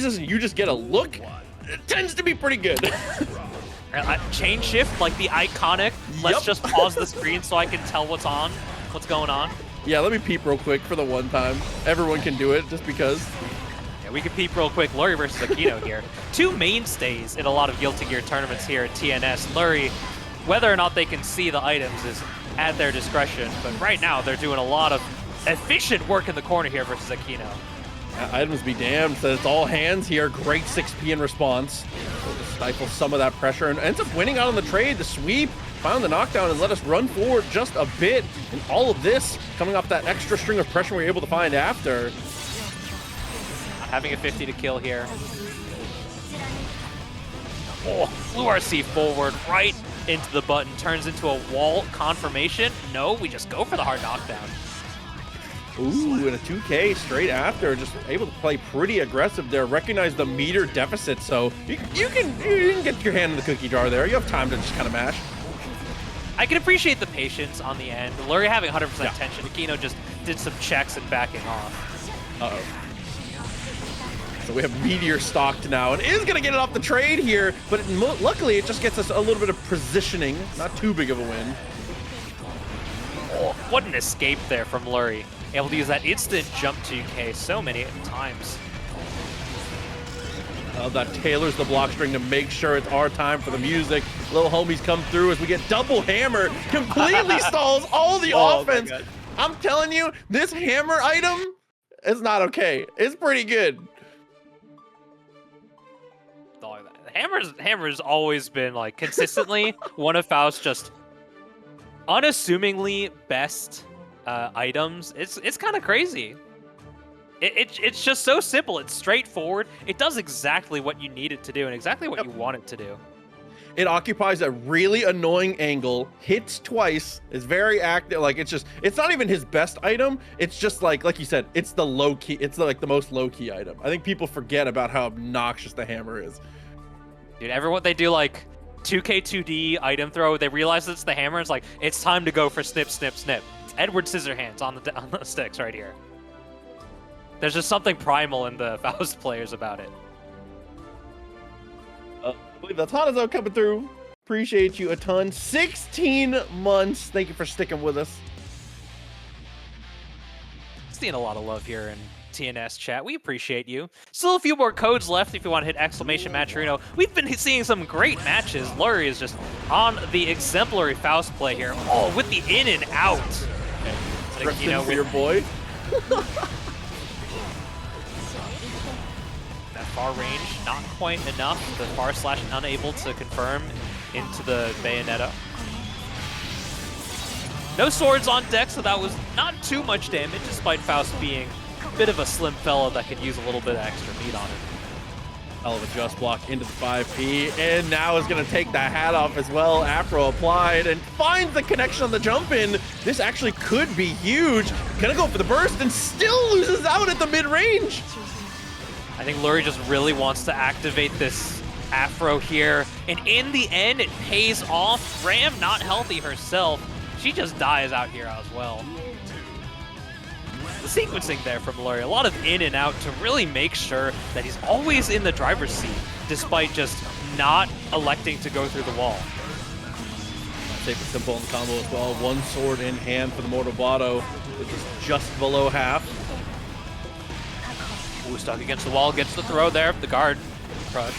freezes and you just get a look, it tends to be pretty good. Chain shift, like the iconic, let's just pause the screen so I can tell what's going on. Yeah, let me peep real quick for the one time. Everyone can do it just because. Yeah, we can peep real quick. Lurry versus Akeno here. Two mainstays in a lot of Guilty Gear tournaments here at TNS. Lurry, whether or not they can see the items is at their discretion, but right now they're doing a lot of efficient work in the corner here versus Akeno. Items be damned, so it's all hands here. Great 6P in response. Stifle some of that pressure and ends up winning out on the trade. The sweep, found the knockdown, and let us run forward just a bit. And all of this coming off that extra string of pressure we were able to find after. Having a 50 to kill here. Oh, blue RC forward right into the button. Turns into a wall confirmation. No, we just go for the hard knockdown. Ooh, and a 2K straight after, just able to play pretty aggressive there. Recognize the meter deficit, so you can get your hand in the cookie jar there. You have time to just kind of mash. I can appreciate the patience on the end. Lurry having 100% tension. Akeno just did some checks and backing off. Uh-oh. So we have Meteor stocked now, and is going to get it off the trade here, but luckily it just gets us a little bit of positioning. Not too big of a win. Oh, what an escape there from Lurry. Able to use that instant jump 2K so many times. That tailors the block string to make sure it's our time for the music. Little homies come through as we get double hammer. Completely stalls all the offense. I'm telling you, this hammer item is not okay. It's pretty good. Hammer's always been like consistently one of Faust's just unassumingly best items. It's kind of crazy. It's just so simple. It's straightforward. It does exactly what you need it to do and exactly what you want it to do. It occupies a really annoying angle, hits twice, is very active. Like it's not even his best item. It's just like you said, it's the low key. It's like the most low key item. I think people forget about how obnoxious the hammer is. Dude, everyone, they do like 2K 2D item throw. They realize it's the hammer. It's like, it's time to go for snip, snip, snip. It's Edward Scissorhands on the sticks right here. There's just something primal in the Faust players about it. I believe that's Hanazo coming through. Appreciate you a ton. 16 months. Thank you for sticking with us. Seeing a lot of love here in TNS chat. We appreciate you. Still a few more codes left if you want to hit !Matcherino. We've been seeing some great matches. Lurry is just on the exemplary Faust play here. Oh, with the in and out. Okay. You know, for your boy. That far range, not quite enough. The far slash unable to confirm into the Bayonetta. No swords on deck, so that was not too much damage, despite Faust being a bit of a slim fellow that could use a little bit of extra meat on it. Hell of a just block into the 5P, and now is going to take the hat off as well. Afro applied and finds the connection on the jump in. This actually could be huge. Gonna go for the burst and still loses out at the mid-range. I think Lurry just really wants to activate this Afro here, and in the end, it pays off. Ram not healthy herself. She just dies out here as well. The sequencing there from Lurry, a lot of in and out to really make sure that he's always in the driver's seat, despite just not electing to go through the wall. Safe and simple in the combo as well. One sword in hand for the Mortal Blotto, which is just below half. Ooh, stuck against the wall, gets the throw there, the guard crush.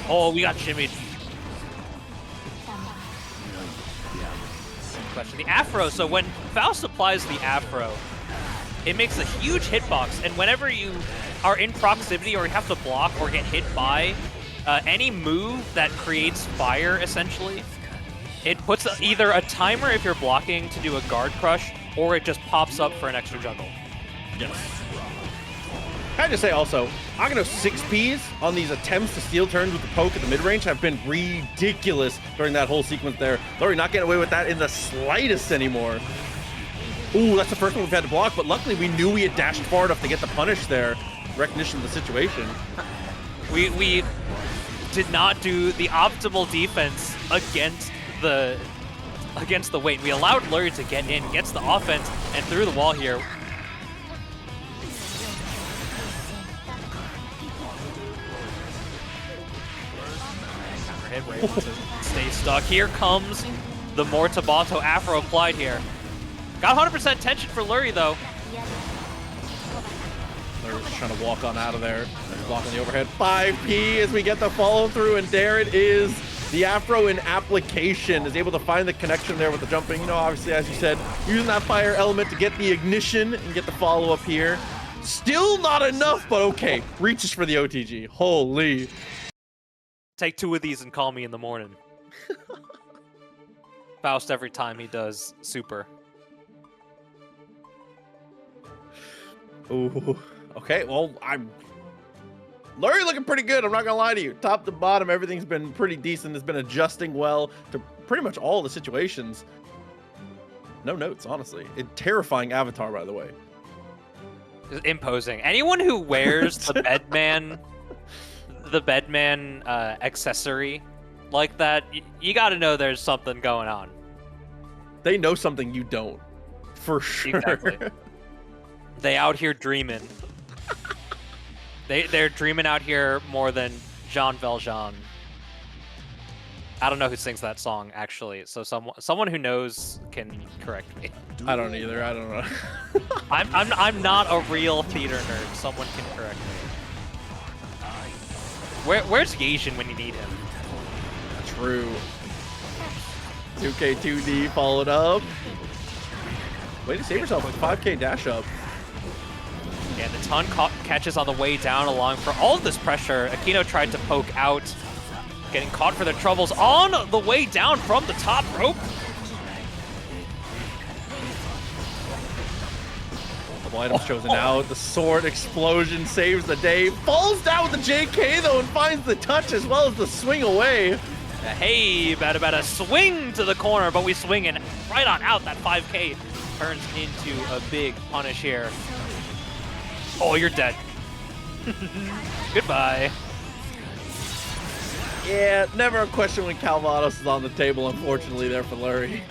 Oh, we got shimmied. Question. The Afro, so when Faust applies the Afro, it makes a huge hitbox, and whenever you are in proximity or you have to block or get hit by any move that creates fire, essentially, it puts either a timer if you're blocking to do a guard crush, or it just pops up for an extra juggle. Yes. Can I just say also, Akeno's 6Ps on these attempts to steal turns with the poke at the mid-range have been ridiculous during that whole sequence there. Lurry not getting away with that in the slightest anymore. Ooh, that's the first one we've had to block, but luckily we knew we had dashed far enough to get the punish there. Recognition of the situation. We did not do the optimal defense against the weight. We allowed Lurry to get in, gets the offense, and through the wall here. it. We're able to stay stuck. Here comes the Mortabato Afro applied here. Got 100% tension for Lurry, though. They're just trying to walk on out of there. Blocking the overhead. 5P as we get the follow through, and there it is. The Afro in application is able to find the connection there with the jumping. You know, obviously, as you said, using that fire element to get the ignition and get the follow up here. Still not enough, but okay. Reaches for the OTG. Holy. Take 2 of these and call me in the morning. Faust every time he does super. Ooh. Okay, well, Lurry looking pretty good, I'm not gonna lie to you. Top to bottom, everything's been pretty decent. It's been adjusting well to pretty much all the situations. No notes, honestly. Terrifying avatar, by the way. Imposing. Anyone who wears the bedman accessory like that, you gotta know there's something going on. They know something you don't, for sure. Exactly. They out here dreaming. They're dreaming out here more than Jean Valjean. I don't know who sings that song, actually. So someone who knows can correct me. I don't either. I don't know. I'm not a real theater nerd. Someone can correct me. Where's Yasian when you need him? True. 2K 2D followed up. Way to save yourself with 5K dash up. And the ton catches on the way down along for all of this pressure. Akeno tried to poke out, getting caught for their troubles on the way down from the top rope. Couple items chosen out. The sword explosion saves the day. Falls down with the JK though and finds the touch as well as the swing away. Hey, bada swing to the corner, but we swing it right on out. That 5K turns into a big punish here. Oh, you're dead. Goodbye. Yeah, never a question when Calvados is on the table, unfortunately, there for Lurry.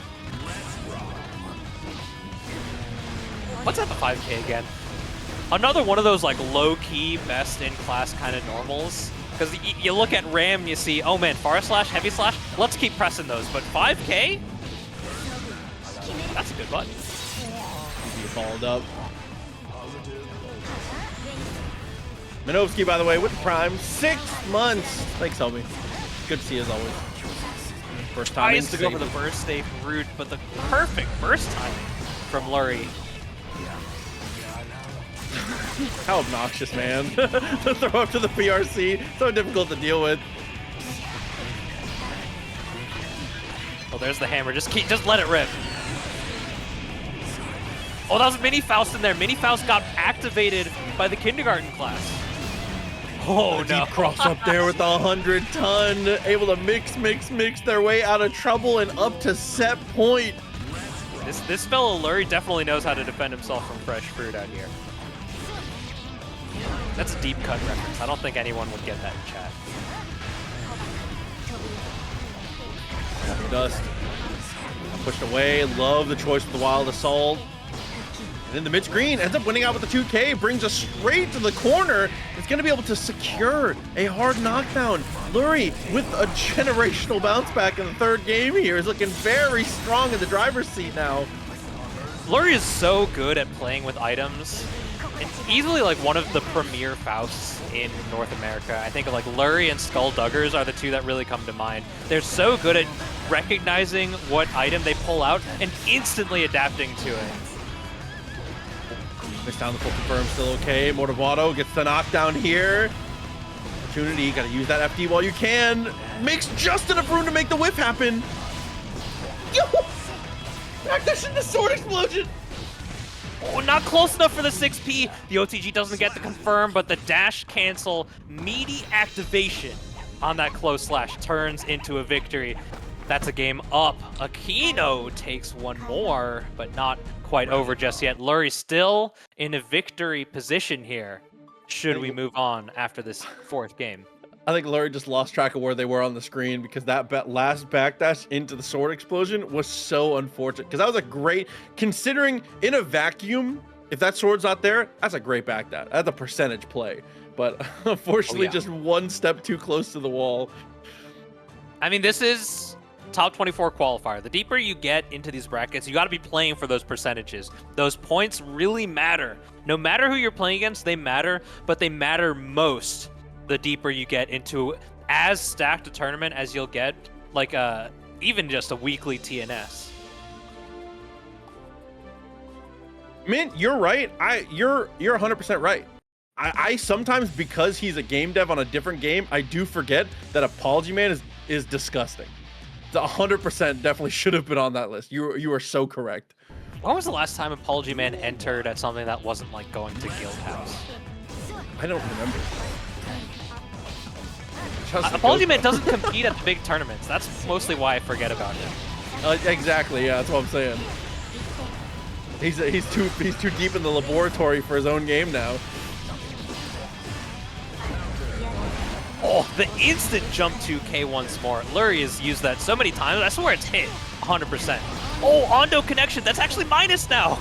What's at the 5K again? Another one of those like low-key, best-in-class kind of normals. Because you look at Ram and you see, oh man, far slash, heavy slash, let's keep pressing those. But 5K? That's a good button. Easy followed up. Minovsky, by the way, with the Prime. 6 months. Thanks, Helmy. Good to see you as always. First time. Tries to go for the burst stay from Root, but the perfect burst timing from Lurry. How obnoxious, man. To throw up to the PRC. So difficult to deal with. Oh, there's the hammer. Just let it rip. Oh, that was Mini Faust in there. Mini Faust got activated by the kindergarten class. Oh, no. Deep cross up there with the 100-ton. Able to mix their way out of trouble and up to set point. This fellow Lurry definitely knows how to defend himself from fresh fruit out here. That's a deep cut reference. I don't think anyone would get that in chat. Dust. Pushed away. Love the choice for the Wild Assault. And then the Mitch Green ends up winning out with the 2K, brings us straight to the corner. It's going to be able to secure a hard knockdown. Lurry with a generational bounce back in the 3rd game here is looking very strong in the driver's seat now. Lurry is so good at playing with items. It's easily like one of the premier Fausts in North America. I think like Lurry and Skullduggers are the 2 that really come to mind. They're so good at recognizing what item they pull out and instantly adapting to it. Missed down the full confirm, still okay. Mortabato gets the knockdown here. Opportunity, gotta use that FD while you can. Makes just enough room to make the whip happen. Yo! Backdash into sword explosion! Oh, not close enough for the 6P. The OTG doesn't get the confirm, but the dash cancel meaty activation on that close slash turns into a victory. That's a game up. Akeno takes one more, but not quite over just yet. Lurry still in a victory position here. Should we move on after this 4th game? I think Lurry just lost track of where they were on the screen because that last backdash into the sword explosion was so unfortunate. Because that was a great, considering in a vacuum, if that sword's not there, that's a great backdash. That's a percentage play. But unfortunately, just one step too close to the wall. I mean, this is top 24 qualifier. The deeper you get into these brackets, you got to be playing for those percentages. Those points really matter. No matter who you're playing against, they matter, but they matter most the deeper you get into as stacked a tournament as you'll get, like even just a weekly TNS. Mint, you're right. You're 100% right. I sometimes, because he's a game dev on a different game, I do forget that Apology Man is disgusting. The 100% definitely should have been on that list. You are so correct. When was the last time Apology Man entered at something that wasn't like going to Guild House? I don't remember. Apology Man doesn't compete at the big tournaments. That's mostly why I forget about him. Exactly. Yeah, that's what I'm saying. He's too deep in the laboratory for his own game now. Oh, the instant jump to K once more. Lurry has used that so many times. I swear it's hit 100%. Oh, Ondo connection. That's actually minus now.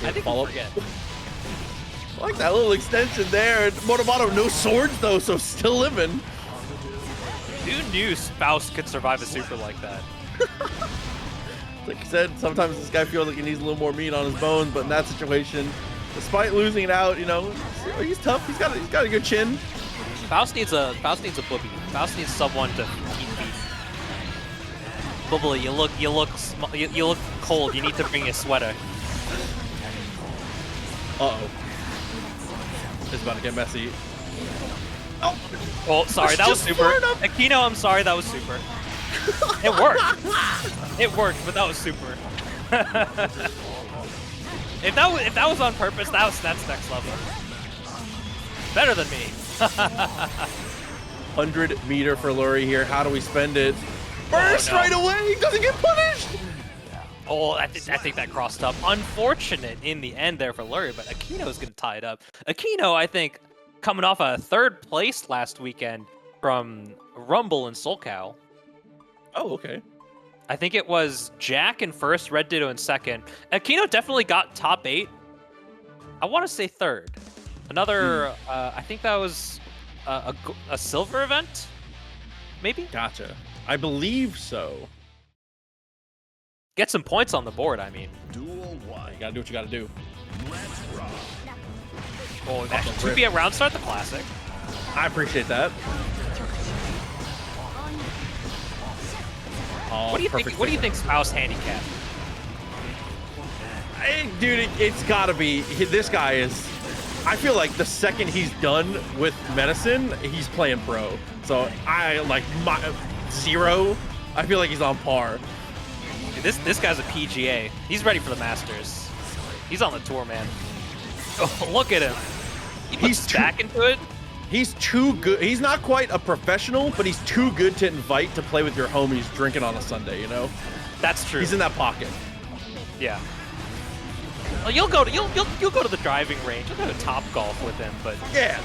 I think we'll forget. I like that little extension there. Motomoto, no swords though, so still living. Who knew Faust could survive a super like that? Like you said, sometimes this guy feels like he needs a little more meat on his bones, but in that situation, despite losing it out, you know, he's tough. He's got a good chin. Faust needs a booby. Faust needs someone to keep beat. Bubbly, you look cold. You need to bring a sweater. Uh-oh. It's about to get messy. Oh, sorry, that was super. Akeno, I'm sorry, that was super. It worked. It worked, but that was super. If that was on purpose, that's next level. Better than me. 100 meter for Lurry here. How do we spend it? Burst right away. He doesn't get punished. Oh, I think that crossed up. Unfortunate in the end there for Lurry, but Akeno is going to tie it up. Akeno, I think, coming off a 3rd place last weekend from Rumble and SoulCal. Oh, okay. I think it was Jack in 1st, Red Ditto in 2nd. Akeno definitely got top 8. I want to say 3rd. Another, I think that was a silver event, maybe? Gotcha. I believe so. Get some points on the board, I mean. You gotta do what you gotta do. Oh, that should be a round start, the classic. I appreciate that. Oh, what do you think's Faust's handicap? Dude, it's gotta be. This guy is. I feel like the second he's done with medicine, he's playing pro. So I like 0. I feel like he's on par. Dude, this guy's a PGA. He's ready for the Masters. He's on the tour, man. Oh, look at him. He's back into it. He's too good. He's not quite a professional, but he's too good to invite to play with your homies drinking on a Sunday, you know? That's true. He's in that pocket. Yeah. Well, you'll go to the driving range. You'll go to Top Golf with him, but yeah,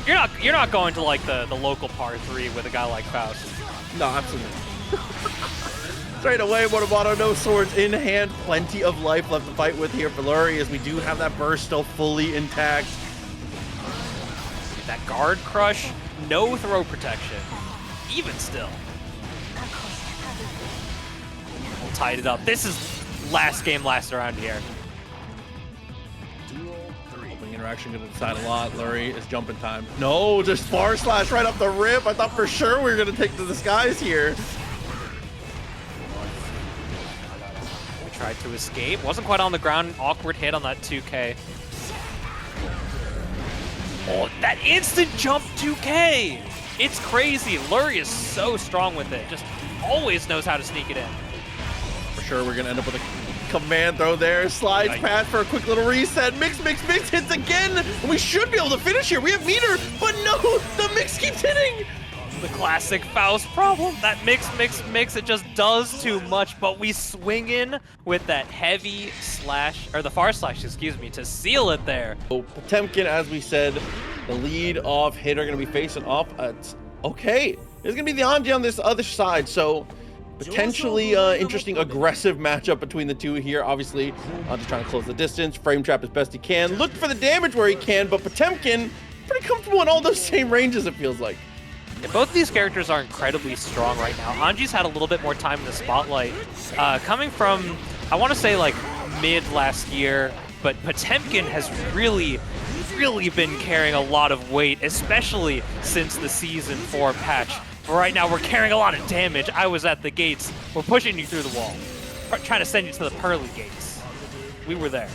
you're not going to like the local par 3 with a guy like Faust. No, absolutely. Straight away, Motomoto, no swords in hand. Plenty of life left to fight with here for Lurry, as we do have that burst still fully intact. That guard crush, no throw protection. Even still. We'll tie it up. This is last game, last round here. Opening interaction going to decide a lot. Lurry is jumping time. No, just far slash right up the rip. I thought for sure we were going to take to the skies here. We tried to escape. Wasn't quite on the ground. Awkward hit on that 2K. Oh, that instant jump 2K! It's crazy. Lurry is so strong with it. Just always knows how to sneak it in. For sure, we're going to end up with a command throw there. Slides past for a quick little reset. Mix hits again. And we should be able to finish here. We have meter, but no, the mix keeps hitting. The classic Faust problem. That mix, it just does too much, but we swing in with that heavy slash, or the far slash, excuse me, to seal it there. So Potemkin, as we said, the lead off hitter going to be facing off at, okay, there's going to be the Anji on this other side, so potentially interesting aggressive matchup between the two here. Obviously, Anji trying to close the distance, frame trap as best he can, look for the damage where he can, but Potemkin pretty comfortable in all those same ranges, it feels like. Both of these characters are incredibly strong right now. Anji's had a little bit more time in the spotlight. Coming from, I want to say like mid last year, but Potemkin has really been carrying a lot of weight, especially since the Season 4 patch. But right now we're carrying a lot of damage. I was at the gates. We're pushing you through the wall. Trying to send you to the pearly gates. We were there.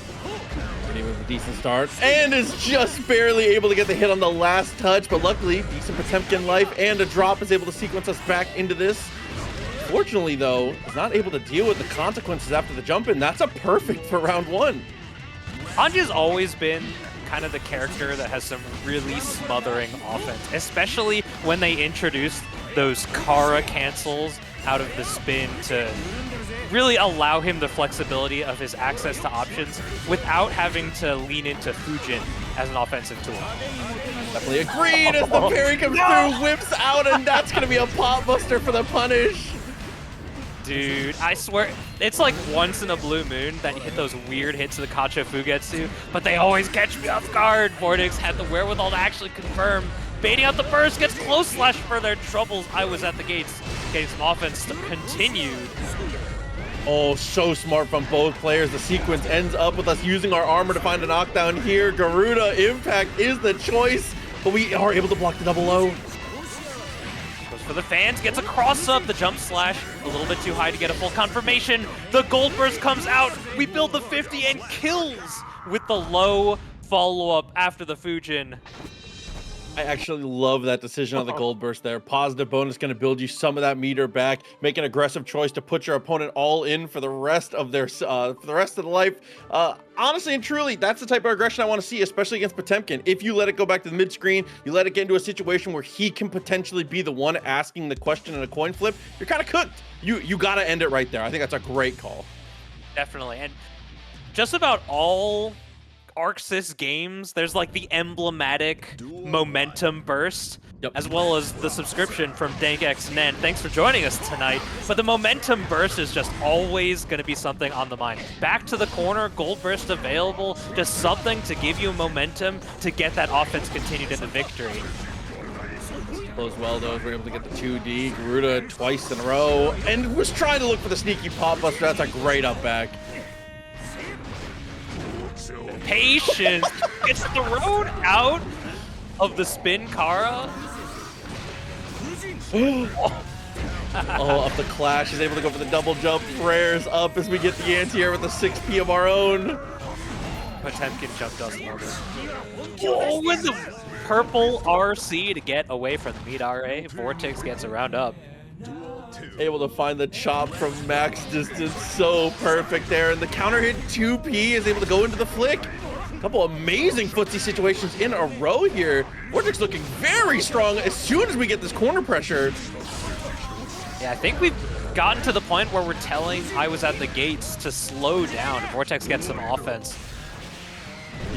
With a decent start and is just barely able to get the hit on the last touch, but luckily decent Potemkin life and a drop is able to sequence us back into this. Fortunately though, is not able to deal with the consequences after the jump in. That's a perfect for round 1. Anji's always been kind of the character that has some really smothering offense, especially when they introduced those Kara cancels out of the spin to really allow him the flexibility of his access to options without having to lean into Fujin as an offensive tool. Definitely agreed as the parry comes through, whips out, and that's going to be a pop buster for the punish. Dude, I swear, it's like once in a blue moon that you hit those weird hits of the Kacha Fugetsu, but they always catch me off guard. Vortix had the wherewithal to actually confirm. Baiting out the burst, gets close slash for their troubles. I was at the gates, getting some offense to continue. Oh, so smart from both players. The sequence ends up with us using our armor to find a knockdown here. Garuda Impact is the choice, but we are able to block the double low. Goes for the fans, gets a cross up, the jump slash, a little bit too high to get a full confirmation. The gold burst comes out, we build the 50 and kills with the low follow-up after the Fujin. I actually love that decision on the gold burst there. Positive bonus going to build you some of that meter back. Make an aggressive choice to put your opponent all in for the rest of their for the rest of the life. Honestly and truly, that's the type of aggression I want to see, especially against Potemkin. If you let it go back to the mid screen, you let it get into a situation where he can potentially be the one asking the question in a coin flip, you're kind of cooked. You got to end it right there. I think that's a great call. Definitely, and just about all ArcSys games, there's like the emblematic momentum burst, as well as the subscription from DankXNen. Thanks for joining us tonight. But the momentum burst is just always going to be something on the mind. Back to the corner, gold burst available, just something to give you momentum to get that offense continued into victory. Close well though, we're able to get the 2D. Garuda twice in a row, and was trying to look for the sneaky pop buster. That's a great up back. Patience gets thrown out of the spin Kara. Oh, up the clash. He's able to go for the double jump. Prayers up as we get the anti-air with the 6P of our own. Potemkin jump does moment. Oh, with the purple RC to get away from the meat RA. Vortix gets a round up. Able to find the chop from max distance, so perfect there. And the counter hit 2P is able to go into the flick. A couple amazing footsie situations in a row here. Vortix looking very strong as soon as we get this corner pressure. Yeah, I think we've gotten to the point where we're telling I was at the gates to slow down. Vortix gets some offense.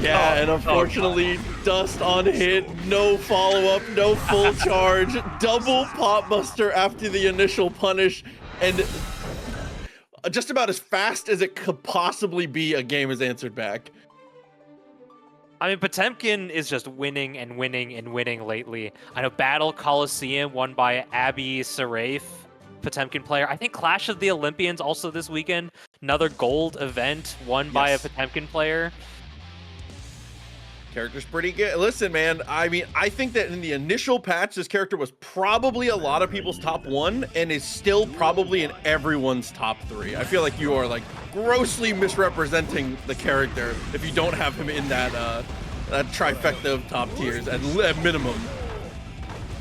Yeah, and unfortunately, dust on hit, no follow-up, no full charge, double pop buster after the initial punish, and just about as fast as it could possibly be, a game is answered back. I mean, Potemkin is just winning and winning and winning lately. I know Battle Coliseum won by A.B.A, Potemkin player. I think Clash of the Olympians also this weekend, another gold event won by a Potemkin player. Character's pretty good. Listen, man, I mean, I think that in the initial patch, this character was probably a lot of people's top 1 and is still probably in everyone's top 3. I feel like you are like grossly misrepresenting the character if you don't have him in that that trifecta of top tiers at minimum.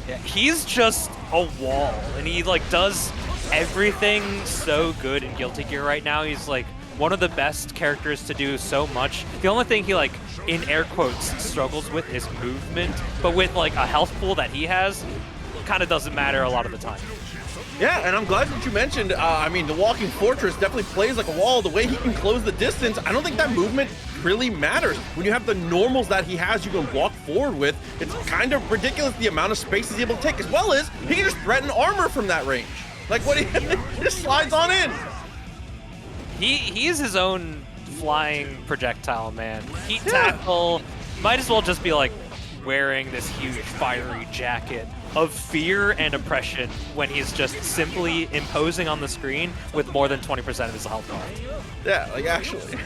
Yeah, he's just a wall, and he like does everything so good in Guilty Gear right now. He's like one of the best characters to do so much. The only thing he like, in air quotes, struggles with is movement, but with like a health pool that he has, kind of doesn't matter a lot of the time. Yeah, and I'm glad that you mentioned, I mean, the Walking Fortress definitely plays like a wall. The way he can close the distance, I don't think that movement really matters. When you have the normals that he has, you can walk forward with, it's kind of ridiculous the amount of space he's able to take, as well as he can just threaten armor from that range. Like what he just slides on in. He is his own flying projectile, man. Heat tackle, might as well just be like wearing this huge fiery jacket of fear and oppression when he's just simply imposing on the screen with more than 20% of his health left. Yeah, like actually.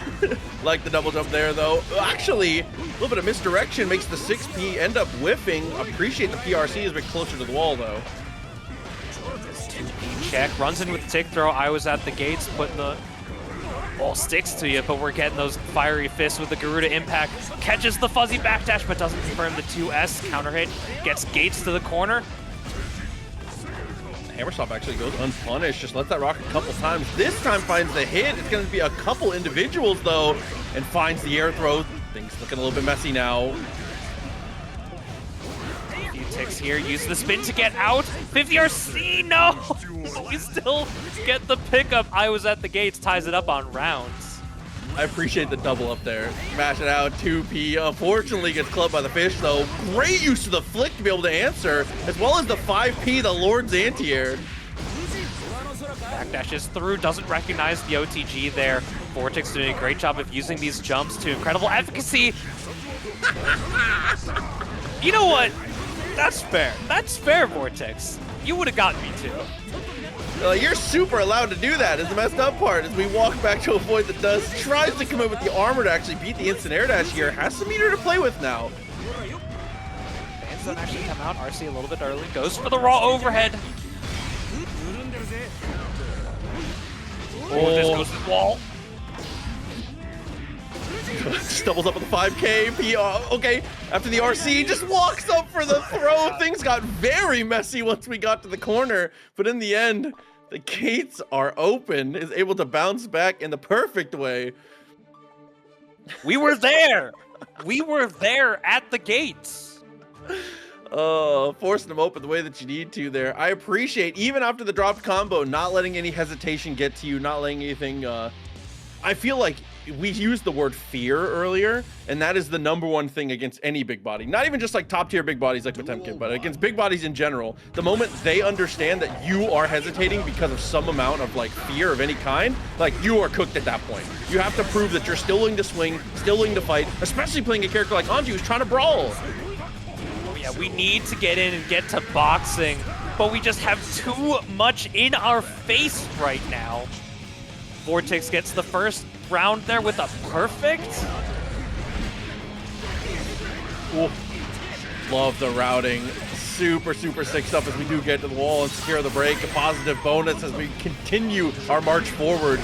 Like the double jump there though. Actually, a little bit of misdirection makes the 6P end up whiffing. Appreciate the PRC is a bit closer to the wall though. 2P check, runs in with the tick throw. I was at the gates, putting the ball sticks to you, but we're getting those fiery fists with the Garuda impact. Catches the fuzzy backdash, but doesn't confirm the 2S. Counter hit, gets Gates to the corner. Hammerstop actually goes unpunished, just lets that rock a couple times. This time finds the hit. It's going to be a couple individuals though, and finds the air throw. Things looking a little bit messy now. Ticks here, use the spin to get out. 50 RC, no! We still get the pickup. I was at the gates, ties it up on rounds. I appreciate the double up there. Smash it out, 2P. Unfortunately gets clubbed by the fish though. Great use of the flick to be able to answer, as well as the 5P, the Lord's anti-air. Backdashes through, doesn't recognize the OTG there. Vortix doing a great job of using these jumps to incredible efficacy. You know what? That's fair. That's fair, Vortix. You would have gotten me too. You're super allowed to do that is the messed up part. As we walk back to avoid the dust, tries to come in with the armor to actually beat the instant air dash here. Has some meter to play with now. Fans don't actually come out. RC a little bit early. Goes for the raw overhead. Oh, this goes to the wall. Just doubles up with the 5K. Okay, after the RC, just walks up for the throw. Things got very messy once we got to the corner, but in the end, the gates are open. Is able to bounce back in the perfect way. We were there. We were there at the gates. Forcing them open the way that you need to there. I appreciate, even after the dropped combo, not letting any hesitation get to you, not letting anything, I feel like we used the word fear earlier, and that is the #1 thing against any big body. Not even just like top tier big bodies like Potemkin, but against big bodies in general. The moment they understand that you are hesitating because of some amount of like fear of any kind, like you are cooked at that point. You have to prove that you're still willing to swing, still willing to fight, especially playing a character like Anji who's trying to brawl. Yeah, we need to get in and get to boxing, but we just have too much in our face right now. Vortix gets the first round there with a perfect. Ooh. Love the routing. Super sick stuff as we do get to the wall and secure the break. A positive bonus as we continue our march forward.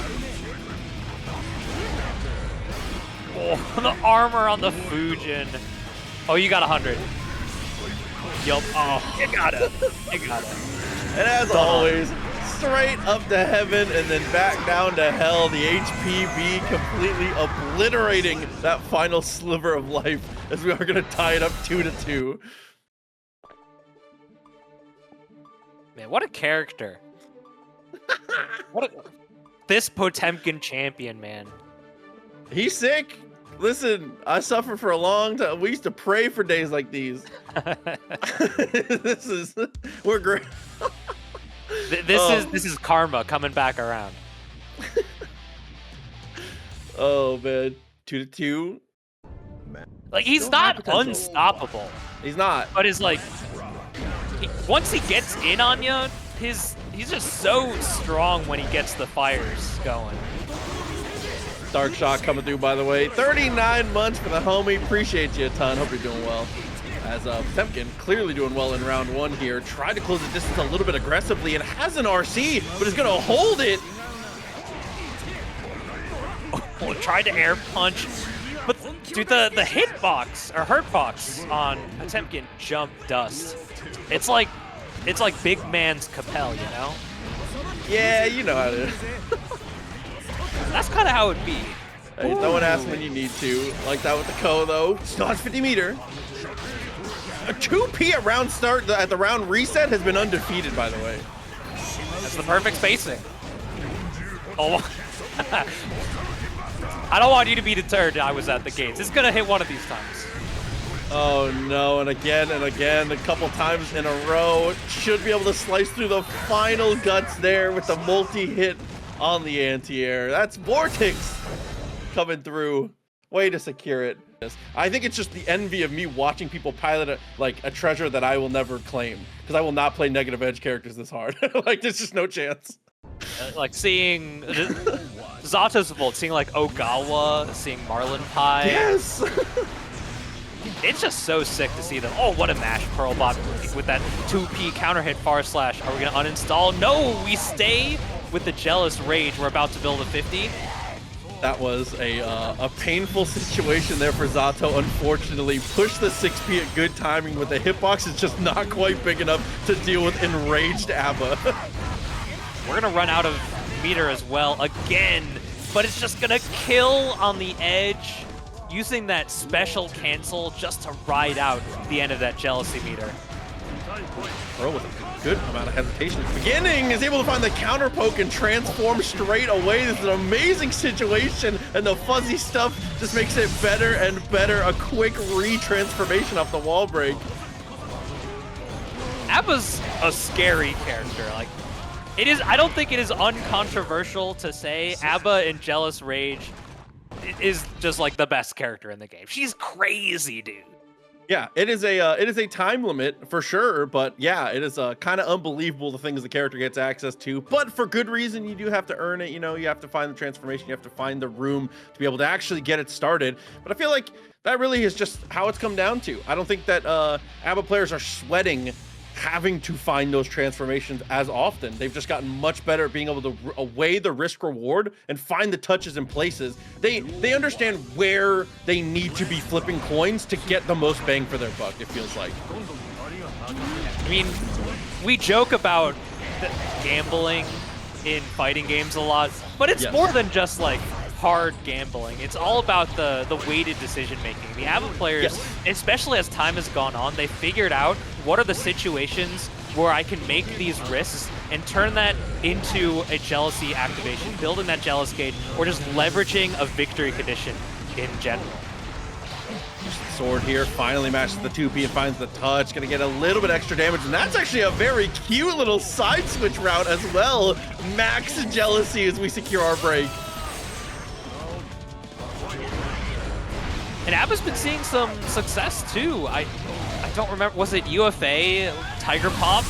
Oh, the armor on the Fujin. Oh, you got 100. Yup. Oh, you got it. You got it. And as always, straight up to heaven and then back down to hell. The HPB completely obliterating that final sliver of life as we are going to tie it up 2-2. Man, what a character. This Potemkin champion, man. He's sick. Listen, I suffered for a long time. We used to pray for days like these. We're great. This is karma coming back around. Oh man, 2-2. Like he's not unstoppable. He's not. But it's like once he gets in on you, he's just so strong when he gets the fires going. Dark shot coming through, by the way. 39 months for the homie. Appreciate you a ton. Hope you're doing well. As Potemkin clearly doing well in round 1 here. Tried to close the distance a little bit aggressively and has an RC, but is going to hold it. Oh, tried to air punch. But dude, the hitbox or hurtbox on Potemkin jump dust. It's like big man's Capel, you know? Yeah, you know how it is. That's kind of how it'd be. Hey, no one asks when you need to. Like that with the Ko, though. Still has 50 meter. A 2P at round start, at the round reset, has been undefeated, by the way. That's the perfect spacing. Oh. I don't want you to be deterred. I was at the gates. It's going to hit one of these times. Oh, no. And again, a couple times in a row. Should be able to slice through the final guts there with the multi-hit on the anti-air. That's Vortix coming through. Way to secure it. I think it's just the envy of me watching people pilot a treasure that I will never claim, because I will not play negative edge characters this hard. Like, there's just no chance. Like seeing Zato's Volt, seeing like Ogawa, seeing Marlin Pie. Yes. It's just so sick to see them. Oh, what a mash pearlbot with that 2P counter hit far slash. Are we gonna uninstall? No, we stay with the jealous rage. We're about to build a 50. That was a painful situation there for Zato. Unfortunately, pushed the 6P at good timing, with the hitbox is just not quite big enough to deal with enraged A.B.A. We're gonna run out of meter as well again, but it's just gonna kill on the edge, using that special cancel just to ride out the end of that jealousy meter. Pearl with a good amount of hesitation at the beginning is able to find the counter poke and transform straight away. This is an amazing situation, and the fuzzy stuff just makes it better and better. A quick re-transformation off the wall break. A.B.A.'s a scary character. Like, it is. I don't think it is uncontroversial to say A.B.A. in Jealous Rage is just like the best character in the game. She's crazy, dude. Yeah, it is a time limit for sure, but yeah, it is kind of unbelievable the things the character gets access to, but for good reason. You do have to earn it, you know, you have to find the transformation, you have to find the room to be able to actually get it started. But I feel like that really is just how it's come down to. I don't think that A.B.A. players are sweating having to find those transformations as often. They've just gotten much better at being able to weigh the risk reward and find the touches in places. They understand where they need to be flipping coins to get the most bang for their buck, it feels like. I mean, we joke about gambling in fighting games a lot, but it's more than just like hard gambling. It's all about the weighted decision making. The A.B.A. players, especially as time has gone on, they figured out what are the situations where I can make these risks and turn that into a jealousy activation, building that jealous gate, or just leveraging a victory condition in general. Sword here finally matches the 2P and finds the touch. Gonna get a little bit extra damage, and that's actually a very cute little side switch route as well. Max jealousy as we secure our break. And A.B.A.'s been seeing some success too. I don't remember, was it UFA, Tiger Pop,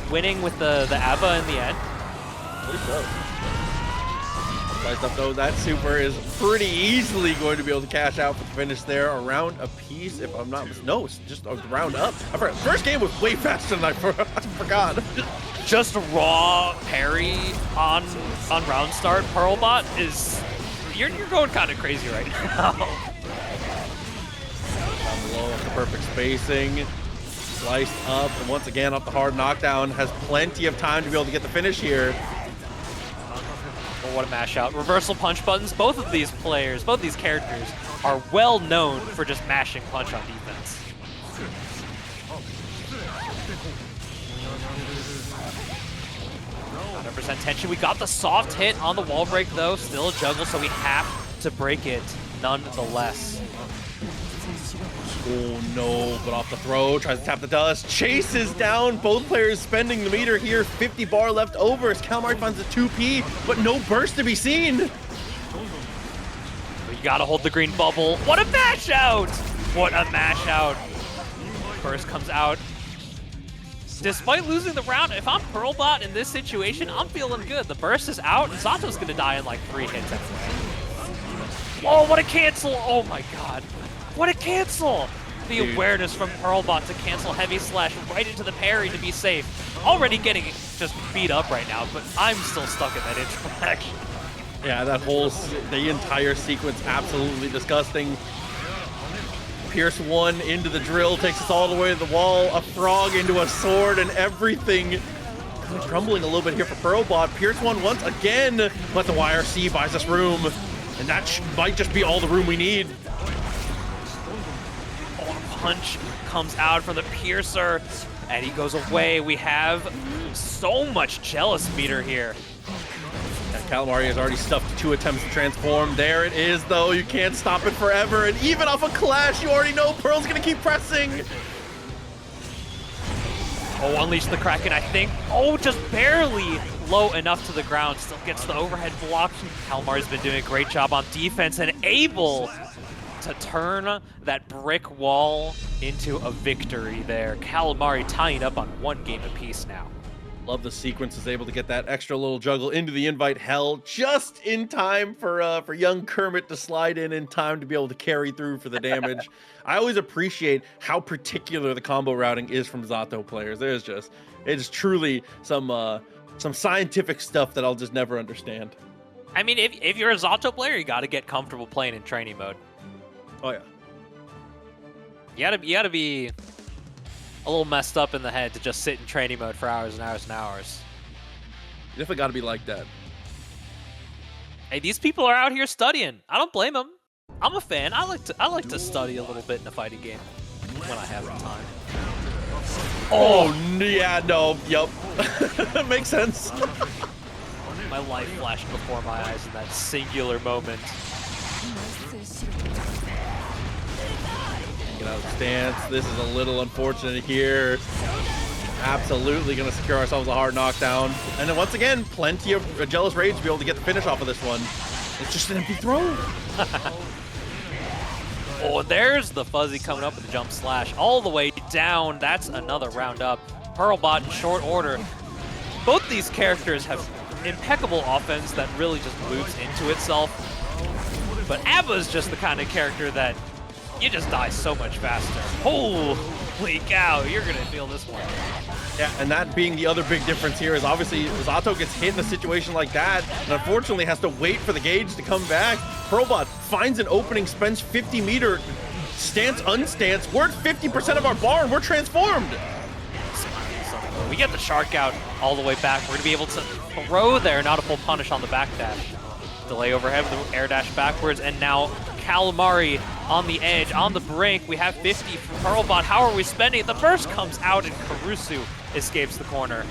winning with the A.B.A. in the end? I believe so. Sliced up though, that super is pretty easily going to be able to cash out for the finish there. A round apiece, if I'm not mistaken. No, it's just a round up. First game was way faster than I forgot. Just raw parry on round start. Pearlbot is, you're going kind of crazy right now. Down low, the perfect spacing, sliced up, and once again off the hard knockdown, has plenty of time to be able to get the finish here. Oh, what a mash out. Reversal punch buttons. Both of these players, both of these characters are well known for just mashing punch on defense. % tension. We got the soft hit on the wall break though. Still a juggle, so we have to break it nonetheless. Oh no, but off the throw, tries to tap the dust, chases down, both players spending the meter here, 50 bar left over as Calamari finds the 2P, but no burst to be seen. You gotta hold the green bubble. What a mash out! What a mash out. Burst comes out. Despite losing the round, if I'm Pearlbot in this situation, I'm feeling good. The burst is out, and Zato's gonna die in like 3 hits anyway. Oh, what a cancel! Oh my god. What a cancel! The awareness from Pearlbot to cancel heavy slash right into the parry to be safe. Already getting just beat up right now, but I'm still stuck in that interaction. Yeah, that whole, the entire sequence, absolutely disgusting. Pierce 1 into the drill, takes us all the way to the wall, a frog into a sword, and everything kind of crumbling a little bit here for Pearlbot. Pierce 1 once again, but the YRC buys us room, and that might just be all the room we need. Punch comes out from the piercer, and he goes away. We have so much jealous meter here. And Calamari has already stuffed 2 attempts to transform. There it is, though. You can't stop it forever. And even off a clash, you already know Pearl's going to keep pressing. Oh, unleash the Kraken, I think. Oh, just barely low enough to the ground. Still gets the overhead block. Calamari's been doing a great job on defense and able to turn that brick wall into a victory there. Calamari tying up on 1 game apiece now. Love the sequence is able to get that extra little juggle into the invite hell just in time for young Kermit to slide in time to be able to carry through for the damage. I always appreciate how particular the combo routing is from Zato players. It's truly some scientific stuff that I'll just never understand. I mean, if you're a Zato player, you got to get comfortable playing in training mode. Oh yeah. You gotta be a little messed up in the head to just sit in training mode for hours and hours and hours. You definitely got to be like that. Hey, these people are out here studying. I don't blame them. I'm a fan. I like to study a little bit in a fighting game when I have the time. Oh yeah, no, yup. Makes sense. My life flashed before my eyes in that singular moment. Get out of stance. This is a little unfortunate here. Absolutely going to secure ourselves a hard knockdown. And then once again, plenty of Jealous Rage to be able to get the finish off of this one. It's just an empty throw. Oh, there's the Fuzzy coming up with the jump slash all the way down. That's another round up. Pearlbot in short order. Both these characters have impeccable offense that really just moves into itself. But A.B.A is just the kind of character that you just die so much faster. Holy cow, you're gonna feel this one. Yeah, and that being the other big difference here is obviously Zato gets hit in a situation like that and unfortunately has to wait for the gauge to come back. Pearlbot finds an opening, spends 50 meter, stance, unstance. We're at 50% of our bar and we're transformed. We get the shark out all the way back. We're gonna be able to throw there, not a full punish on the back dash. Delay overhead with the air dash backwards, and now Calamari on the edge, on the brink. We have 50 from Pearlbot. How are we spending it? The burst comes out and Kurusu escapes the corner.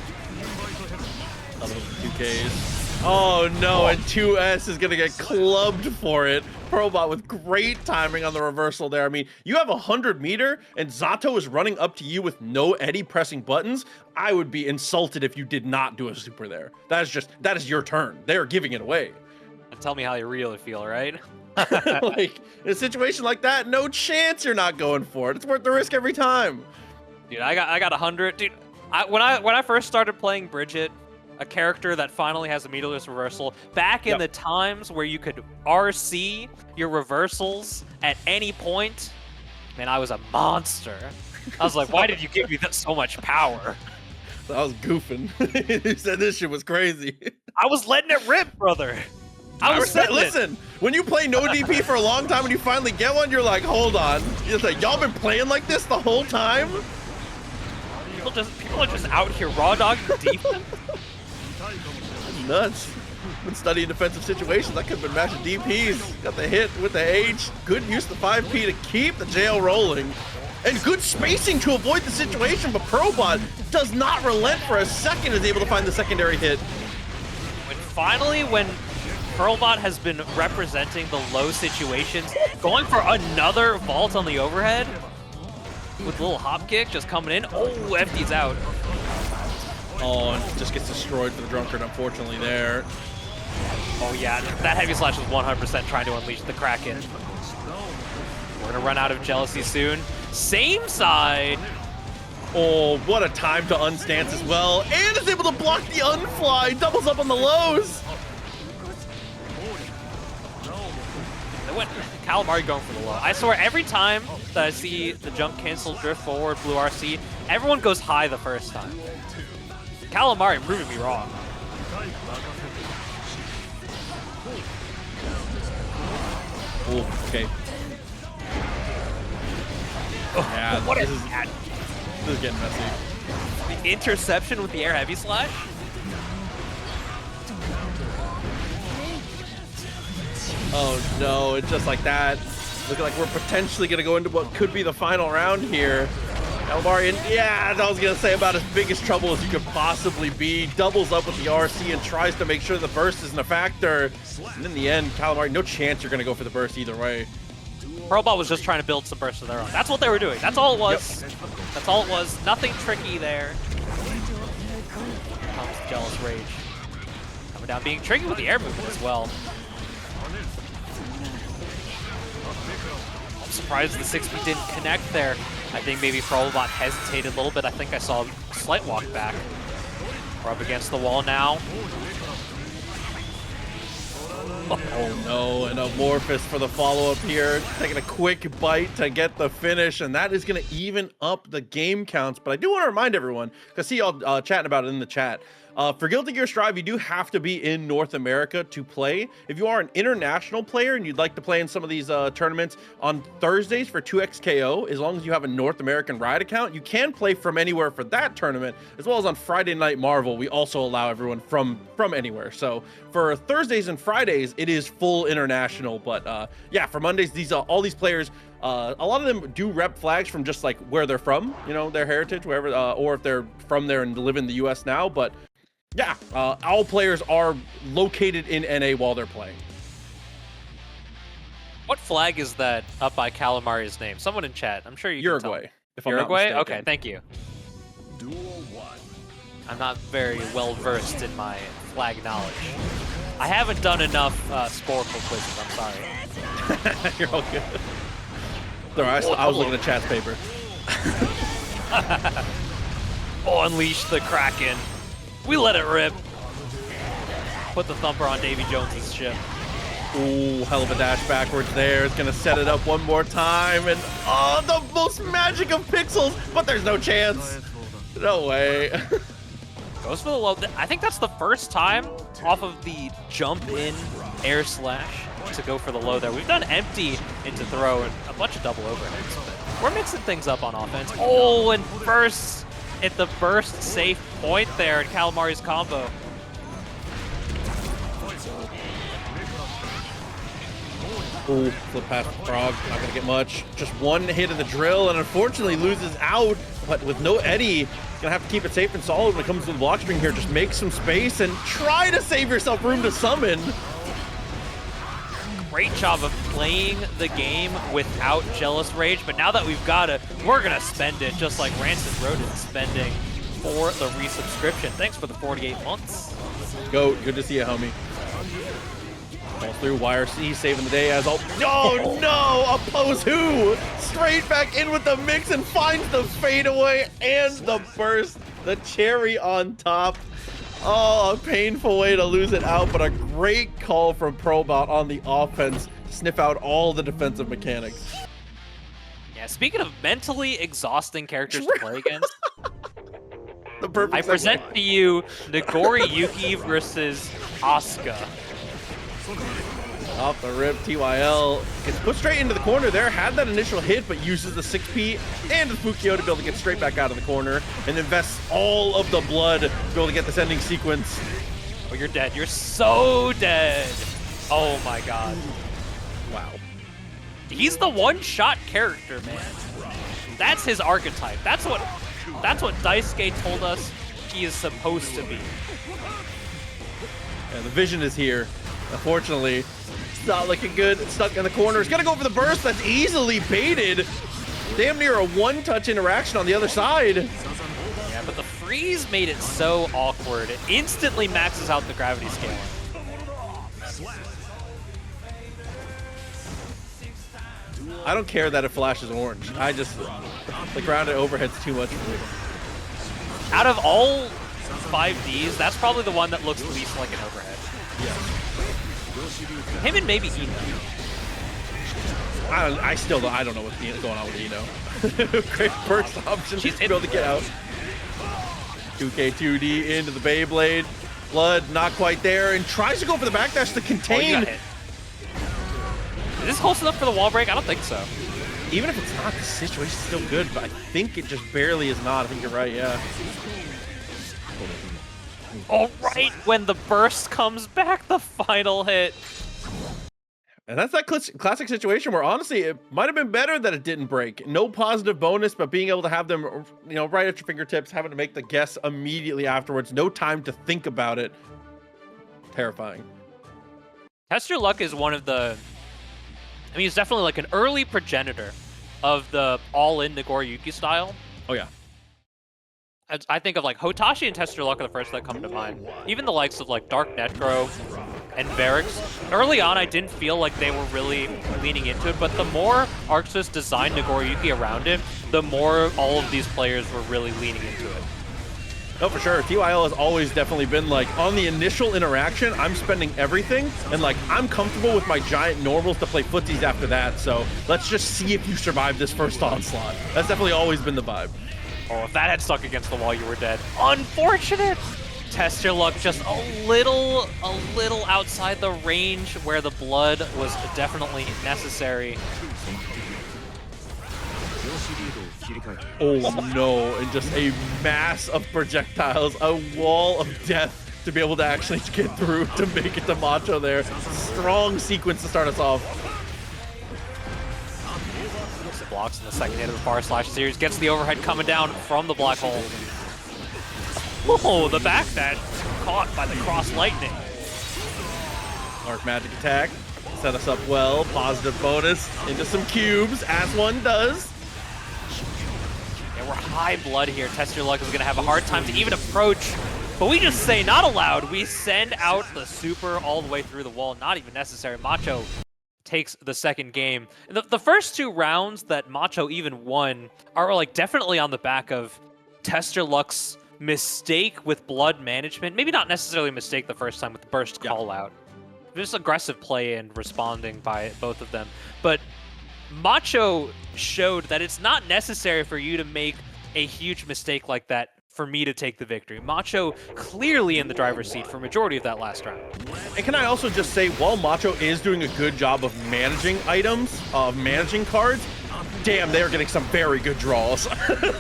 Another 2Ks. Oh no, and 2S is gonna get clubbed for it. Pearlbot with great timing on the reversal there. I mean, you have 100 meter and Zato is running up to you with no Eddie pressing buttons. I would be insulted if you did not do a super there. That is your turn. They are giving it away. And tell me how you really feel, right? Like, in a situation like that, no chance you're not going for it. It's worth the risk every time. Dude, I got 100. Dude, when I first started playing Bridget, a character that finally has a meterless reversal, back in the times where you could RC your reversals at any point, man, I was a monster. I was like, why did you give me so much power? I was goofing. You said this shit was crazy. I was letting it rip, brother. Listen, when you play no DP for a long time and you finally get one, you're like, hold on. It's like, y'all been playing like this the whole time? People are just out here raw dogging defense. Nuts. Been studying defensive situations. That could have been matching DPs. Got the hit with the H. Good use of the 5P to keep the jail rolling. And good spacing to avoid the situation, but Pearlbot does not relent for a second, is able to find the secondary hit. When Pearlbot has been representing the low situations, going for another vault on the overhead with a little hop kick just coming in. Oh, FD's out. Oh, and just gets destroyed for the drunkard, unfortunately, there. Oh, yeah, that heavy slash was 100% trying to unleash the Kraken. We're going to run out of jealousy soon. Same side. Oh, what a time to unstance as well. And is able to block the unfly. Doubles up on the lows. Calamari going for the low. I swear every time that I see the jump cancel, drift forward, blue RC, everyone goes high the first time. Calamari proving me wrong. Oh, okay. Oh, yeah, what this is that? This is getting messy. The interception with the air heavy slash? Oh no, it's just like that. Looking like we're potentially gonna go into what could be the final round here. Calamari, and yeah, I was gonna say about as big as trouble as you could possibly be. Doubles up with the RC and tries to make sure the burst isn't a factor. And in the end, Calamari, no chance you're gonna go for the burst either way. Pearlbot was just trying to build some bursts of their own. That's what they were doing. That's all it was. Yep. That's all it was. Nothing tricky there. Here comes Jealous Rage. Coming down, being tricky with the air movement as well. surprised the 6B didn't connect there. I think maybe pearlbot hesitated a little bit. I think I saw a slight walk back. We're up against the wall now. Oh no, and Amorphous for the follow-up here, taking a quick bite to get the finish, and that is going to even up the game counts. But I do want to remind everyone, because I see y'all chatting about it in the chat, for Guilty Gear Strive, you do have to be in North America to play. If you are an international player and you'd like to play in some of these tournaments on Thursdays for 2xKO, as long as you have a North American Riot account, you can play from anywhere for that tournament, as well as on Friday Night Marvel. We also allow everyone from anywhere. So for Thursdays and Fridays, it is full international. But yeah, for Mondays, these all these players, a lot of them do rep flags from just like where they're from, you know, their heritage, wherever, or if they're from there and live in the US now. But yeah, all players are located in NA while they're playing. What flag is that up by Calamari's name? Someone in chat. I'm sure you can tell. Uruguay, if I'm not Uruguay? mistaken. Okay, thank you. Duel 1. I'm not very well versed in my flag knowledge. I haven't done enough Sporkle quizzes, I'm sorry. You're all good. Sorry, I was looking at chat's paper. Oh, unleash the Kraken. We let it rip. Put the thumper on Davy Jones's ship. Ooh, hell of a dash backwards there. It's gonna set it up one more time, and oh, the most magic of pixels, but there's no chance. No way. Goes for the low. I think that's the first time off of the jump in air slash to go for the low there. We've done empty into throw and a bunch of double overheads, but we're mixing things up on offense. Oh, and bursts at the burst safe point there in Calamari's combo. Ooh, flip past Frog, not gonna get much. Just one hit of the drill, and unfortunately loses out, but with no Eddie, gonna have to keep it safe and solid when it comes to the block string here. Just make some space and try to save yourself room to summon. Great job of playing the game without Jealous Rage, but now that we've got it, we're gonna spend it just like Rancid Road is spending for the resubscription. Thanks for the 48 months. Go, good to see you, homie. Falls through, YRC saving the day as all. Oh no! Oppose who? Straight back in with the mix and finds the fadeaway and the burst. The cherry on top. Oh, a painful way to lose it out, but a great call from pearlbot on the offense to sniff out all the defensive mechanics. Yeah, speaking of mentally exhausting characters to play against, The perfect I present to you Nagoriyuki versus Asuka. Off the rip, TYL gets put straight into the corner there, had that initial hit, but uses the 6P and the Fukio to be able to get straight back out of the corner and invests all of the blood to be able to get this ending sequence. Oh, you're dead. You're so dead. Oh my god. Wow. He's the one-shot character, man. That's his archetype. That's what Daisuke told us he is supposed to be. Yeah, the vision is here. Unfortunately, it's not looking good. It's stuck in the corner. It's gonna go for the burst. That's easily baited. Damn near a one-touch interaction on the other side. Yeah, but the freeze made it so awkward. It instantly maxes out the gravity scaling. I don't care that it flashes orange. I just, the grounded overhead's too much for me. Out of all 5Ds, that's probably the one that looks least like an overhead. Yeah. Him and maybe Eno. I don't know what's going on with Eno. Great burst option to be able to get out. 2K2D into the Beyblade. Blood not quite there and tries to go for the backdash to contain. Oh, is this close enough for the wall break? I don't think so. Even if it's not, the situation's still good, but I think it just barely is not. I think you're right, yeah. All right, when the burst comes back, the final hit. And that's that classic situation where honestly, it might have been better that it didn't break. No positive bonus, but being able to have them, you know, right at your fingertips, having to make the guess immediately afterwards, no time to think about it. Terrifying. TestYourLuck is one of the, I mean, he's definitely like an early progenitor of the all-in Nagoriyuki style. Oh yeah. I think of like Hotashi and TestYourLuck are the first that come to mind. Even the likes of like Dark Netgro, and Barracks. Early on, I didn't feel like they were really leaning into it, but the more Arxis designed Nagoriyuki around it, the more all of these players were really leaning into it. No, for sure. TYL has always definitely been like, on the initial interaction, I'm spending everything, and like, I'm comfortable with my giant normals to play footsies after that, so let's just see if you survive this first onslaught. That's definitely always been the vibe. Oh, if that had stuck against the wall, you were dead. Unfortunate! Test your luck just a little outside the range where the blood was definitely necessary. Oh no, and just a mass of projectiles, a wall of death to be able to actually get through to make it to Macho there. Strong sequence to start us off. Blocks in the second hit of the Far Slash series, gets the overhead coming down from the black hole. Oh, the back that caught by the cross lightning. Arc magic attack, set us up well, positive bonus into some cubes, as one does. Yeah, we're high blood here. Test your luck is gonna have a hard time to even approach, but we just say not allowed. We send out the super all the way through the wall, not even necessary. Macho takes the second game. The first two rounds that Macho even won are like definitely on the back of Test Your Luck's mistake with blood management. Maybe not necessarily a mistake the first time with the burst call out. Just aggressive play and responding by both of them. But Macho showed that it's not necessary for you to make a huge mistake like that for me to take the victory. Macho clearly in the driver's seat for majority of that last round. And can I also just say, while Macho is doing a good job of managing items, of managing cards, damn, they are getting some very good draws.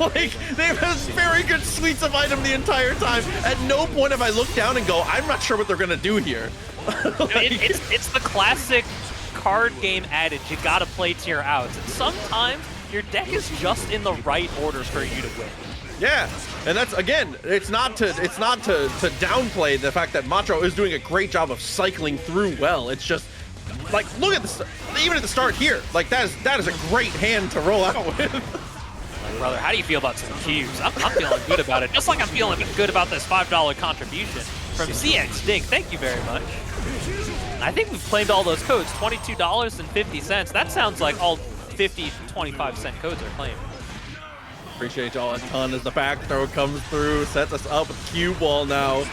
Like, they've had very good suites of item the entire time. At no point have I looked down and go, I'm not sure what they're gonna do here. Like, it's the classic card game adage, you gotta play to your outs. And sometimes your deck is just in the right order for you to win. yeah, and that's, again, it's not to downplay the fact that Macho is doing a great job of cycling through well. It's just, like, look at this, even at the start here, like, that is a great hand to roll out with. Brother, how do you feel about some cubes? I'm feeling good about it, just like I'm feeling good about this $5 contribution from CX Dink. Thank you very much. I think we've claimed all those codes, $22.50. That sounds like all 50, 25-cent codes are claimed. Appreciate y'all a ton as the back throw comes through, sets us up with cube wall now.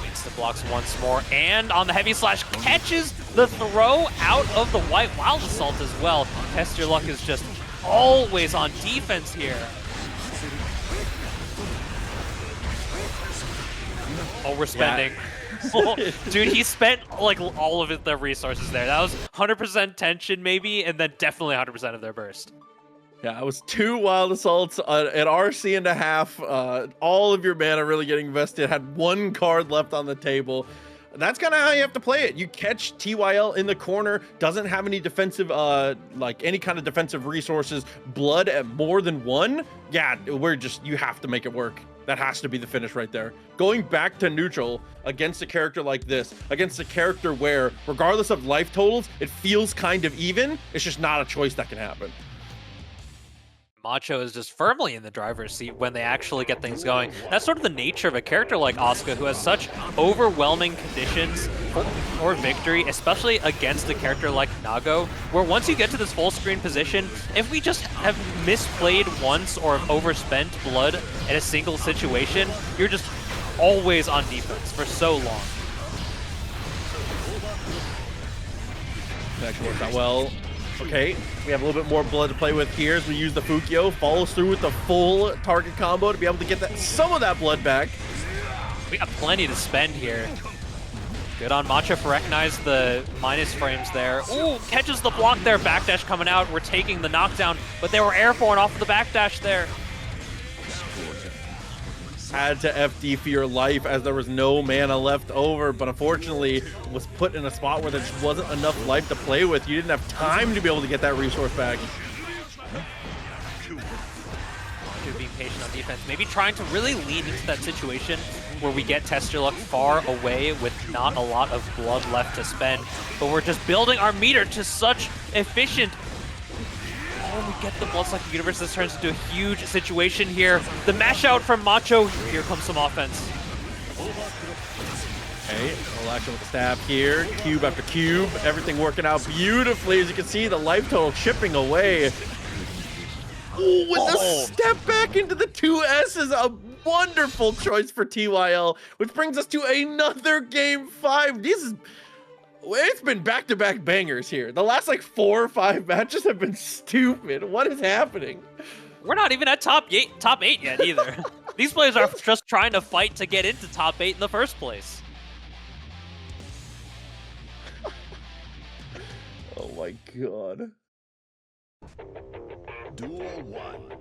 Instant blocks once more, and on the heavy slash catches the throw out of the white wild assault as well. Test Your Luck is just always on defense here. Oh, we're spending. Yeah. Dude, he spent like all of the resources there. That was 100% tension maybe, and then definitely 100% of their burst. Yeah, it was 2 wild assaults at RC and a half. All of your mana really getting invested. Had 1 card left on the table. That's kind of how you have to play it. You catch TYL in the corner, doesn't have any defensive, like any kind of defensive resources, blood at more than 1. Yeah, you have to make it work. That has to be the finish right there. Going back to neutral against a character like this, against a character where, regardless of life totals, it feels kind of even. It's just not a choice that can happen. Macho is just firmly in the driver's seat when they actually get things going. That's sort of the nature of a character like Asuka, who has such overwhelming conditions for victory, especially against a character like Nago, where once you get to this full screen position, if we just have misplayed once or have overspent blood in a single situation, you're just always on defense for so long. That actually worked out well. Okay, we have a little bit more blood to play with here as we use the Fukyo. Follows through with the full target combo to be able to get some of that blood back. We got plenty to spend here. Good on Macho for recognize the minus frames there. Ooh, catches the block there. Backdash coming out. We're taking the knockdown, but they were airborne off of the backdash there. Had to FD for your life as there was no mana left over, but unfortunately was put in a spot where there just wasn't enough life to play with. You didn't have time to be able to get that resource back. Being patient on defense, maybe trying to really lean into that situation where we get Test Your Luck far away with not a lot of blood left to spend, but we're just building our meter to such efficient. Oh, we get the Bloodsucking Universe. This turns into a huge situation here. The mash out from Macho. Here comes some offense. Okay, full action with the stab here. Cube after cube. Everything working out beautifully. As you can see, the life total chipping away. Ooh, with the step back into the 2S is a wonderful choice for TYL, which brings us to another game 5. It's been back-to-back bangers here. The last like 4 or 5 matches have been stupid. What is happening? We're not even at top 8 yet either. These players are just trying to fight to get into top 8 in the first place. Oh my god. Duel 1.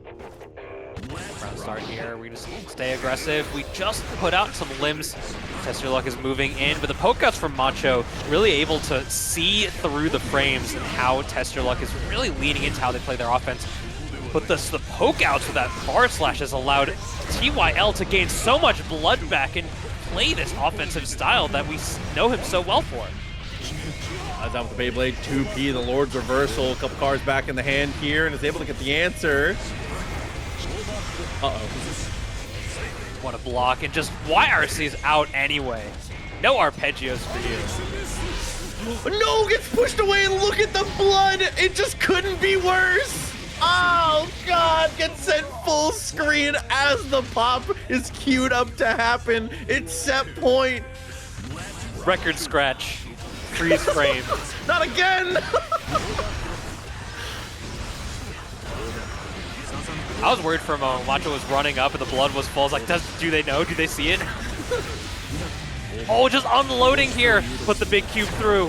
Round start here. We just stay aggressive. We just put out some limbs. TestYourLuck is moving in, but the pokeouts from Macho really able to see through the frames and how TestYourLuck is really leaning into how they play their offense. But the pokeouts with that bar slash has allowed TYL to gain so much blood back and play this offensive style that we know him so well for. As out with the Beyblade 2P, the Lord's reversal, a couple cards back in the hand here, and is able to get the answer. Uh-oh. What a block, and just YRC's out anyway. No arpeggios for you. No, gets pushed away, and look at the blood! It just couldn't be worse! Oh god, gets sent full screen as the pop is queued up to happen. It's set point. Record scratch. Freeze frame. Not again! I was worried for a moment. Macho was running up and the blood was full. I was like, do they know? Do they see it? Oh, just unloading here. Put the big cube through.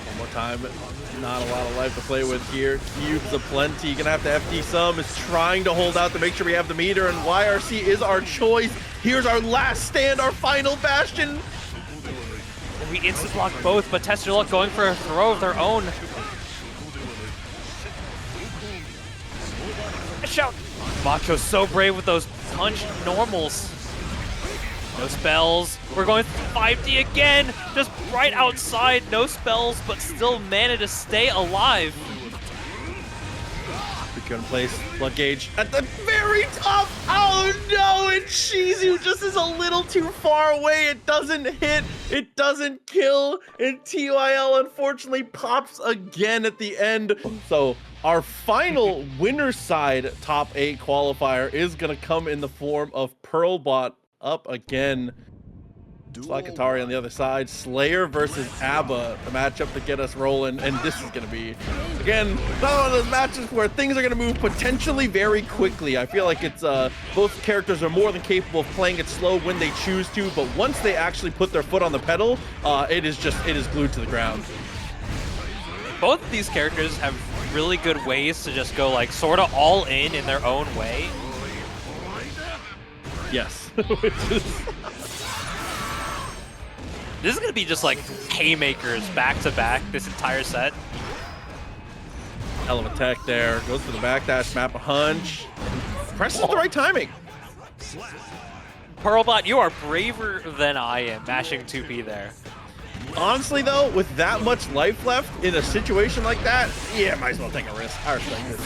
One more time. Not a lot of life to play with here. Cubes aplenty. Gonna have to FD some. Is trying to hold out to make sure we have the meter, and YRC is our choice. Here's our last stand, our final bastion. We instant block both, but TestYourLuck going for a throw of their own. Shout! Macho's so brave with those punch normals. No spells. We're going 5D again. Just right outside. No spells, but still managed to stay alive. We couldn't place blood gauge at the very top. Oh no! And Shizu just is a little too far away. It doesn't hit. It doesn't kill. And TYL unfortunately pops again at the end. So our final winner side top 8 qualifier is gonna come in the form of pearlbot up again. Slykatari on the other side. Slayer versus A.B.A, the matchup to get us rolling. And this is going to be, again, another one of those matches where things are going to move potentially very quickly. I feel like it's both characters are more than capable of playing it slow when they choose to, but once they actually put their foot on the pedal, it is glued to the ground. Both of these characters have really good ways to just go like sort of all in their own way. Yes. This is going to be just like haymakers back to back this entire set. Hell of a tech there. Goes for the backdash, map a hunch. Presses the right timing. Pearlbot, you are braver than I am mashing 2P there. Honestly, though, with that much life left in a situation like that, yeah, might as well take a risk. I respect it.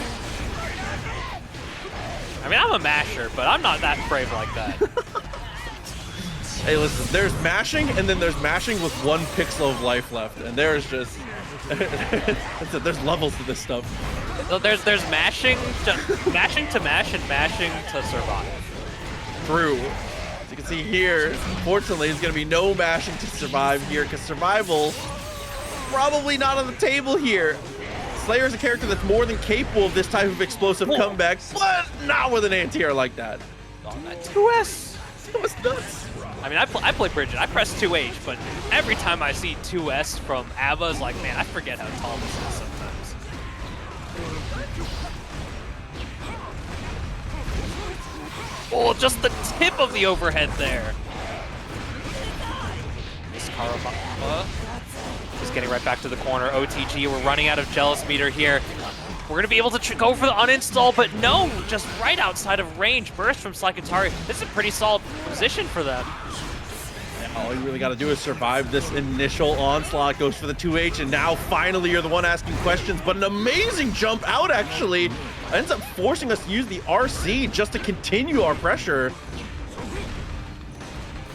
I mean, I'm a masher, but I'm not that brave like that. Hey, listen, there's mashing, and then there's mashing with 1 pixel of life left, and there's just... there's levels to this stuff. So there's mashing to mash and mashing to survive. True. As you can see here, fortunately, there's going to be no mashing to survive here, because survival probably not on the table here. Slayer is a character that's more than capable of this type of explosive comeback, but not with an anti-air like that. Oh, that 2S. That was nuts. I mean, I play Bridget. I press 2H, but every time I see 2S from A.B.A, it's like, man, I forget how tall this is sometimes. Oh, just the tip of the overhead there. This Karababa just getting right back to the corner. OTG, we're running out of Jealous Meter here. We're going to be able to go for the uninstall, but no, just right outside of range. Burst from slykatari. This is a pretty solid position for them. All you really got to do is survive this initial onslaught. Goes for the 2H, and now finally you're the one asking questions, but an amazing jump out actually ends up forcing us to use the RC just to continue our pressure.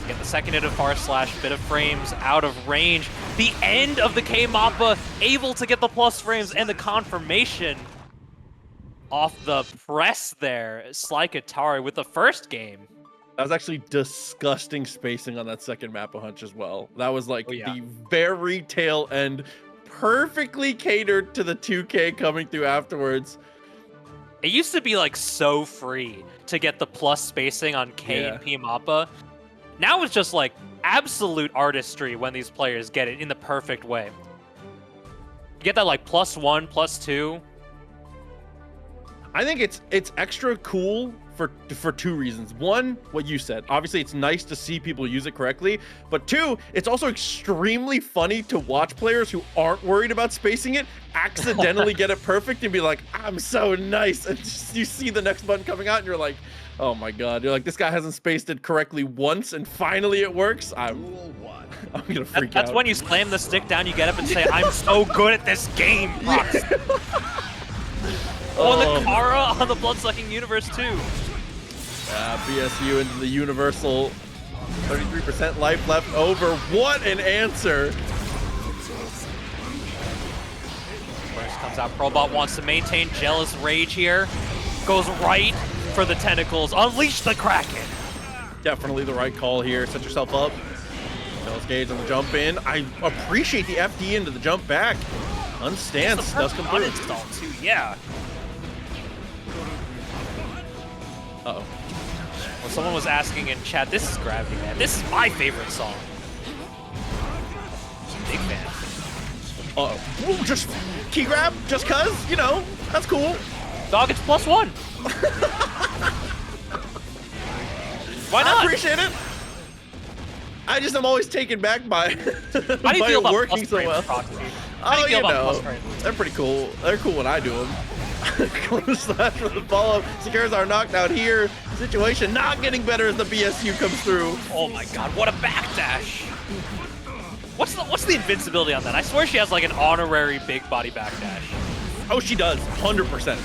Get the second hit of far slash, bit of frames out of range. The end of the K-Mappa, able to get the plus frames and the confirmation off the press there. slykatari with the first game. That was actually disgusting spacing on that second map of hunch as well. That was like Oh, yeah. the very tail end, perfectly catered to the 2K coming through afterwards. It used to be like so free to get the plus spacing on K Yeah. and P Mappa. Now it's just like absolute artistry when these players get it in the perfect way. You get that like +1, +2. I think it's extra cool for two reasons. One, what you said. Obviously, it's nice to see people use it correctly. But two, it's also extremely funny to watch players who aren't worried about spacing it accidentally get it perfect and be like, I'm so nice. And just, you see the next button coming out and you're like, oh my God. You're like, this guy hasn't spaced it correctly once and finally it works. I'm gonna freak out. That's when you slam the stick down, you get up and say, I'm so good at this game, Prox. Oh, and the Kara on the Bloodsucking Universe too. BSU into the universal 33% life left over. What an answer. First comes out, pearlbot wants to maintain jealous rage here. Goes right for the tentacles. Unleash the Kraken. Definitely the right call here. Set yourself up. Jealous gauge on the jump in. I appreciate the FD into the jump back. Unstance does come through. Uninstall too, yeah. Uh-oh. Well, someone was asking in chat, this is Gravity, man. This is my favorite song. Big fan. Uh-oh. Ooh, just key grab, just cuz, you know, that's cool. Dog, it's +1. Why not? I appreciate it. I just am always taken back by, How do you feel about working plus so frames, well. Proxy? How do Oh, you feel you about know, plus frames? they're pretty cool. They're cool when I do them. Close slash for the follow-up. Secures our knockdown here. Situation not getting better as the BSU comes through. Oh my God, what a backdash. What's the invincibility on that? I swear she has like an honorary big body backdash. Oh, she does. 100%.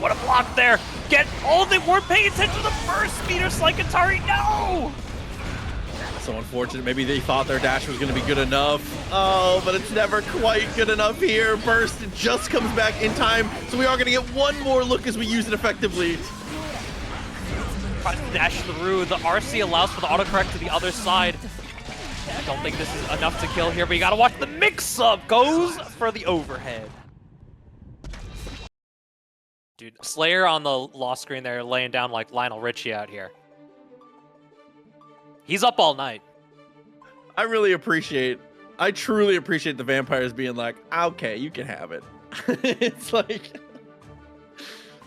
What a block there. They weren't paying attention to the first meter, slykatari, no! So unfortunate. Maybe they thought their dash was going to be good enough. Oh, but it's never quite good enough here. Burst just comes back in time. So we are going to get one more look as we use it effectively. Tries to dash through. The RC allows for the autocorrect to the other side. I don't think this is enough to kill here, but you gotta watch the mix-up. Goes for the overhead. Dude, Slayer on the lost screen there laying down like Lionel Richie out here. He's up all night. I truly appreciate the vampires being like, okay, you can have it. It's like,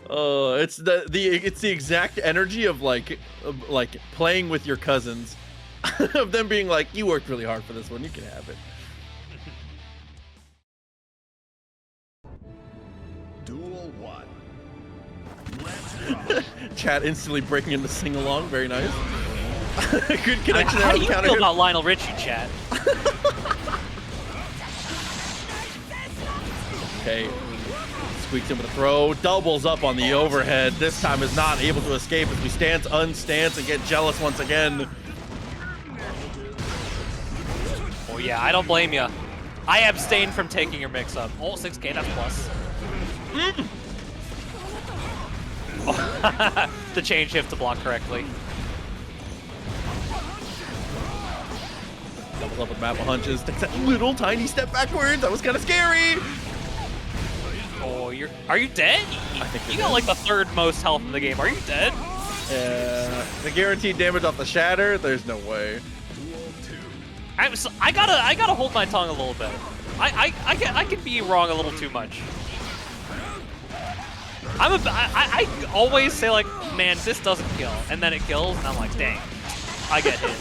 oh, it's the exact energy of like playing with your cousins, of them being like, you worked really hard for this one, you can have it. Duel 1. Chat instantly breaking into sing along, very nice. Good connection. How do you feel about Lionel Richie, chat? Okay, squeaks in with a throw, doubles up on the overhead. This time is not able to escape as we unstance and get jealous once again. Oh yeah, I don't blame you. I abstain from taking your mix-up. Oh, 6K, that's plus. The chain shift to block correctly. Doubles up with map of hunches, takes that little tiny step backwards. That was kind of scary. Oh, are you dead? I think you you're got dead. like the third most health in the game. Are you dead? The guaranteed damage off the shatter, there's no way. I gotta hold my tongue a little bit. I can be wrong a little too much. I always say like, man, this doesn't kill, and then it kills, and I'm like, dang, I get hit.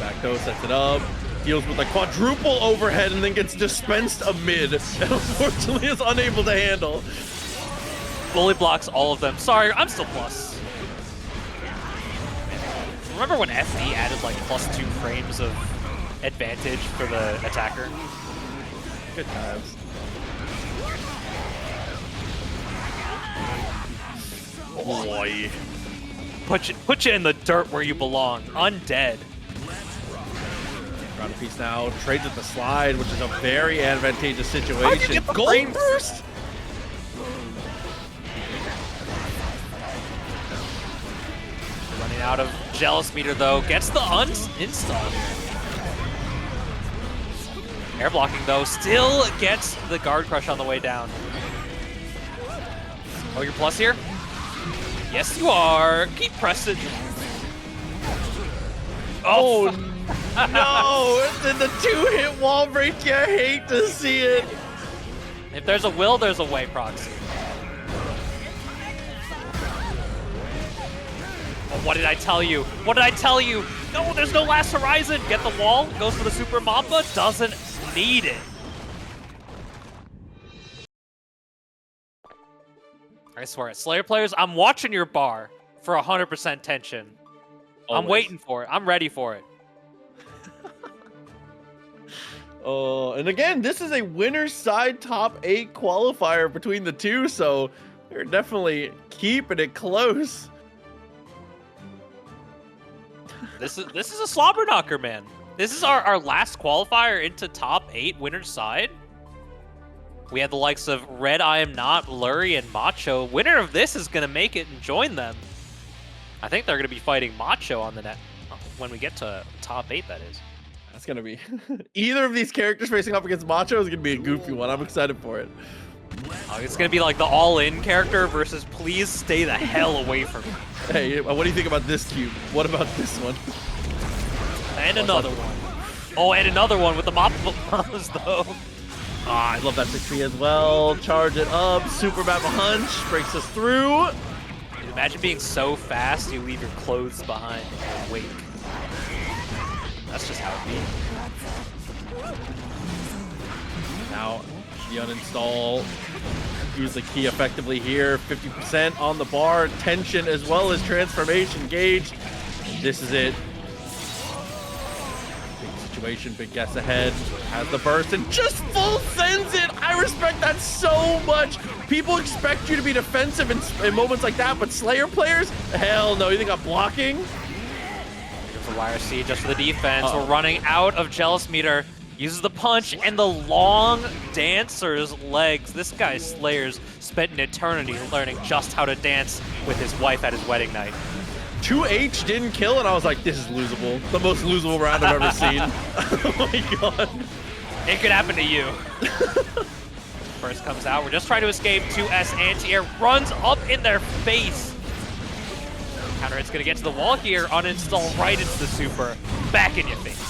Back toe sets it up, deals with a quadruple overhead, and then gets dispensed amid, and unfortunately is unable to handle. Fully blocks all of them. Sorry, I'm still plus. Remember when FD added like +2 frames of advantage for the attacker? Good times. Boy. Put you in the dirt where you belong. Undead. Brownie piece now trades with the slide, which is a very advantageous situation. How'd you get the Gold frames? burst. Running out of Jealous Meter though. Gets the install here. Air blocking though. Still gets the guard crush on the way down. Oh, you're plus here? Yes, you are. Keep pressing. Oh, no! It's in the 2-hit wall break. You hate to see it. If there's a will, there's a way, Proxy. Oh, what did I tell you? What did I tell you? No, there's no last horizon. Get the wall. Goes for the Super Mappa. Doesn't need it. I swear, Slayer players, I'm watching your bar for 100% tension. Always. I'm waiting for it. I'm ready for it. And again, this is a winner's side top 8 qualifier between the two, so they're definitely keeping it close. This is a slobber knocker, man. This is our last qualifier into top 8 winner's side. We have the likes of RedIAmNot, Lurry, and Macho. Winner of this is going to make it and join them. I think they're going to be fighting Macho on the net when we get to top 8, that is. That's going to be... Either of these characters facing up against Macho is going to be a goofy one. I'm excited for it. It's going to be like the all-in character versus please stay the hell away from me. Hey, what do you think about this cube? What about this one? And another one. Oh, and another one with the Mappas, though. Ah, I love that 6P as well. Charge it up. Super Mappa Hunch breaks us through. Dude, imagine being so fast you leave your clothes behind in a wake. That's just how it be. Now, the uninstall. Use the key effectively here. 50% on the bar. Tension as well as transformation gauge. This is it. Situation, big guess ahead, has the burst and just full sends it. I respect that so much. People expect you to be defensive in moments like that, but Slayer players, hell no. You think I'm blocking? Here's the YRC just for the defense. We're running out of Jealous Meter. Uses the punch and the long dancer's legs. This guy Slayer's spent an eternity learning just how to dance with his wife at his wedding night. 2H didn't kill, and I was like, this is losable. The most losable round I've ever seen. Oh my god. It could happen to you. First comes out. We're just trying to escape. 2S anti-air runs up in their face. Counter hit's going to get to the wall here. Uninstall right into the super. Back in your face.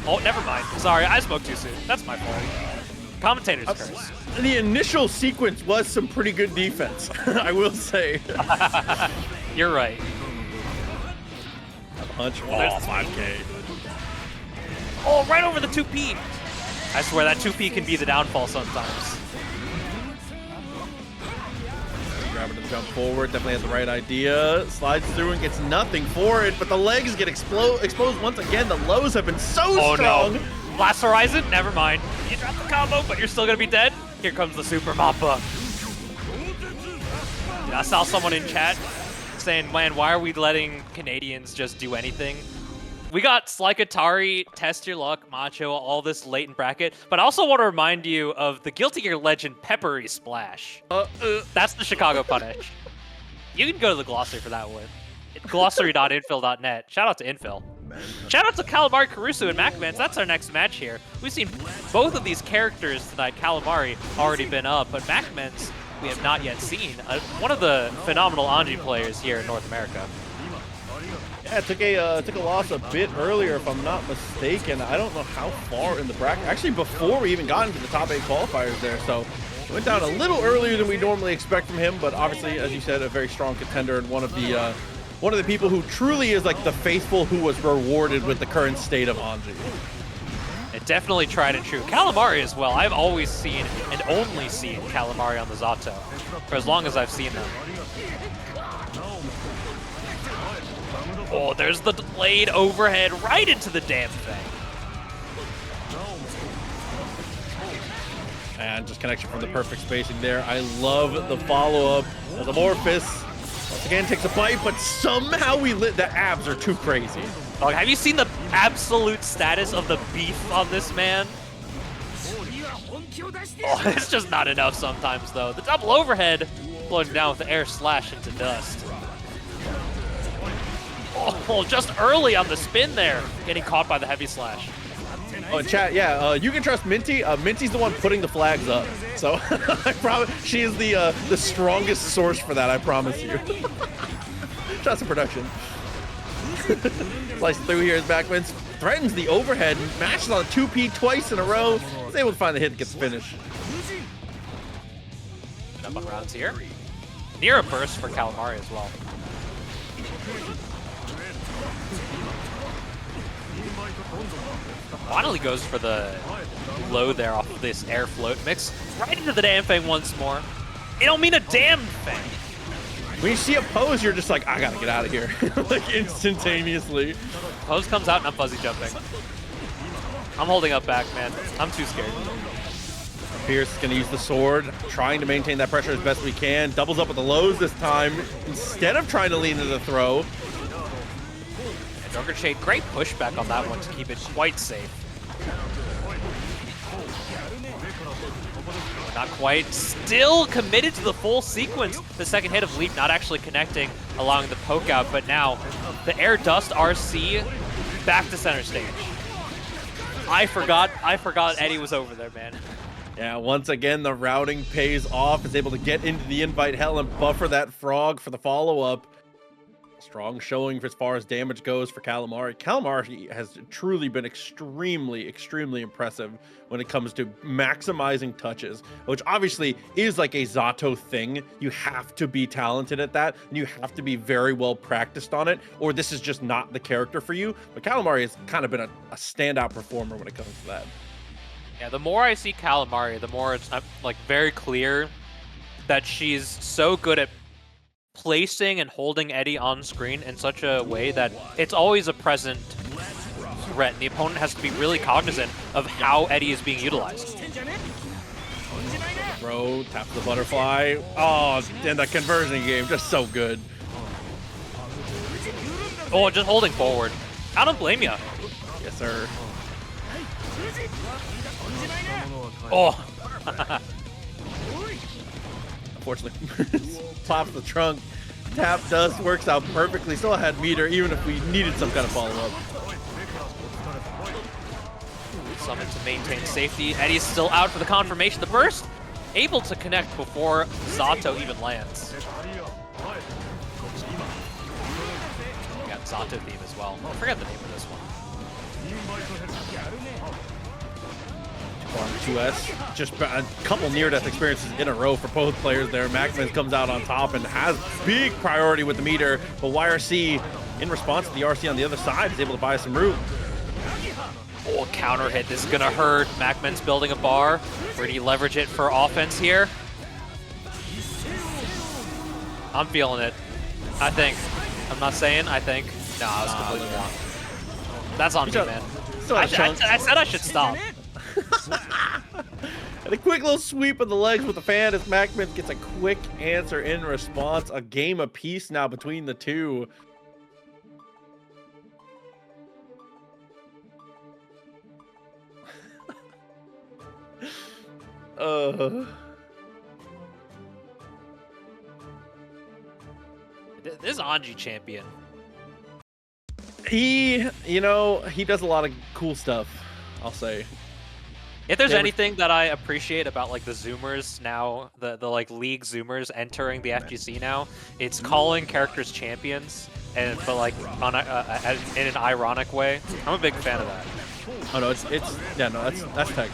Oh, never mind. Sorry, I spoke too soon. That's my fault. Commentator's curse. The initial sequence was some pretty good defense, I will say. You're right. Punch. Oh, 5K. Oh, right over the 2P. I swear that 2P can be the downfall sometimes. Grabbing to jump forward, definitely has the right idea. Slides through and gets nothing for it, but the legs get exposed once again. The lows have been so strong. No. Last Horizon? Never mind. You dropped the combo, but you're still gonna be dead. Here comes the Super Mappa. Dude, I saw someone in chat saying, man, why are we letting Canadians just do anything? We got slykatari, Test Your Luck, Macho, all this late in bracket, but I also want to remind you of the Guilty Gear Legend Peppery Splash. That's the Chicago punish. You can go to the glossary for that one. Glossary.infil.net. Shout out to Infil. Shout out to Calamari and MacMens. That's our next match here. We've seen both of these characters tonight. Calamari already been up, but MacMens we have not yet seen. One of the phenomenal Anji players here in North America. Yeah, it took a loss a bit earlier, if I'm not mistaken. I don't know how far in the bracket. Actually, before we even got into the top 8 qualifiers there, so it went down a little earlier than we normally expect from him. But obviously, as you said, a very strong contender and one of the people who truly is like the faithful who was rewarded with the current state of Anji. It definitely tried and true. Calamari as well. I've always seen and only seen Calamari on the Zato for as long as I've seen them. Oh, there's the delayed overhead right into the damn thing. And just connection from the perfect spacing there. I love the follow-up. The Amorphous once again takes a bite, but somehow we lit. The abs are too crazy. Dog, have you seen the absolute status of the beef on this man? Oh, it's just not enough sometimes, though. The double overhead floating down with the air slash into dust. Oh, just early on the spin there, getting caught by the heavy slash. Oh, in chat, yeah, you can trust Minty. Minty's the one putting the flags up, so I promise she is the strongest source for that. I promise you. Shots of production. Slice through here as MacMens threatens the overhead, mashes on a 2P twice in a row. Is able to find the hit and gets the finish. Jump on rounds here. Near a burst for Calamari as well. Finally goes for the low there off of this air float mix. Right into the damn thing once more. It don't mean a damn thing. When you see a pose, you're just like, I gotta get out of here. Like instantaneously. Pose comes out and I'm fuzzy jumping. I'm holding up back, man. I'm too scared. Pierce is gonna use the sword, trying to maintain that pressure as best we can. Doubles up with the lows this time, instead of trying to lean into the throw. And Joker Shade, great pushback on that one to keep it quite safe. Not quite. Still committed to the full sequence. The second hit of Leap not actually connecting, allowing the poke out, but now the air dust RC back to center stage. I forgot Eddie was over there, man. Yeah, once again, the routing pays off. Is able to get into the invite hell and buffer that frog for the follow-up. Strong showing for as far as damage goes for Calamari. Calamari has truly been extremely, extremely impressive when it comes to maximizing touches, which obviously is like a Zato thing. You have to be talented at that, and you have to be very well practiced on it, or this is just not the character for you. But Calamari has kind of been a standout performer when it comes to that. Yeah, the more I see Calamari, the more it's like very clear that she's so good at placing and holding Eddie on screen in such a way that it's always a present threat, and the opponent has to be really cognizant of how Eddie is being utilized. Bro, taps the butterfly. Oh, and the conversion game, just so good. Oh, just holding forward. I don't blame you. Yes, sir. Oh. Unfortunately, pops the trunk. Tap dust works out perfectly. Still had meter, even if we needed some kind of follow-up. Summon to maintain safety. Eddie's still out for the confirmation. The burst able to connect before Zato even lands. We got Zato theme as well. I forgot the name of this one. 2S, just a couple near-death experiences in a row for both players there. MacMens comes out on top and has big priority with the meter, but YRC, in response to the RC on the other side, is able to buy some room. Oh, counter hit. This is going to hurt. MacMens building a bar. Where do you leverage it for offense here? I'm feeling it. I think. I'm not saying I think. No, I was completely wrong. That's on me, man. I said I should stop. And a quick little sweep of the legs with the fan as MacMens gets a quick answer in response. A game apiece now between the two. This is Anji champion. He does a lot of cool stuff, I'll say. If there's anything that I appreciate about like the Zoomers now, the like league Zoomers entering the FGC now, it's calling characters champions, but like on in an ironic way. I'm a big fan of that. Oh no, that's tech.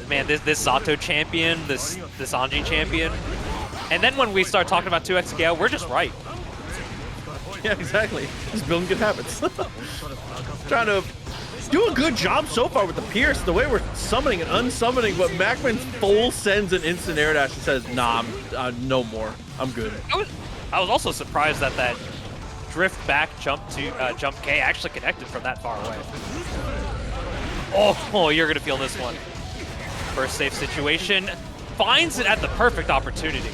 Man, this Zato champion, this Anji champion, and then when we start talking about 2x scale, we're just right. Yeah, exactly. Just building good habits. Trying to do a good job so far with the Pierce, the way we're summoning and unsummoning, but MacMens full sends an instant air dash and says, nah, no more. I'm good. I was also surprised that that drift back jump to jump K actually connected from that far away. Oh, you're gonna feel this one. First safe situation, finds it at the perfect opportunity.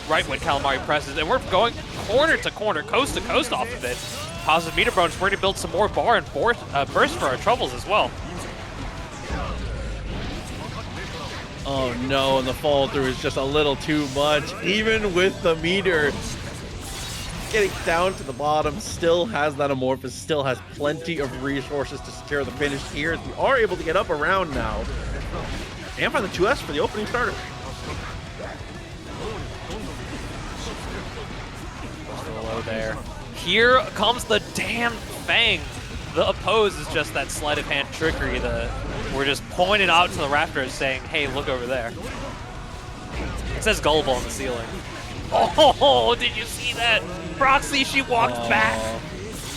Right when Calamari presses, and we're going corner to corner, coast to coast off of it. Positive meter bonus, we're going to build some more bar and burst for our troubles as well. Oh no, and the fall through is just a little too much. Even with the meter getting down to the bottom, still has that amorphous, still has plenty of resources to secure the finish here. As we are able to get up around now. And find the 2S for the opening starter. Low there. Here comes the damn Fang. The oppose is just that sleight of hand trickery. We're just pointing out to the rafters saying, hey, look over there. It says gullible on the ceiling. Oh, did you see that? Proxy, she walked back.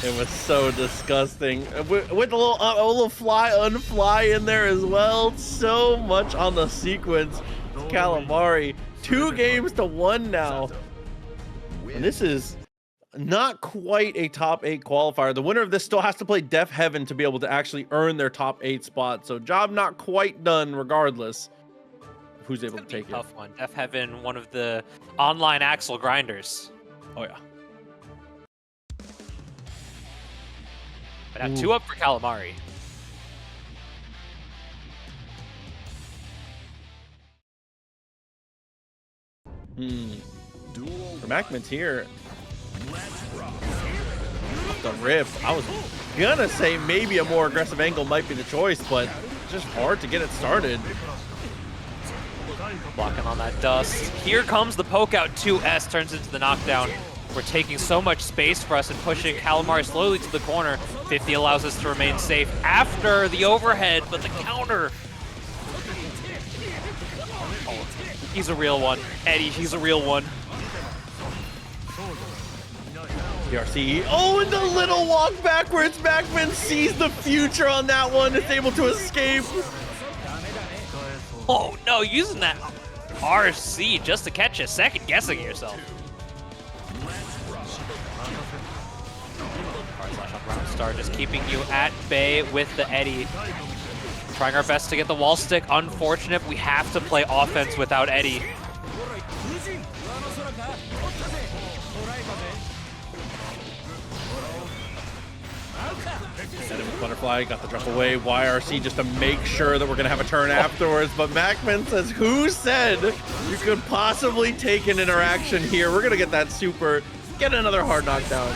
It was so disgusting. With a little fly in there as well. So much on the sequence. Calamari, 2 games to 1 now. And this is not quite a top 8 qualifier. The winner of this still has to play Def Heaven to be able to actually earn their top 8 spot. So job not quite done regardless of who's able to take it. Tough one. Def Heaven, one of the online Axel grinders. Oh yeah. But now 2 up for Calamari. For MacMens here, the rip. I was gonna say maybe a more aggressive angle might be the choice, but it's just hard to get it started. Blocking on that dust. Here comes the poke out. 2S turns into the knockdown. We're taking so much space for us and pushing Calamari slowly to the corner. 50 allows us to remain safe after the overhead, but the counter. Oh, he's a real one. Eddie, he's a real one. PRC. Oh, and the little walk backwards. MacMens sees the future on that one. It's able to escape. Oh no, using that RC just to catch you, second guessing yourself. Star just keeping you at bay with the Eddie. Trying our best to get the wall stick. Unfortunate, we have to play offense without Eddie. Butterfly got the drop away. YRC just to make sure that we're going to have a turn afterwards. But MacMens says, who said you could possibly take an interaction here? We're going to get that super, get another hard knockdown.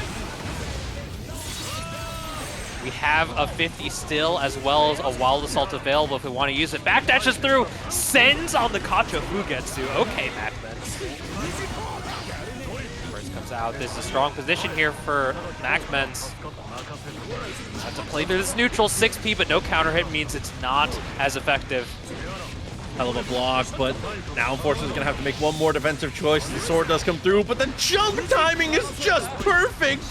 We have a 50 still, as well as a Wild Assault available if we want to use it. Backdashes through, sends on the Kacho Fugetsu. Okay, MacMens. First comes out. This is a strong position here for MacMens. Have to play through this neutral 6P, but no counter hit means it's not as effective. Hell of a block, but now unfortunately is going to have to make one more defensive choice. The sword does come through, but the jump timing is just perfect.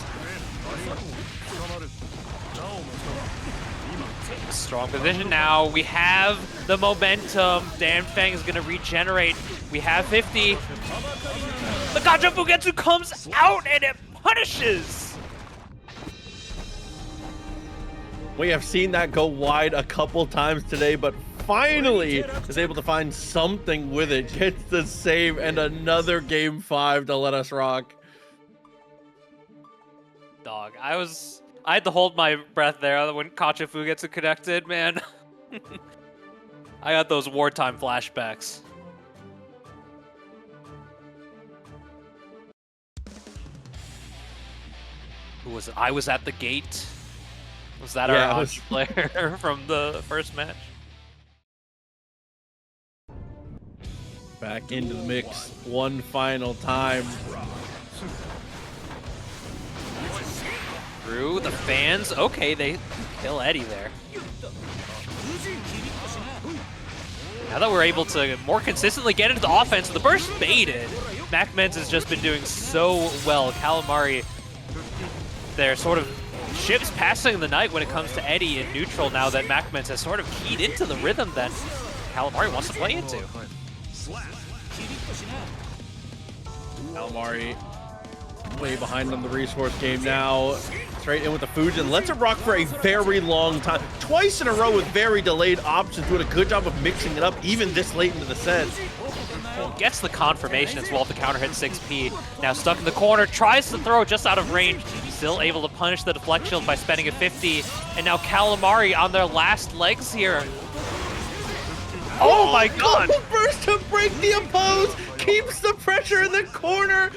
Strong position now. We have the momentum. Dan Fang is going to regenerate. We have 50. The Kacho Fugetsu comes out and it punishes. We have seen that go wide a couple times today, but finally is able to find something with it. Gets the save and another game 5 to let us rock. Dog, I had to hold my breath there when Kacho Fugetsu connected, man. I got those wartime flashbacks. Who was it? I was at the gate. Was that our Anji player from the first match? Back into the mix one final time. Through the fans. Okay, they kill Eddie there. Now that we're able to more consistently get into the offense, the burst baited. MacMens has just been doing so well. Calamari, they're sort of ships passing the night when it comes to Eddie in neutral now that MacMens has sort of keyed into the rhythm that Calamari wants to play into. Calamari way behind on the resource game now. straight in with the Fujin, lets it rock for a very long time. Twice in a row with very delayed options, doing a good job of mixing it up even this late into the set. Well, gets the confirmation as well to counter hit 6P. Now stuck in the corner, tries to throw just out of range. Still able to punish the deflect shield by spending a 50. And now Calamari on their last legs here. Oh my god! Burst to break the oppose, keeps the pressure in the corner.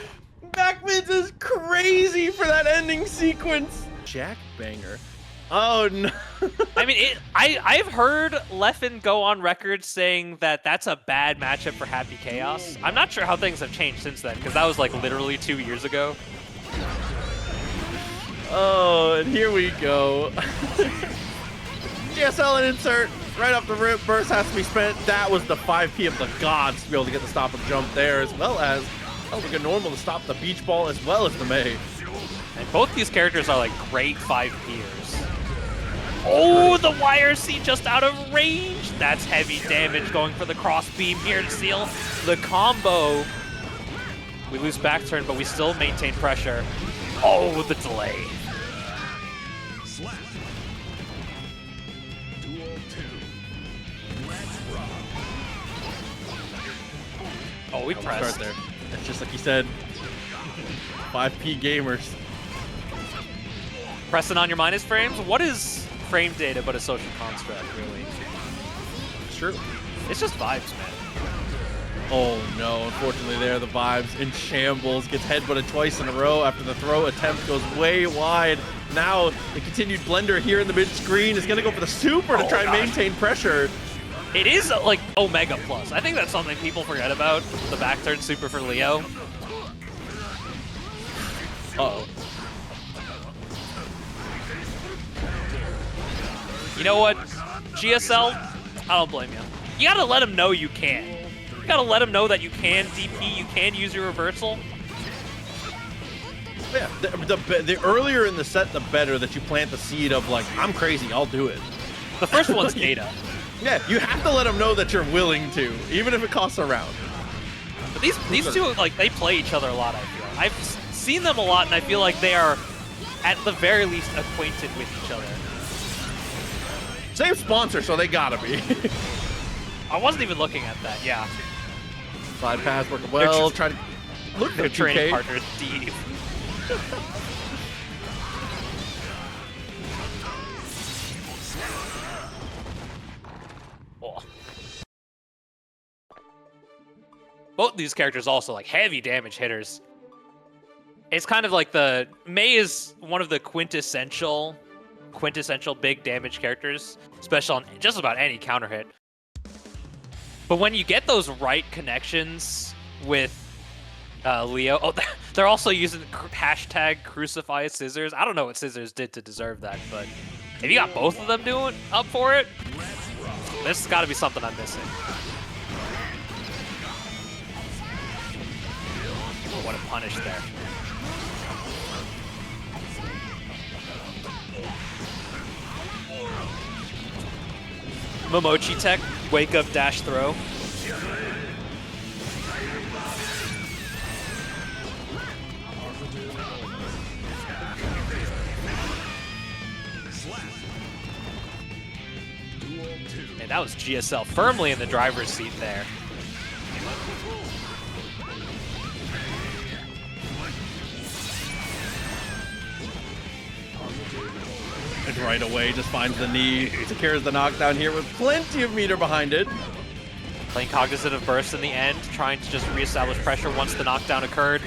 MacMens is crazy for that ending sequence. Jack banger. Oh no. I mean, I've heard Leffen go on record saying that that's a bad matchup for Happy Chaos. I'm not sure how things have changed since then, because that was like literally 2 years ago. Oh, and here we go. GSL and insert. Right off the rip, burst has to be spent. That was the 5P of the gods to be able to get the stop and jump there, as well as like a normal to stop the beach ball as well as the May. And both these characters are like great 5Pers. Oh, the YRC just out of range. That's heavy damage going for the cross beam here to seal the combo. We lose back turn, but we still maintain pressure. Oh, the delay. Oh, we pressed. Start there. It's just like you said, 5P gamers. Pressing on your minus frames? What is frame data but a social construct, really? It's true. It's just vibes, man. Oh no, unfortunately there, the vibes in shambles. Gets headbutted twice in a row after the throw attempt goes way wide. Now, the continued blender here in the mid-screen is going to go for the super to try and maintain pressure. It is like Omega Plus. I think that's something people forget about, the back turn super for Leo. Uh-oh. You know what, GSL? I don't blame you. You gotta let him know you can. You gotta let him know that you can DP, you can use your reversal. Yeah, the earlier in the set, the better that you plant the seed of like, I'm crazy, I'll do it. The first one's data. Yeah, you have to let them know that you're willing to, even if it costs a round. But these two, like, they play each other a lot, I feel. I've seen them a lot, and I feel like they are, at the very least, acquainted with each other. Same sponsor, so they gotta be. I wasn't even looking at that, yeah. Side pass working well, try to look Their at training 2K. partner, Steve. Oh. Both these characters also like heavy damage hitters. It's kind of like the May is one of the quintessential big damage characters, especially on just about any counter hit. But when you get those right connections with Leo, oh, they're also using hashtag crucify scissors. I don't know what scissors did to deserve that, but if you got both of them doing up for it, this has got to be something I'm missing. Oh, what a punish there. Momochi tech, wake up dash throw. And that was GSL firmly in the driver's seat there. And right away just finds the knee, secures the knockdown here with plenty of meter behind it. Playing cognizant of burst in the end, trying to just reestablish pressure once the knockdown occurred.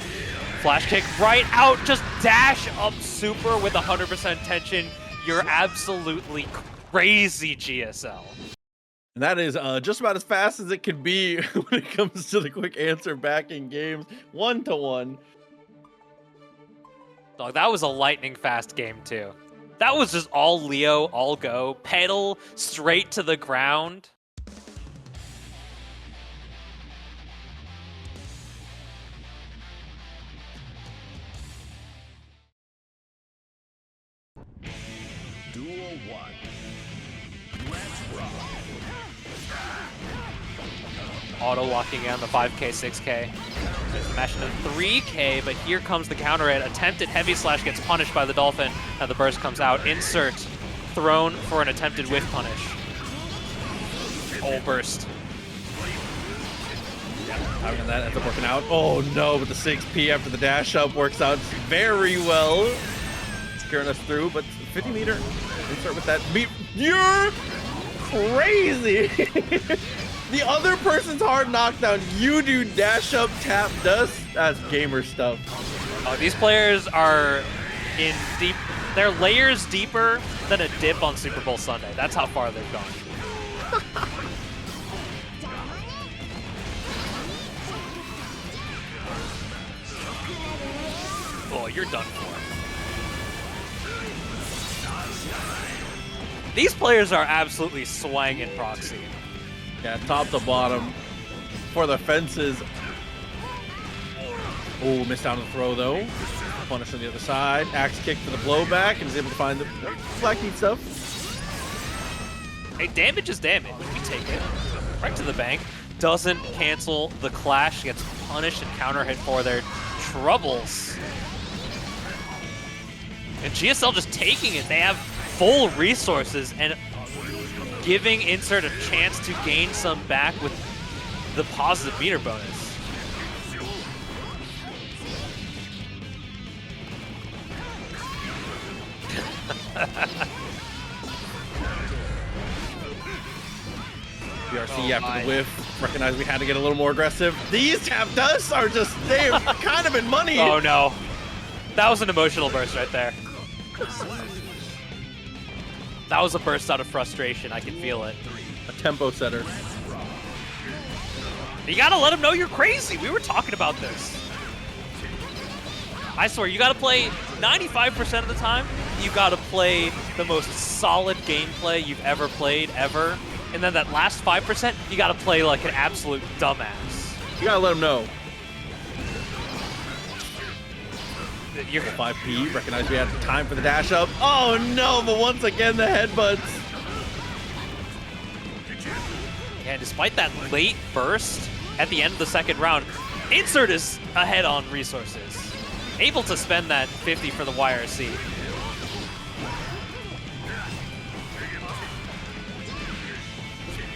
Flash kick right out, just dash up super with 100% tension. You're absolutely crazy, GSL. And that is just about as fast as it could be when it comes to the quick answer back in games. 1-1. Dog, that was a lightning fast game too. That was just all Leo, all go. Pedal straight to the ground. Duel 1. Let's rock. Auto walking on the 5K, 6K. Smash into 3K, but here comes the counter hit. Attempted heavy slash gets punished by the Dolphin. Now the burst comes out. Insert thrown for an attempted whiff punish. Oh, burst. Having that ends up working out. Oh no, but the 6P after the dash up works out very well. Scaring us through, but 50 meter. Insert with that beat. You're crazy. The other person's hard knockdown, you do dash up, tap dust. That's gamer stuff. Oh, these players are in deep. They're layers deeper than a dip on Super Bowl Sunday. That's how far they've gone. Oh, you're done for. These players are absolutely swanging proxy. Yeah, top to bottom for the fences. Oh, missed out on the throw though. Punish on the other side. Axe kick for the blowback and is able to find the black meat stuff. Hey, damage is damage. We take it. Right to the bank. Doesn't cancel the clash. Gets punished and counter hit for their troubles. And GSL just taking it. They have full resources and giving Insert a chance to gain some back with the positive meter bonus. BRC after the whiff. Recognized we had to get a little more aggressive. These tap dusts are just, they've kind of been money. Oh no. That was an emotional burst right there. That was a burst out of frustration. I can feel it. A tempo setter. You gotta let them know you're crazy. We were talking about this. I swear, you gotta play 95% of the time. You gotta play the most solid gameplay you've ever played, ever. And then that last 5%, you gotta play like an absolute dumbass. You gotta let them know. You're 5P, recognize we had time for the dash up. Oh no, but once again the headbutts. Yeah, despite that late burst at the end of the second round, Insert is ahead on resources. Able to spend that 50 for the YRC.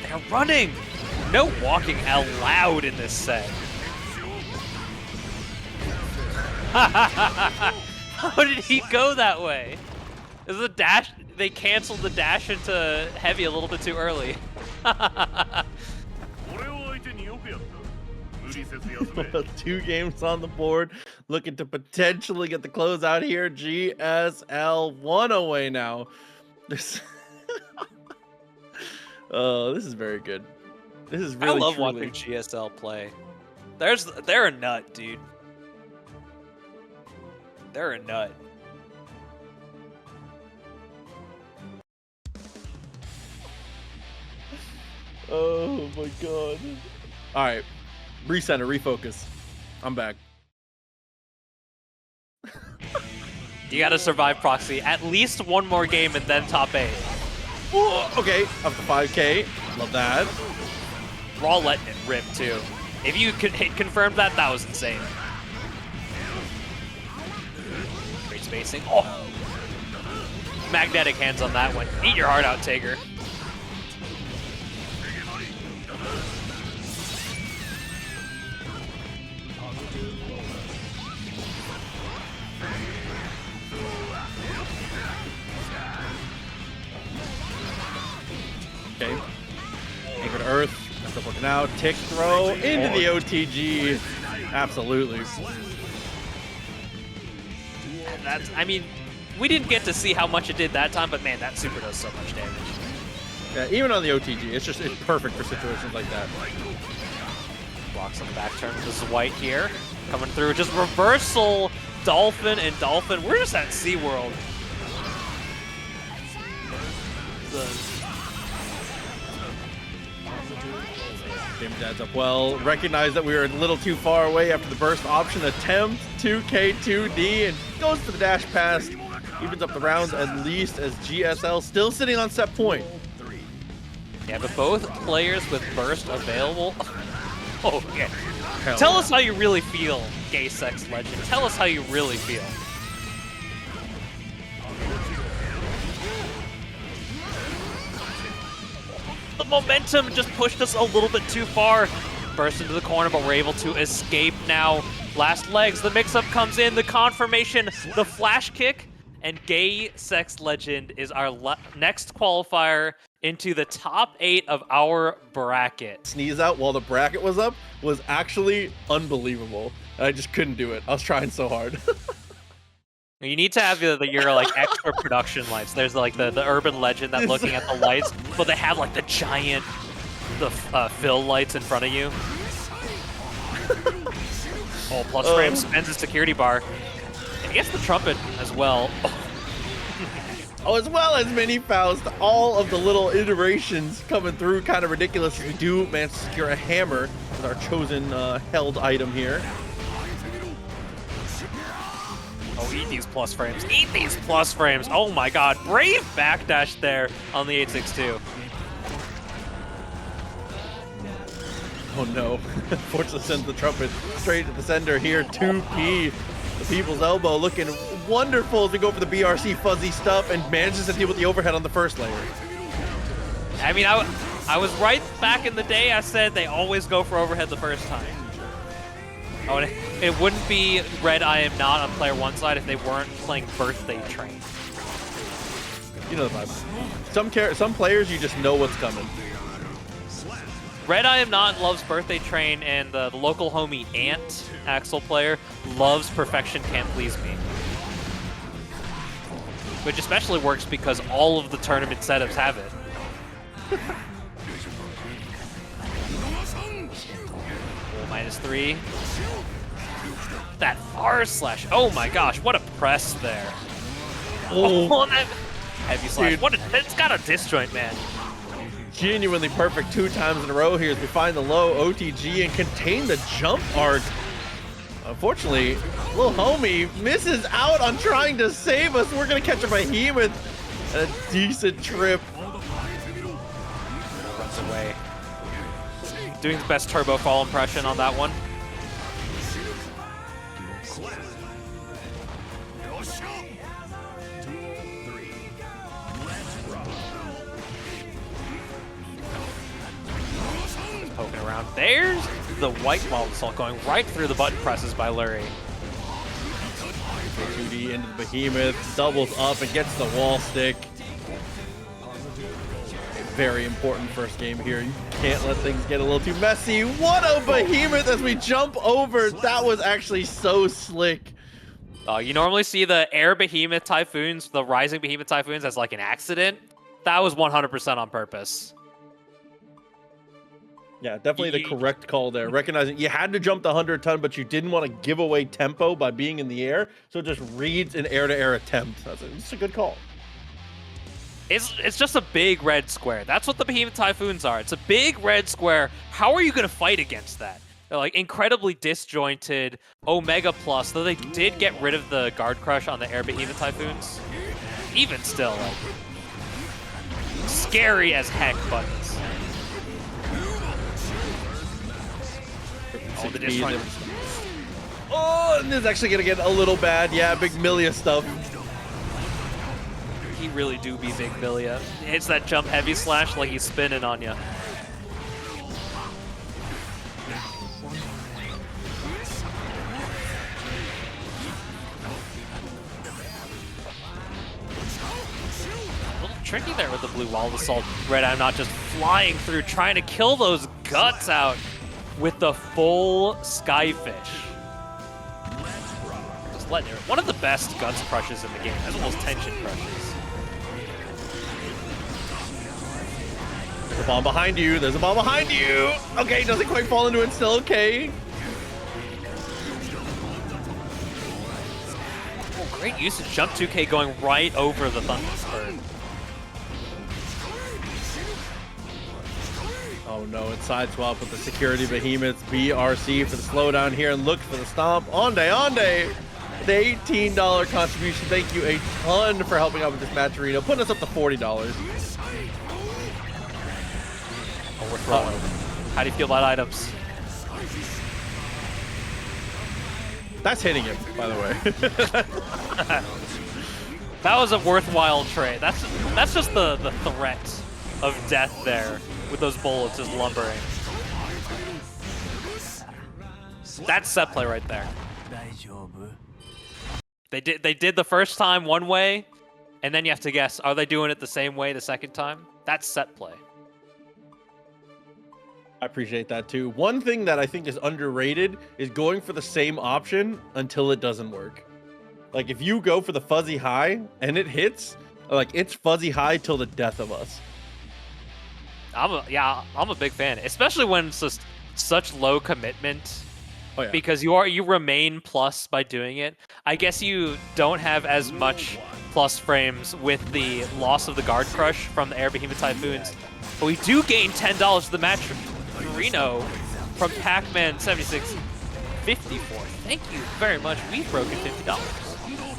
They're running! No walking allowed in this set. How did he go that way? Is the dash? They canceled the dash into heavy a little bit too early. 2 games on the board, looking to potentially get the closeout here. GSL 1 away now. This, oh, this is very good. This is really. I love truly watching GSL play. They're a nut, dude. They're a nut. Oh my god. All right, recenter, refocus. I'm back. You gotta survive proxy. At least one more game and then top 8. Ooh, okay, up to 5K. Love that. Raw letting it rip too. If you could hit confirmed that was insane. Great spacing. Oh! Magnetic hands on that one. Eat your heart out, Taker. Okay. Anchor to Earth. That's up working out. Tick throw into the OTG. Absolutely. That's, I mean, we didn't get to see how much it did that time, but man, that super does so much damage. Yeah, even on the OTG, it's perfect for situations like that. Blocks on the back turn with this white here. Coming through, just reversal, Dolphin and Dolphin. We're just at SeaWorld. Damage adds up well. Recognize that we were a little too far away after the burst option. Attempt 2K2D and goes for the dash pass. Evens up the rounds at least as GSL still sitting on set point. Yeah, but both players with burst available. Oh, yeah. Hell Tell yeah. us how you really feel, gay sex legend. Tell us how you really feel. The momentum just pushed us a little bit too far. Burst into the corner, but we're able to escape now. Last legs, the mix-up comes in, the confirmation, the flash kick, and gay sex legend is our next qualifier into the top 8 of our bracket. Sneeze out while the bracket was up was actually unbelievable. I just couldn't do it. I was trying so hard. You need to have your like extra production lights. There's like the urban legend that looking at the lights, but they have like the giant fill lights in front of you. Oh, plus frame spends a security bar. And he gets the trumpet as well. Oh, as well as mini Faust, all of the little iterations coming through, kind of ridiculous. We do manage to secure a hammer with our chosen held item here. Oh, eat these plus frames. Eat these plus frames. Oh my god. Brave backdash there on the 862. Oh no. Fortunately sends the trumpet straight to the sender here. 2P. The People's Elbow looking wonderful as we go for the BRC fuzzy stuff and manages to deal with the overhead on the first layer. I mean, I was right back in the day. I said they always go for overhead the first time. Oh, and it wouldn't be RedIAmNot on player 1 side if they weren't playing Birthday Train. You know the vibe. Some players, you just know what's coming. RedIAmNot loves Birthday Train, and the local homie Ant, Axel player, loves Perfection Can't Please Me. Which especially works because all of the tournament setups have it. -3. That R slash. Oh my gosh, what a press there. Oh, that heavy slash. Dude. It's got a disjoint, man. Genuinely perfect 2 times in a row here as we find the low OTG and contain the jump arc. Unfortunately, little homie misses out on trying to save us. We're going to catch a behemoth and a decent trip. Runs away. Doing his best turbo fall impression on that one. Poking around. There's the white wall assault going right through the button presses by Lurry. 2D into the behemoth, doubles up and gets the wall stick. Very important first game here. You can't let things get a little too messy. What a behemoth as we jump over. That was actually so slick. You normally see the air behemoth typhoons, the rising behemoth typhoons as like an accident. That was 100% on purpose. Yeah, definitely the correct call there. Recognizing you had to jump the 100-ton, but you didn't want to give away tempo by being in the air. So it just reads an air-to-air attempt. It's a good call. It's just a big red square. That's what the behemoth typhoons are. It's a big red square. How are you going to fight against that? They're like incredibly disjointed Omega Plus, though they did get rid of the guard crush on the air behemoth typhoons. Even still, like, scary as heck buttons. Oh, the disjoint. Oh, and this is actually going to get a little bad. Yeah, big Milia stuff. He really do be big Milia. Hits that jump heavy slash like he's spinning on you. A little tricky there with the blue wall assault. RedIAmNot just flying through, trying to kill those guts out with the full Skyfish. Just letting it. One of the best guts crushes in the game, as well as tension crushes. There's a bomb behind you. There's a bomb behind you. Okay, doesn't quite fall into it. Still okay. Oh, great usage. Jump 2K going right over the Thunderspurt. Oh no, it's side swap with the security behemoths. BRC for the slowdown here and look for the stomp. Onde. The $18 contribution. Thank you a ton for helping out with this match, Reno. Putting us up to $40. Oh, we're throwing. How do you feel about items? That's hitting him, by the way. That was a worthwhile trade. That's just the threat of death there with those bullets just lumbering. That's set play right there. They did the first time one way, and then you have to guess, are they doing it the same way the second time? That's set play. I appreciate that too. One thing that I think is underrated is going for the same option until it doesn't work. Like if you go for the fuzzy high and it hits, like it's fuzzy high till the death of us. I'm a big fan, especially when it's just such low commitment. Oh, yeah. Because you remain plus by doing it. I guess you don't have as much plus frames with the loss of the guard crush from the Air Behemoth Typhoons, but we do gain $10 to the match from Reno from Pac-Man 7654. Thank you very much. We've broken $50.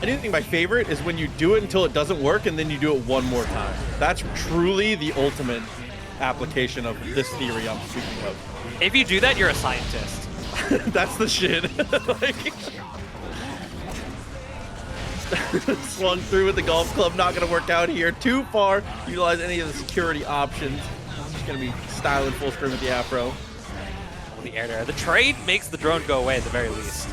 I think my favorite is when you do it until it doesn't work and then you do it one more time. That's truly the ultimate application of this theory I'm speaking of. If you do that, you're a scientist. That's the shit. Like, swung through with the golf club, not gonna work out here. Too far, utilize any of the security options. Just gonna be styling full screen with the afro. The air there. The trade makes the drone go away at the very least.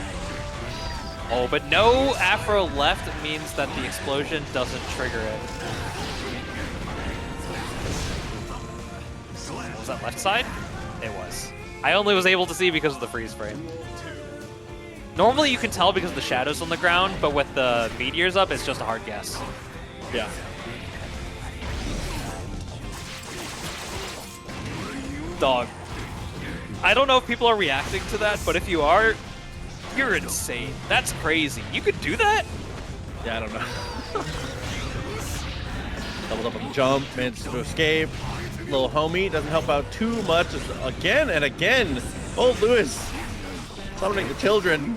Oh, but no afro left means that the explosion doesn't trigger it. Was that left side? It was. I only was able to see because of the freeze frame. Normally you can tell because of the shadows on the ground, but with the meteors up, it's just a hard guess. Yeah. Dog. I don't know if people are reacting to that, but if you are, you're insane. That's crazy. You could do that? Yeah, I don't know. Doubled up on the jump, managed to escape. Little homie doesn't help out too much. Again and again, Goldlewis summoning the children.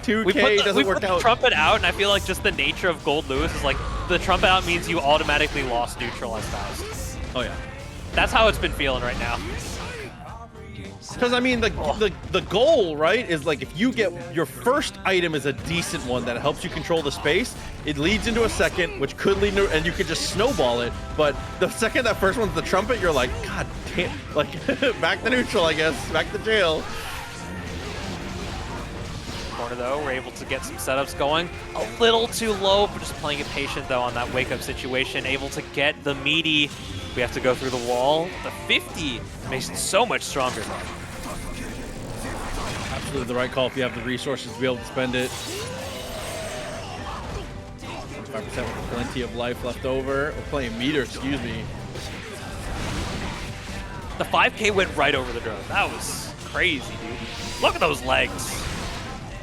2K doesn't work out. The trumpet out, and I feel like just the nature of Goldlewis is like the trumpet out means you automatically lost neutral as Faust. Oh yeah, that's how it's been feeling right now. Because I mean, the goal, right, is like if you get your first item is a decent one that helps you control the space, it leads into a second, which could lead to, and you could just snowball it. But the second that first one's the trumpet, you're like, God damn, like back to neutral, I guess, back to jail. Corner though, we're able to get some setups going. A little too low, but just playing it patient though on that wake up situation. Able to get the meaty. We have to go through the wall. The 50 makes it so much stronger though. Absolutely the right call if you have the resources to be able to spend it. 25% with plenty of life left over. We're playing meter, excuse me. The 5K went right over the drone. That was crazy, dude. Look at those legs.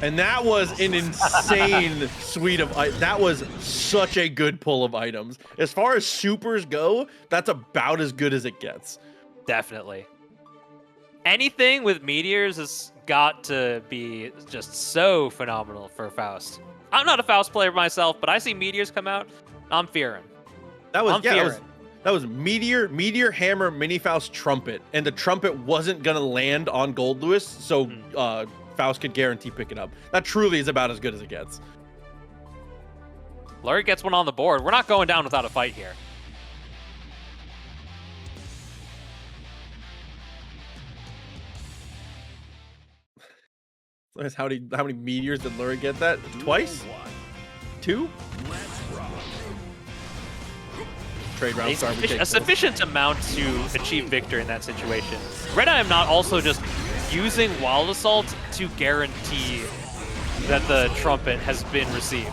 And that was an insane suite of items. That was such a good pull of items. As far as supers go, that's about as good as it gets. Definitely. Anything with meteors has got to be just so phenomenal for Faust. I'm not a Faust player myself, but I see meteors come out, I'm fearing. That was meteor, hammer, mini Faust, trumpet, and the trumpet wasn't gonna land on Goldlewis, so Faust could guarantee pick it up. That truly is about as good as it gets. Lurry gets one on the board. We're not going down without a fight here. How many meteors did Lurry get that? Twice? 2? Trade round start. A sufficient amount to achieve victory in that situation. RedIAmNot also just using Wild Assault to guarantee that the trumpet has been received.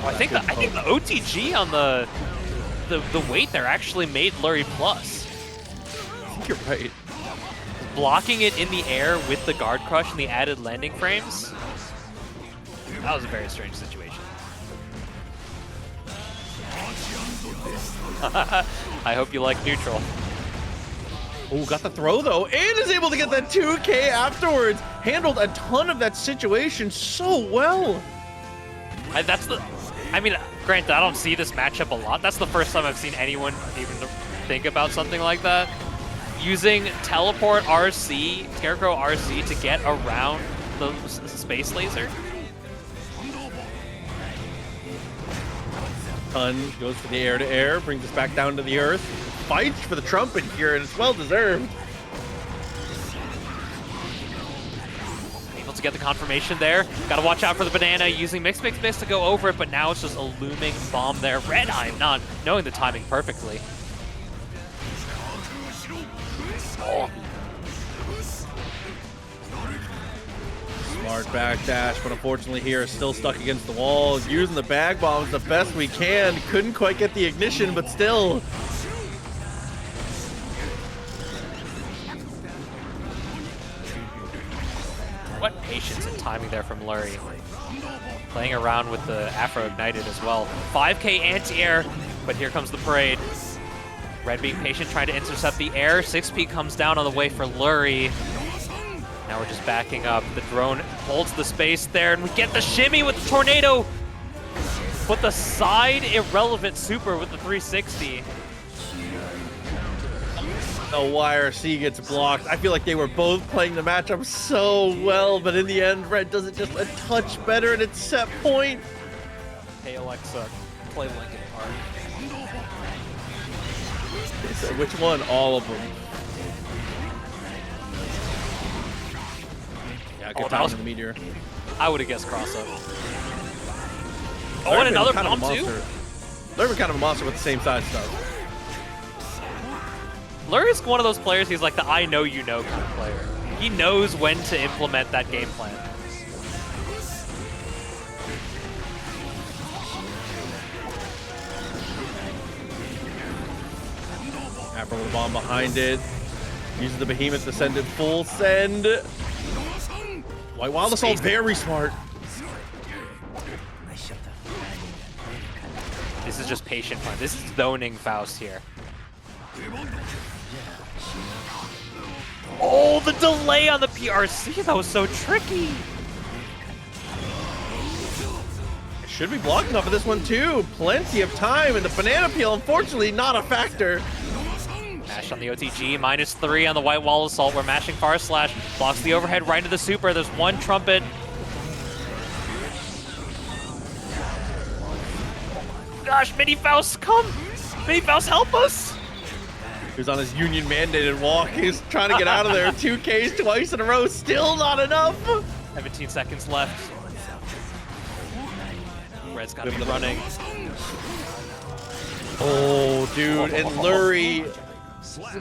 Oh, I think the OTG on the weight there actually made Lurry plus. I think you're right. Blocking it in the air with the guard crush and the added landing frames. That was a very strange situation. I hope you like neutral. Oh, got the throw though, and is able to get that 2K afterwards. Handled a ton of that situation so well. I mean, granted, I don't see this matchup a lot. That's the first time I've seen anyone even think about something like that. Using teleport RC, Scarecrow RC to get around the space laser. Ton goes for the air-to-air, brings us back down to the earth. Fights for the trumpet here, and it's well-deserved. Able to get the confirmation there. Gotta watch out for the banana, using mix to go over it, but now it's just a looming bomb there. RedIAmNot knowing the timing perfectly. Oh. Smart backdash, but unfortunately here is still stuck against the wall. Using the bag bombs the best we can. Couldn't quite get the ignition, but still. What patience and timing there from Lurry. Playing around with the Afro ignited as well. 5K anti-air, but here comes the parade. Red being patient, trying to intercept the air. 6P comes down on the way for Lurry. Now we're just backing up. The drone holds the space there, and we get the shimmy with the tornado. But the side irrelevant super with the 360. The YRC gets blocked. I feel like they were both playing the matchup so well, but in the end, Red does it just a touch better at its set point. Hey Alexa, play Linkin Park. Which one? All of them. Yeah, good time in the meteor. I would have guessed cross-up. Oh, and another bomb too? They're kind of a monster with the same side stuff. Lurry's one of those players, he's like the I know you know kind of player. He knows when to implement that game plan. Afro with a bomb behind it. Uses the behemoth to send it full send. White Wild Assault, very smart. This is just patient fun. This is zoning Faust here. Oh, the delay on the PRC, that was so tricky. Should be blocking off of this one too. Plenty of time, and the banana peel, unfortunately, not a factor. Mash on the OTG, -3 on the White Wall Assault. We're mashing Far Slash, blocks the overhead right into the super. There's one trumpet. Gosh, Mini Faust, come! Mini Faust, help us! He's on his union mandated walk. He's trying to get out of there. 2Ks twice in a row, still not enough. 17 seconds left. Red's gotta be running. Oh, dude, and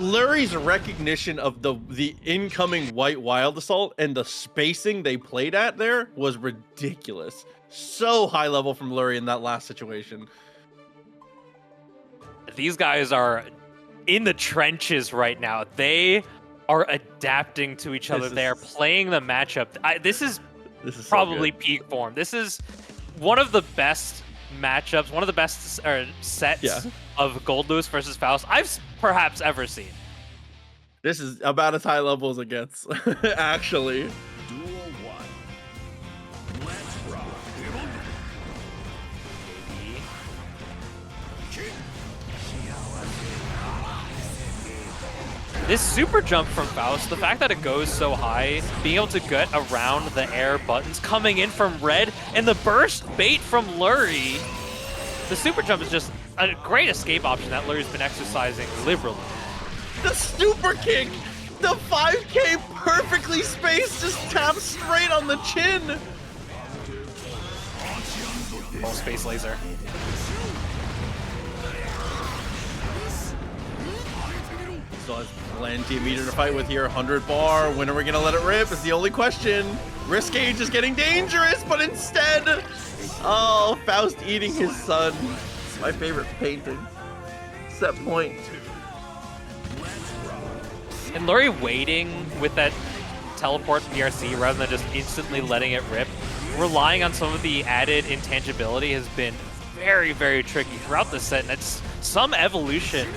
Lurry's recognition of the incoming White Wild Assault and the spacing they played at there was ridiculous. So high level from Lurry in that last situation. These guys are in the trenches right now. They are adapting to each other. They are playing the matchup. This is probably so peak form. This is one of the best matchups, one of the best sets of Goldlewis versus Faust I've perhaps ever seen. This is about as high level as it gets, actually. Duel 1. Let's rock. This super jump from Faust, the fact that it goes so high, being able to get around the air buttons coming in from Red, and the burst bait from Lurry. The super jump is just a great escape option that Lurry's been exercising liberally. The super kick! The 5K perfectly spaced, just taps straight on the chin! Full space laser. Still has plenty of meter to fight with here. 100 bar. When are we gonna let it rip is the only question. Risk gauge is getting dangerous, but instead, oh, Faust eating his son. My favorite painting. Set point. And Lurry waiting with that teleport PRC rather than just instantly letting it rip, relying on some of the added intangibility has been very, very tricky throughout the set, and it's some evolution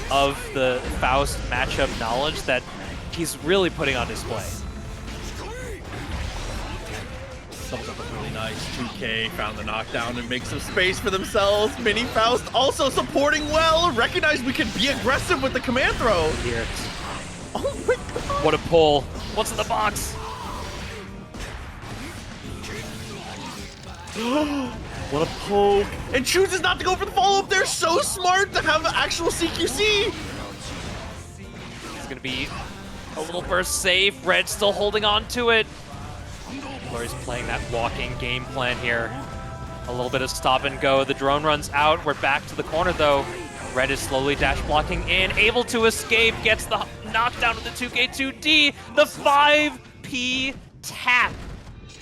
of the Faust matchup knowledge that he's really putting on display. Sums up a really nice 2K, found the knockdown and makes some space for themselves. Mini Faust also supporting well, recognize we can be aggressive with the command throw. Here. Oh my god. What a pull. What's in the box? What a poke. And chooses not to go for the follow-up. They're so smart to have actual CQC. It's gonna be a little burst safe. Red still holding on to it. Lurry's playing that walking game plan here. A little bit of stop and go. The drone runs out. We're back to the corner though. Red is slowly dash blocking in, able to escape, gets the knockdown with the 2K2D. The 5P tap.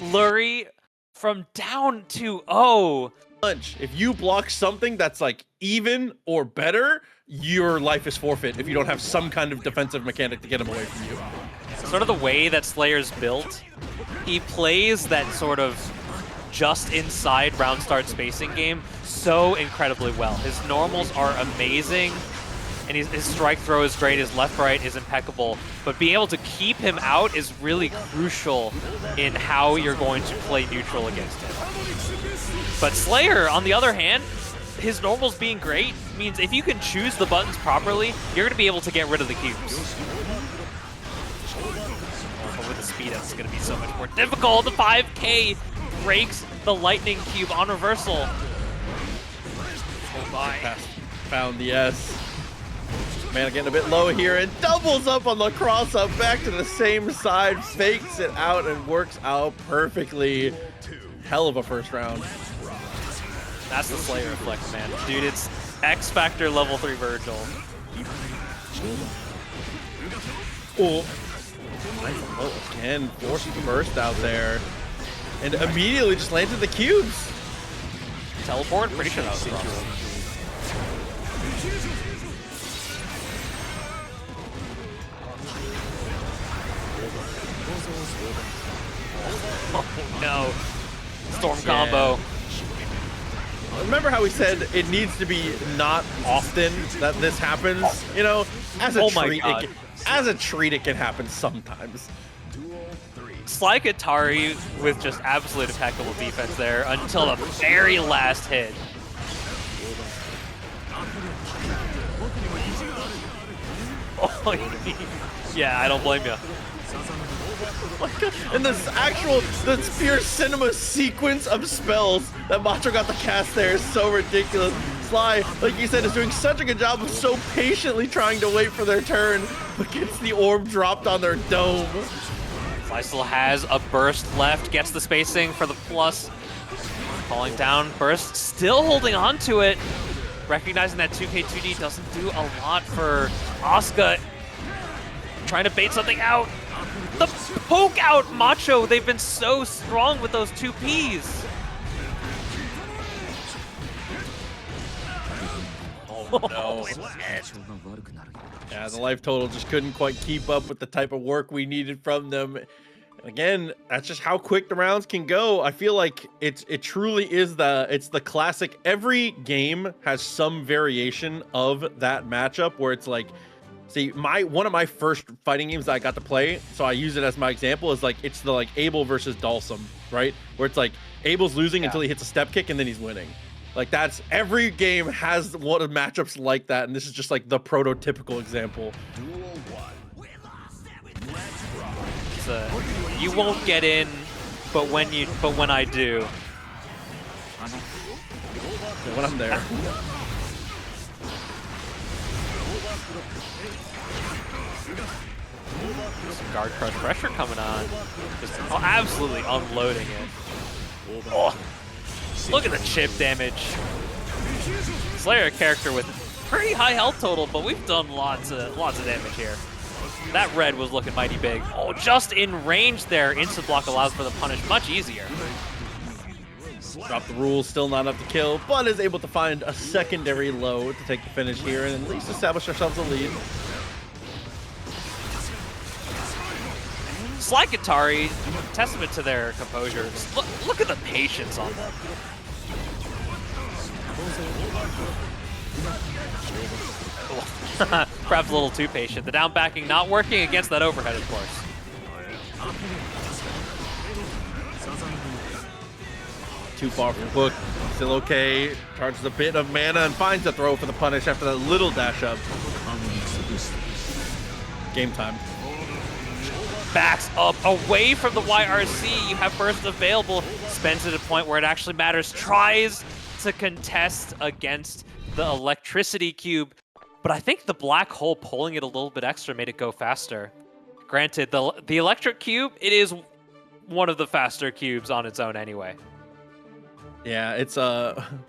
Lurry from down to 0. If you block something that's like even or better, your life is forfeit if you don't have some kind of defensive mechanic to get him away from you. Sort of the way that Slayer's built, he plays that sort of just inside round start spacing game so incredibly well. His normals are amazing, and his strike throw is great, his left right is impeccable, but being able to keep him out is really crucial in how you're going to play neutral against him. But Slayer, on the other hand, his normals being great means if you can choose the buttons properly, you're going to be able to get rid of the cubes. But with the speed, that's going to be so much more difficult. The 5K breaks the lightning cube on reversal. Oh my. Found the S. Man, getting a bit low here and doubles up on the cross up back to the same side, fakes it out and works out perfectly. Hell of a first round. That's the Slayer reflex, man. Dude, it's X Factor level 3 Virgil. Oh, again, forced the burst out there. And immediately just landed the cubes. Teleport? Pretty sure that was wrong. Oh no. Storm combo. Remember how we said it needs to be not often that this happens? You know, as a treat, it can happen sometimes. Slykatari with just absolute impeccable defense there until the very last hit. Oh, yeah, I don't blame you. And this pure cinema sequence of spells that Macho got to cast there is so ridiculous. Sly, like you said, is doing such a good job of so patiently trying to wait for their turn, but gets the orb dropped on their dome. Sly still has a burst left, gets the spacing for the plus. Falling down, burst still holding on to it. Recognizing that 2K2D doesn't do a lot for Asuka. Trying to bait something out. The poke out Macho, they've been so strong with those 2Ps. Oh no. Yeah, the life total just couldn't quite keep up with the type of work we needed from them. Again, that's just how quick the rounds can go. I feel like it truly is the classic. Every game has some variation of that matchup where it's like, see, one of my first fighting games that I got to play, so I use it as my example, is like it's the like A.B.A versus Dalsum, right? Where it's like A.B.A's losing until he hits a step kick and then he's winning. Like that's every game has one of matchups like that, and this is just like the prototypical example. You won't get in, but when I do, when I'm there. Some guard crush pressure coming on. Just absolutely unloading it. Oh, look at the chip damage. Slayer, a character with pretty high health total, but we've done lots of damage here. That red was looking mighty big. Oh, just in range there. Instant block allows for the punish much easier. Drop the rules, still not enough to kill, but is able to find a secondary low to take the finish here and at least establish ourselves a lead. Slykatari, testament to their composure. Look at the patience on them. Perhaps a little too patient. The down backing not working against that overhead, of course. Too far from hook. Still okay. Charges a bit of mana and finds a throw for the punish after that little dash up. Game time. backs up away from the YRC. You have burst available. Spends at a point where it actually matters. Tries to contest against the electricity cube. But I think the black hole pulling it a little bit extra made it go faster. Granted, the electric cube, it is one of the faster cubes on its own anyway. Yeah, it's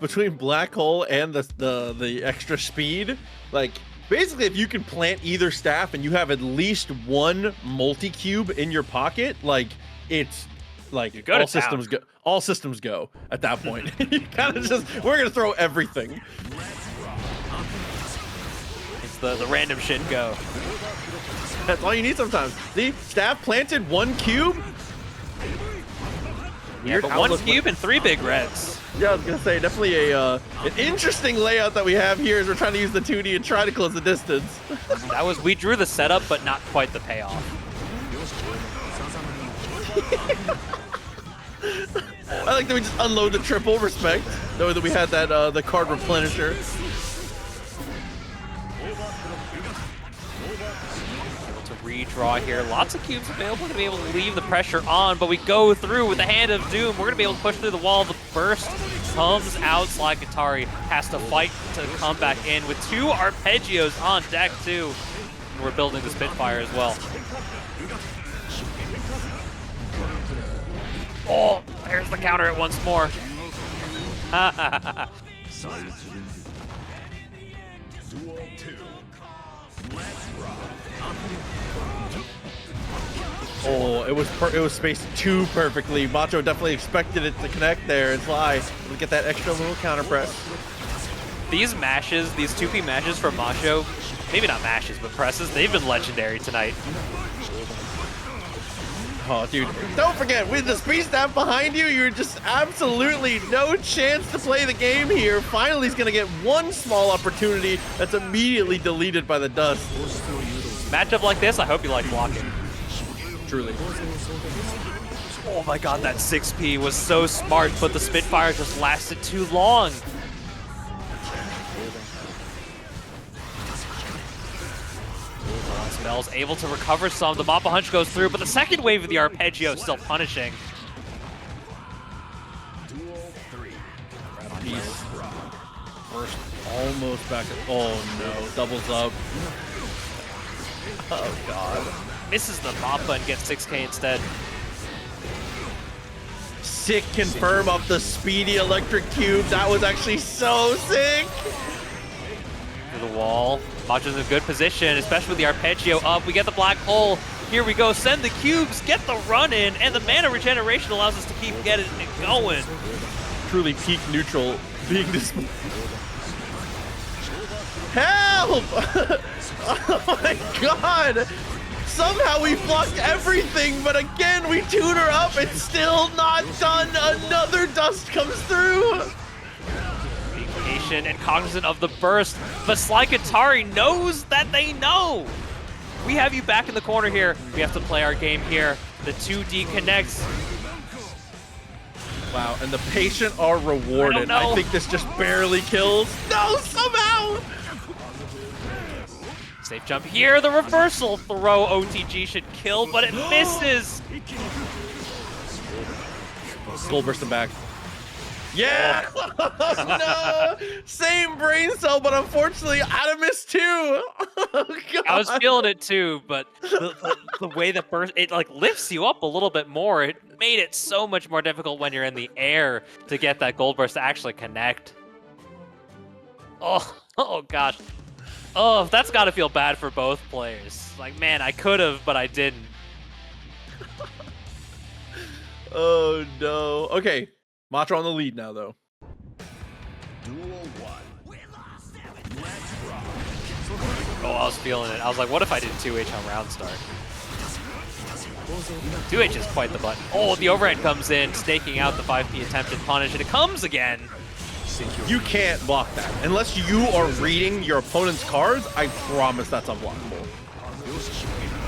between black hole and the extra speed, like basically if you can plant either staff and you have at least one multi-cube in your pocket, like it's like all systems go at that point. You kind of just, we're gonna throw everything. It's the random shit go. That's all you need sometimes. See, staff planted one cube. Yeah, but one cube and 3 big reds. Yeah, I was gonna say definitely an interesting layout that we have here as we're trying to use the 2D and try to close the distance. We drew the setup, but not quite the payoff. I like that we just unload the triple. Respect, knowing that we had that the card replenisher. Redraw here. Lots of cubes available to be able to leave the pressure on, but we go through with the Hand of Doom. We're going to be able to push through the wall. The burst comes out. Slykatari has to fight to come back in with 2 arpeggios on deck too. And we're building the Spitfire as well. Oh, there's the counter it once more. Duel 2. Let's rock. Oh, it was spaced too perfectly. Macho definitely expected it to connect there and fly. We get that extra little counter press. These mashes, these 2P mashes from Macho, maybe not mashes, but presses, they've been legendary tonight. Oh, dude, don't forget, with the speed staff behind you, you're just absolutely no chance to play the game here. Finally, he's going to get one small opportunity that's immediately deleted by the dust. Matchup like this, I hope you like blocking. Truly. Oh my god, that 6P was so smart, but the Spitfire just lasted too long. Spell's able to recover some. The Mappa Hunch goes through, but the second wave of the arpeggio is still punishing. Duel 3. He's first almost back. Oh no, doubles up. Oh god. Misses the Mappa and gets 6K instead. Sick confirm off the speedy electric cube. That was actually so sick. To the wall. Macho's in a good position, especially with the arpeggio up. We get the black hole. Here we go. Send the cubes, get the run in, and the mana regeneration allows us to keep getting it going. Truly peak neutral being this. Help! Oh my god! Somehow we blocked everything, but again we tutor up and still not done. Another dust comes through. Being patient and cognizant of the burst, but slykatari knows that they know. We have you back in the corner here. We have to play our game here. The 2D connects. Wow, and the patient are rewarded. I think this just barely kills. No, somehow! Safe jump here. The reversal throw OTG should kill, but it misses. Skull bursting back. Yeah! No! Same brain cell, but unfortunately, Adamus too. Oh, God. I was feeling it too, but the way the burst, it like lifts you up a little bit more. It made it so much more difficult when you're in the air to get that gold burst to actually connect. Oh gosh. Oh, that's got to feel bad for both players. Like, man, I could have, but I didn't. Oh, no. Okay. Macho on the lead now, though. Duel 1. Let's rock. Oh, I was feeling it. I was like, what if I did 2H on round start? 2H is quite the button. Oh, the overhead comes in, staking out the 5P attempted punish, and it comes again. You can't block that. Unless you are reading your opponent's cards, I promise that's unblockable.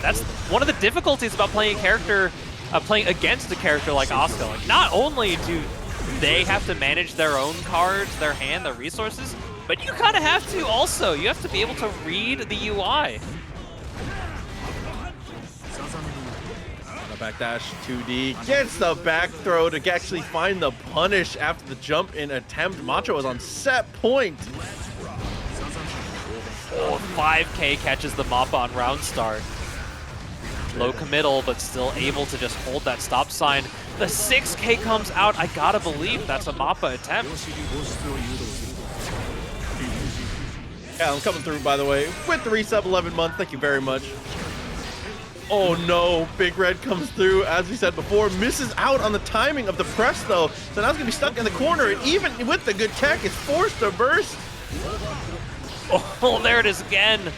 That's one of the difficulties about playing a character, playing against a character like Asuka. Like, not only do they have to manage their own cards, their hand, their resources, but you kind of have to also. You have to be able to read the UI. Backdash 2D gets the back throw to actually find the punish after the jump in attempt. Macho is on set point. Oh, 5K catches the Mappa on round start. Low committal, but still able to just hold that stop sign. The 6K comes out. I gotta believe that's a Mappa attempt. Yeah, I'm coming through, by the way, with the resub 11 months. Thank you very much. Oh no, Big Red comes through, as we said before, misses out on the timing of the press though. So now it's gonna be stuck in the corner, and even with the good tech, it's forced to burst. Oh, there it is again.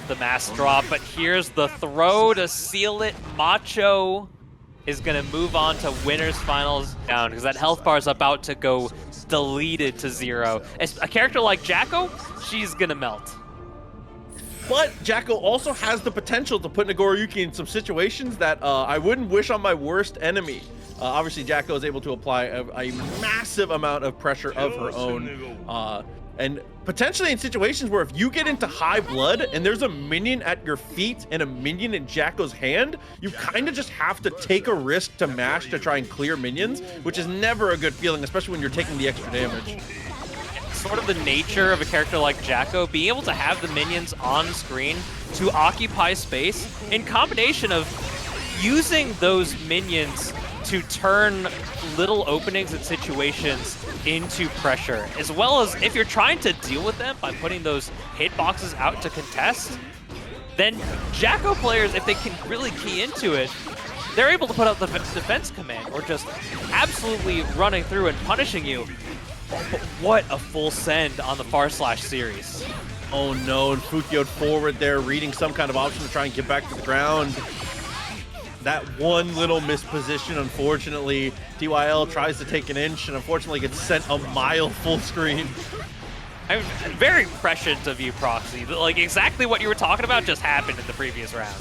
The mass drop, but here's the throw to seal it. Macho is gonna move on to winners finals down because that health bar is about to go deleted to 0. A character like Jacko, she's gonna melt. But Jacko also has the potential to put Nagoriyuki in some situations that I wouldn't wish on my worst enemy. Obviously, Jacko is able to apply a massive amount of pressure of her own. And potentially in situations where if you get into high blood and there's a minion at your feet and a minion in Jacko's hand, you kind of just have to take a risk to mash to try and clear minions, which is never a good feeling, especially when you're taking the extra damage. Sort of the nature of a character like Jacko, being able to have the minions on screen to occupy space in combination of using those minions to turn little openings and situations into pressure, as well as if you're trying to deal with them by putting those hitboxes out to contest, then Jacko players, if they can really key into it, they're able to put out the defense command or just absolutely running through and punishing you. But what a full send on the far slash series. Oh no, and Fukio'd forward there, reading some kind of option to try and get back to the ground. That one little misposition, unfortunately, TYL tries to take an inch and unfortunately gets sent a mile full screen. I'm very prescient of you, Proxy. Like, exactly what you were talking about just happened in the previous round.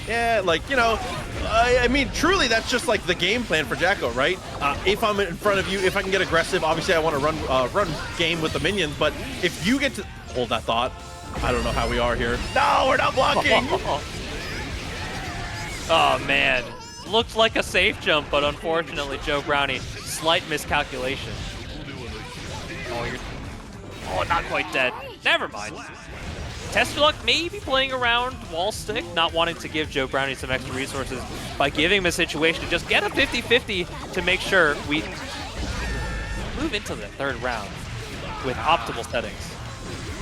Yeah, like, you know, I mean, truly, that's just like the game plan for Jacko, right? If I'm in front of you, if I can get aggressive, obviously I want to run game with the minions, but if you get to hold that thought, I don't know how we are here. No, we're not blocking. Oh man, looked like a safe jump, but unfortunately, Joe Brownie, slight miscalculation. Oh, not quite dead. Never mind. TestYourLuck maybe playing around wall stick, not wanting to give Joe Brownie some extra resources by giving him a situation to just get a 50-50 to make sure we move into the third round with optimal settings.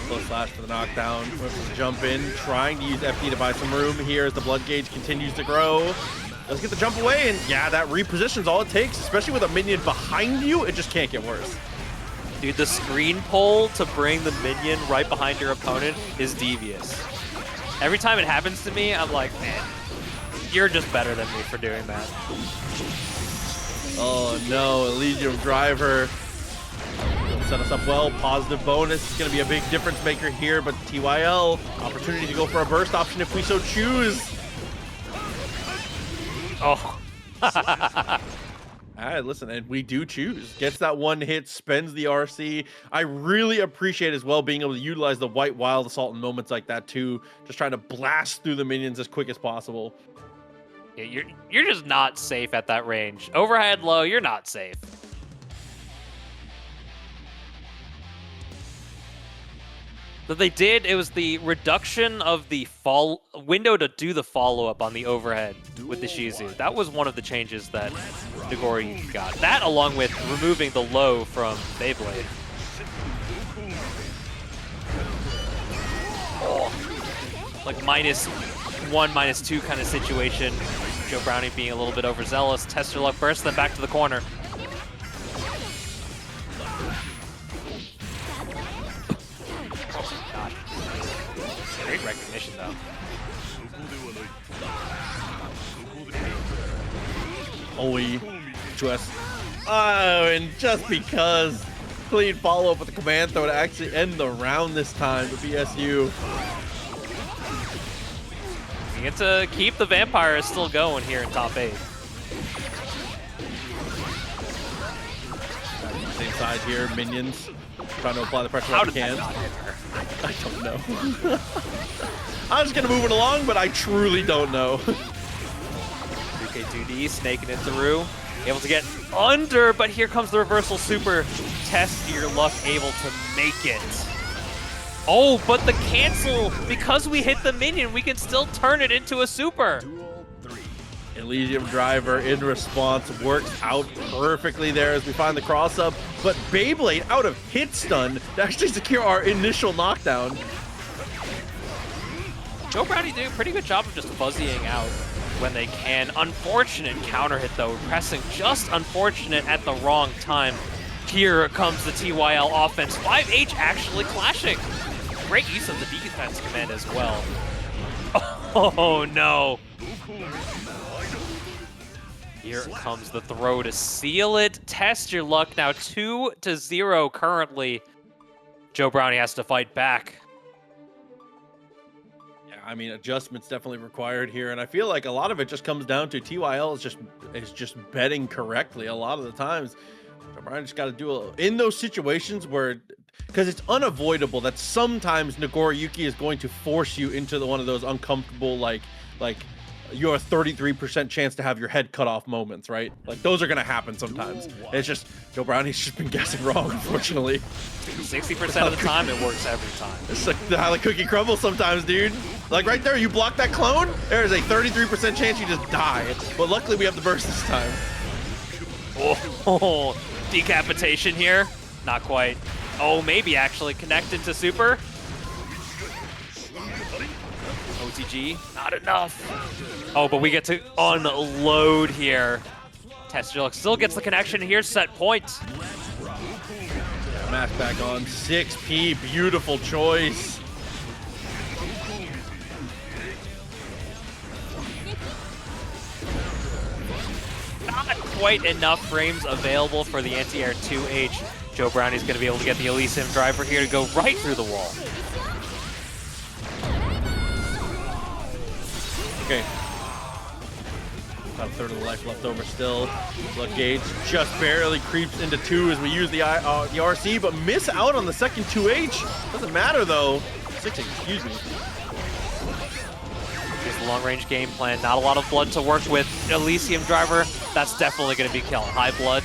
Slow slash for the knockdown, with the jump in, trying to use FD to buy some room here as the blood gauge continues to grow. Let's get the jump away, and yeah, that repositions all it takes, especially with a minion behind you, it just can't get worse. Dude, the screen pull to bring the minion right behind your opponent is devious. Every time it happens to me, I'm like, man, you're just better than me for doing that. Oh no, Elysium Driver. Set us up well. Positive bonus is going to be a big difference maker here, but TYL, opportunity to go for a burst option if we so choose. Oh. All right, listen, and we do choose. Gets that one hit, spends the RC. I really appreciate as well being able to utilize the White Wild Assault in moments like that too. Just trying to blast through the minions as quick as possible. Yeah, you're just not safe at that range. Overhead low, you're not safe. That they did, it was the reduction of the window to do the follow-up on the overhead with the Shizu. That was one of the changes that Nagoriyuki got. That along with removing the low from Beyblade. Oh. Like -1, -2 kind of situation. Joe Brownie being a little bit overzealous. TestYourLuck burst, then back to the corner. Great recognition, though. Oi, just and just because clean follow-up with the command throw to actually end the round this time, the BSU. You get to keep the Vampire still going here in top 8. Same side here, minions trying to apply the pressure How when they did can. that not hit her? I don't know. I was gonna move it along, but I truly don't know. 3K Okay, 2D, snaking it through. Able to get under, but here comes the reversal super. Test your luck, able to make it. Oh, but the cancel, because we hit the minion, we can still turn it into a super. Duel 3. Elysium Driver in response works out perfectly there as we find the cross up, but Beyblade out of hit stun to actually secure our initial knockdown. Joe Brownie doing a pretty good job of just fuzzying out when they can. Unfortunate counter hit though, pressing just unfortunate at the wrong time. Here comes the TYL offense. 5H actually clashing. Great use of the defense command as well. Oh no. Here comes the throw to seal it. Test your luck now 2-0 currently. Joe Brownie has to fight back. I mean, adjustments definitely required here, and I feel like a lot of it just comes down to TYL is just betting correctly a lot of the times. So Brian just got to do in those situations where, because it's unavoidable that sometimes Nagoriyuki is going to force you into one of those uncomfortable like your 33% chance to have your head cut off moments, right? Like those are gonna happen sometimes. It's just Joe Brownie's just been guessing wrong, unfortunately. 60% of the time, it works every time. It's like how the cookie crumbles sometimes, dude. Like right there, you block that clone, there is a 33% chance you just die. But luckily we have the burst this time. Oh, decapitation here. Not quite. Oh, maybe actually connected to super. OTG, not enough. Oh, but we get to unload here. TestYourLuck still gets the connection here, set point. Yeah, match back on 6P, beautiful choice. Not quite enough frames available for the anti-air 2H. Joe Brownie's going to be able to get the Elysium Driver here to go right through the wall. Okay. About a third of the life left over still. Look, Gage just barely creeps into 2 as we use the RC, but miss out on the second 2H. Doesn't matter though. 6H, excuse me. Here's the long-range game plan. Not a lot of blood to work with. Elysium Driver, that's definitely going to be killing. High blood.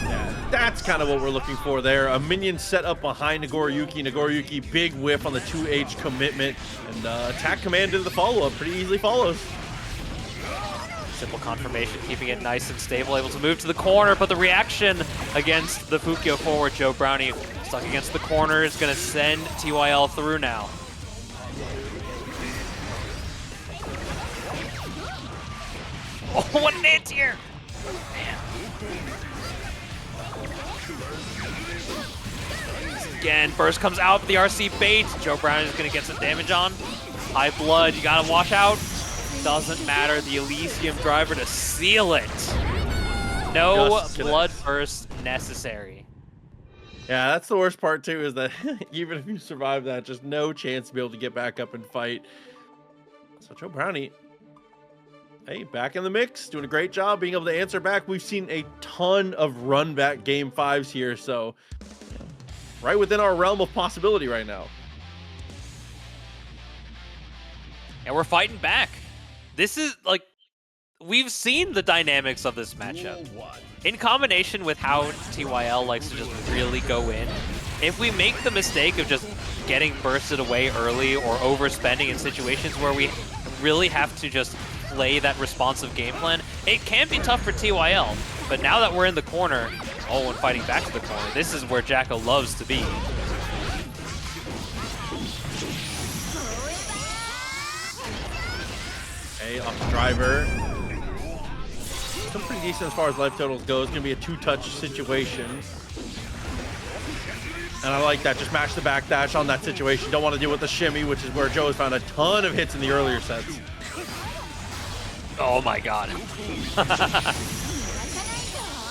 Yeah, that's kind of what we're looking for there. A minion set up behind Nagoriyuki. Nagoriyuki, big whiff on the 2H commitment. And attack command into the follow-up. Pretty easily follows. Simple confirmation, keeping it nice and stable. Able to move to the corner, but the reaction against the Fukyo forward, Joe Brownie, stuck against the corner, is going to send TYL through now. Oh, what an anti-air! Again, burst comes out, but the RC bait. Joe Brownie is going to get some damage on. High blood, you got to watch out. Doesn't matter, the Elysium Driver to seal it. No blood burst necessary. Yeah, that's the worst part too, is that even if you survive that, just no chance to be able to get back up and fight. So Joe Brownie, hey, back in the mix, doing a great job being able to answer back. We've seen a ton of run back game 5s here, so right within our realm of possibility right now. And we're fighting back. This is like, we've seen the dynamics of this matchup. In combination with how TYL likes to just really go in, if we make the mistake of just getting bursted away early or overspending in situations where we really have to just play that responsive game plan, it can be tough for TYL. But now that we're in the corner, and fighting back to the corner, this is where Jacko loves to be. Hey, off the driver. Still pretty decent as far as life totals go. It's going to be a 2-touch situation. And I like that. Just mash the backdash on that situation. Don't want to deal with the shimmy, which is where Joe has found a ton of hits in the earlier sets. Oh my god.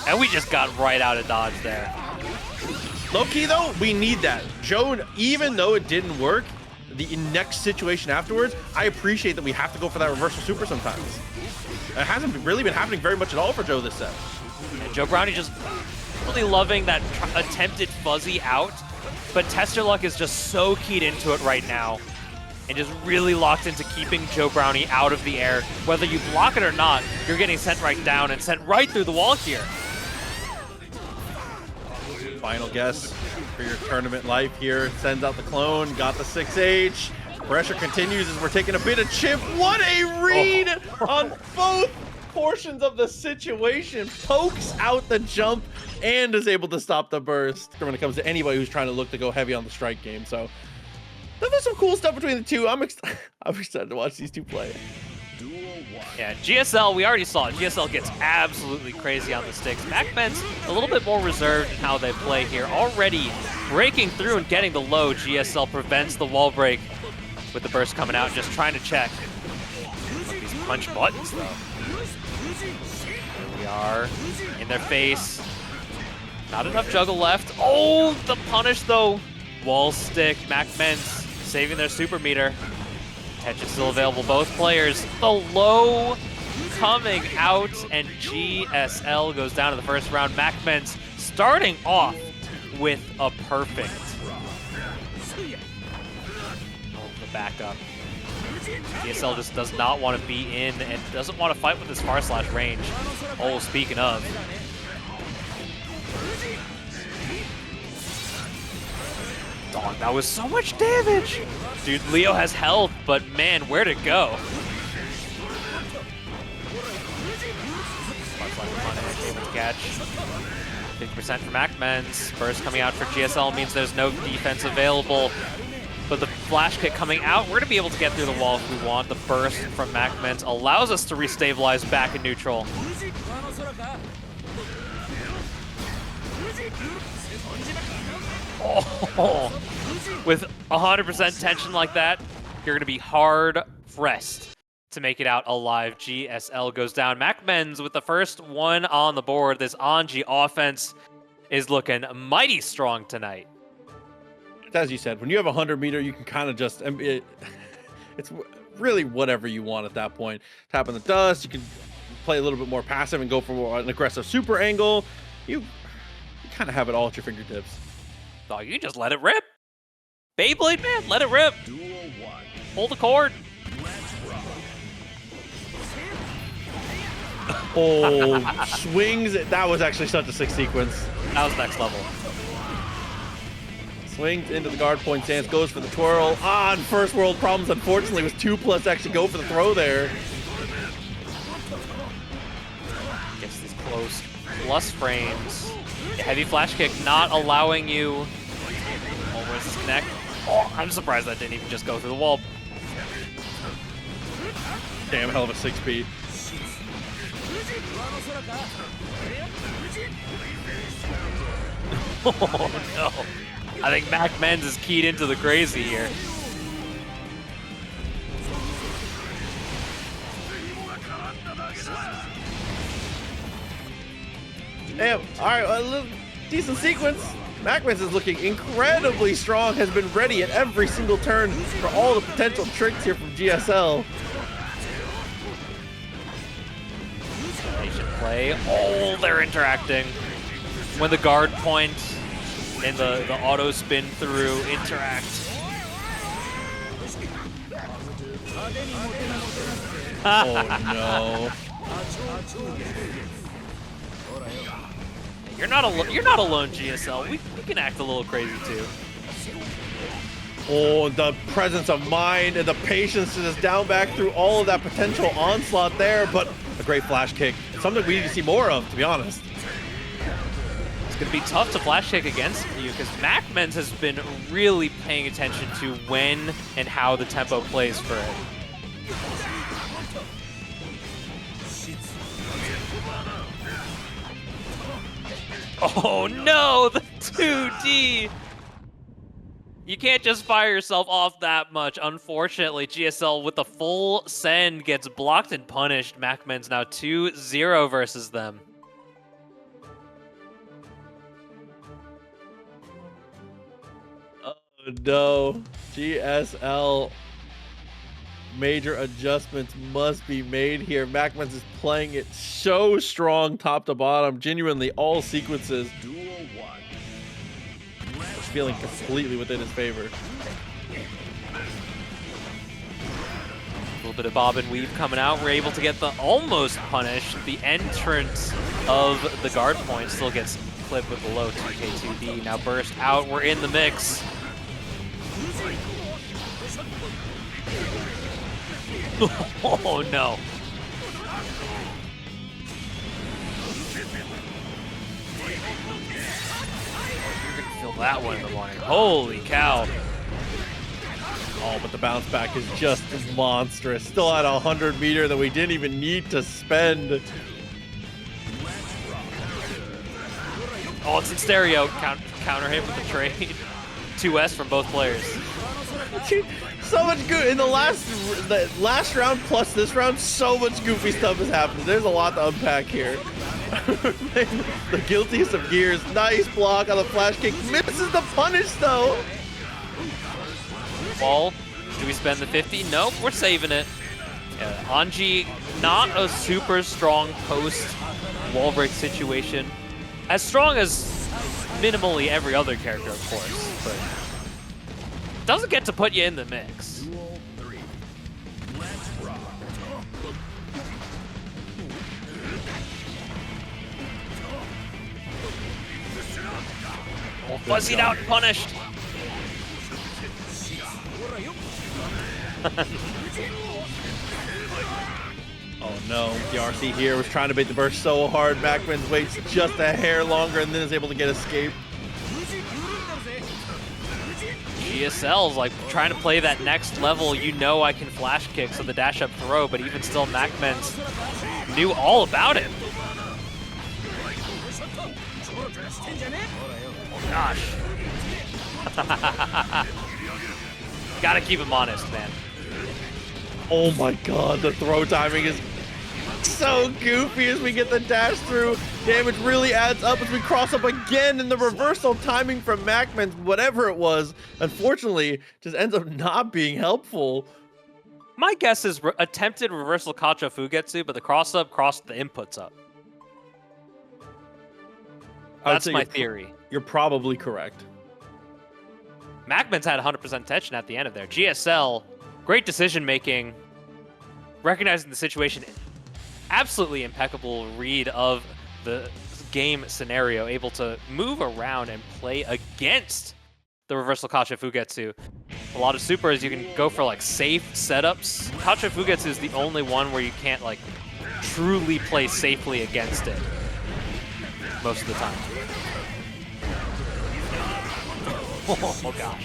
And we just got right out of dodge there. Low-key, though, we need that. Joe, even though it didn't work, the next situation afterwards, I appreciate that we have to go for that reversal super sometimes. It hasn't really been happening very much at all for Joe this set. And Joe Brownie just really loving that attempted fuzzy out, but TestYourLuck is just so keyed into it right now. and just really locked into keeping Joe Brownie out of the air. Whether you block it or not, you're getting sent right down and sent right through the wall here. Final guess for your tournament life here. Sends out the clone, got the 6H. Pressure continues as we're taking a bit of chip. What a read on both portions of the situation. Pokes out the jump and is able to stop the burst when it comes to anybody who's trying to look to go heavy on the strike game. So there's some cool stuff between the two. I'm excited to watch these two play. Yeah, GSL, we already saw it. GSL gets absolutely crazy on the sticks. MacMens a little bit more reserved in how they play here. Already breaking through and getting the low. GSL prevents the wall break with the burst coming out and just trying to check. These punch buttons, though. Here we are, in their face. Not enough juggle left. Oh, the punish, though. Wall stick, MacMens saving their super meter. Catch is still available, both players. The low coming out, and GSL goes down to the first round. MacMens starting off with a perfect. The backup. GSL just does not want to be in and doesn't want to fight with his far slash range. Oh, speaking of. Dog, that was so much damage! Dude, Leo has health, but man, where'd it go? Able to catch. 50% for MacMens. Burst coming out for GSL means there's no defense available. But the flash kick coming out, we're going to be able to get through the wall if we want. The burst from MacMens allows us to restabilize back in neutral. Oh, with 100% tension like that, you're going to be hard pressed to make it out alive. GSL goes down. MacMens with the first one on the board. This Anji offense is looking mighty strong tonight. As you said, when you have a 100-meter, you can kind of just, it's really whatever you want at that point. Tap on the dust, you can play a little bit more passive and go for an aggressive super angle. You kind of have it all at your fingertips. Oh, you can just let it rip. Beyblade, man, let it rip. Pull the cord. Oh, swings. That was actually such a sick sequence. That was next level. Swings into the guard point stance, goes for the twirl. On first world problems, unfortunately, was 2+ actually go for the throw there. Gets these close plus frames. The heavy flash kick not allowing you. Oh, where's this connect? Oh, I'm surprised that didn't even just go through the wall. Damn, hell of a 6P. Oh no. I think MacMens is keyed into the crazy here. Damn, all right, a little decent sequence. MacMens is looking incredibly strong, has been ready at every single turn for all the potential tricks here from GSL. Patient play. Oh, they're interacting. When the guard point and the auto spin through interact. Oh no. You're not alone, GSL. We can act a little crazy too. Oh, the presence of mind and the patience to just down back through all of that potential onslaught there, but a great flash kick. Something we need to see more of, to be honest. It's going to be tough to flash kick against you because MacMens has been really paying attention to when and how the tempo plays for it. Oh no, the 2D! You can't just fire yourself off that much. Unfortunately, GSL with the full send gets blocked and punished. MacMens now 2-0 versus them. Oh no, GSL. Major adjustments must be made here. MacMens is playing it so strong top to bottom. Genuinely, all sequences. Feeling completely within his favor. little bit of bob and weave coming out. We're able to get the almost punish. The entrance of the guard point still gets clipped with the low 2K2D. Now burst out. We're in the mix. Oh no. You're gonna feel that one in the morning. Holy cow. Oh, but the bounce back is just monstrous. Still at 100 meter that we didn't even need to spend. Oh, it's in stereo. Counter hit with the trade. 2S from both players. So much good in the last round plus this round. So much goofy stuff has happened. There's a lot to unpack here. The guiltiest of gears. Nice block on the flash kick. Misses the punish though. Ball. Do we spend the 50? Nope, we're saving it. Yeah, Anji, not a super strong post wall break situation. As strong as minimally every other character, of course, but doesn't get to put you in the mix. Duel 3. Let's rock. Oh, fuzzied out and punished. Oh no, the RC here was trying to bait the burst so hard. MacMens waits just a hair longer and then is able to get escape. GSL's like trying to play that next level. You know I can flash kick, so the dash up throw, but even still MacMens knew all about it. Oh gosh. Gotta keep him honest, man. Oh my god, the throw timing is so goofy as we get the dash through. Damage really adds up as we cross up again, and the reversal timing from MacMens, whatever it was, unfortunately, just ends up not being helpful. My guess is attempted reversal Kacha Fugetsu, but the cross up crossed the inputs up. That's my theory. You're probably correct. MacMens had 100% tension at the end of there. GSL, great decision making, recognizing the situation, absolutely impeccable read of the game scenario, able to move around and play against the reversal Kacha Fugetsu. A lot of supers you can go for like safe setups. Kacha Fugetsu is the only one where you can't like truly play safely against it most of the time. Oh gosh.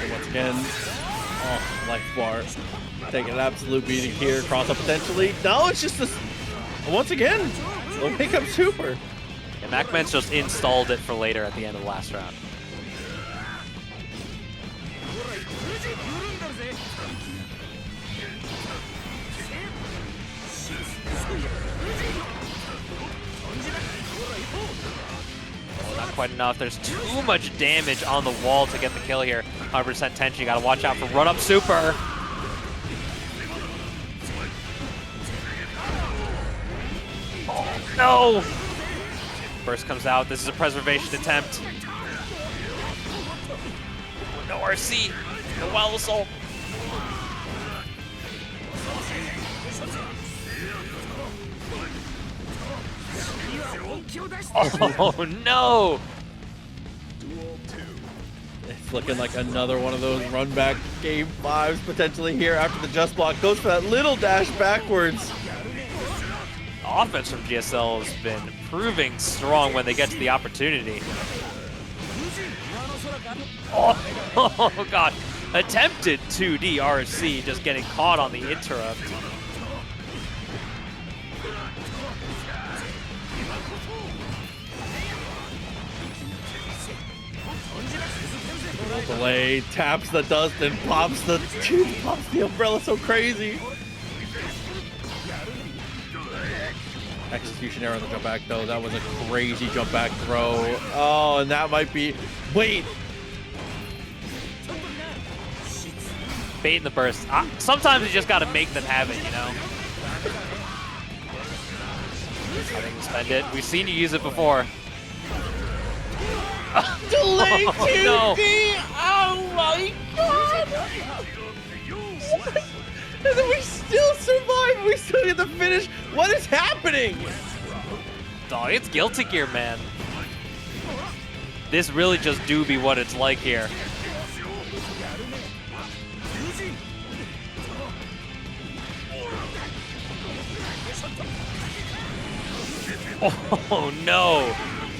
Once again, oh, life bar. Taking an absolute beating here. Cross up potentially. No, it's just this. Once again, no pickup super. And MacMens just installed it for later at the end of the last round. Not quite enough. There's too much damage on the wall to get the kill here. 100% tension. You gotta watch out for run-up super. Oh, no! Burst comes out. This is a preservation attempt. No RC. No wild assault. Oh no! Duel 2. It's looking like another one of those run back game 5s potentially here after the just block. Goes for that little dash backwards. Offense from GSL has been proving strong when they get to the opportunity. Oh god. Attempted 2D RC, just getting caught on the interrupt. Delay, taps the dust and pops the umbrella so crazy. Execution error on the jump back though. That was a crazy jump back throw. Oh, and that might be. Wait. Bait in the burst. Sometimes you just gotta make them have it, you know? I didn't spend it. We've seen you use it before. Delay 2D! no. Oh my god! And then we still survive! We still get the finish! What is happening? Dog, it's Guilty Gear, man. This really just do be what it's like here. Oh no!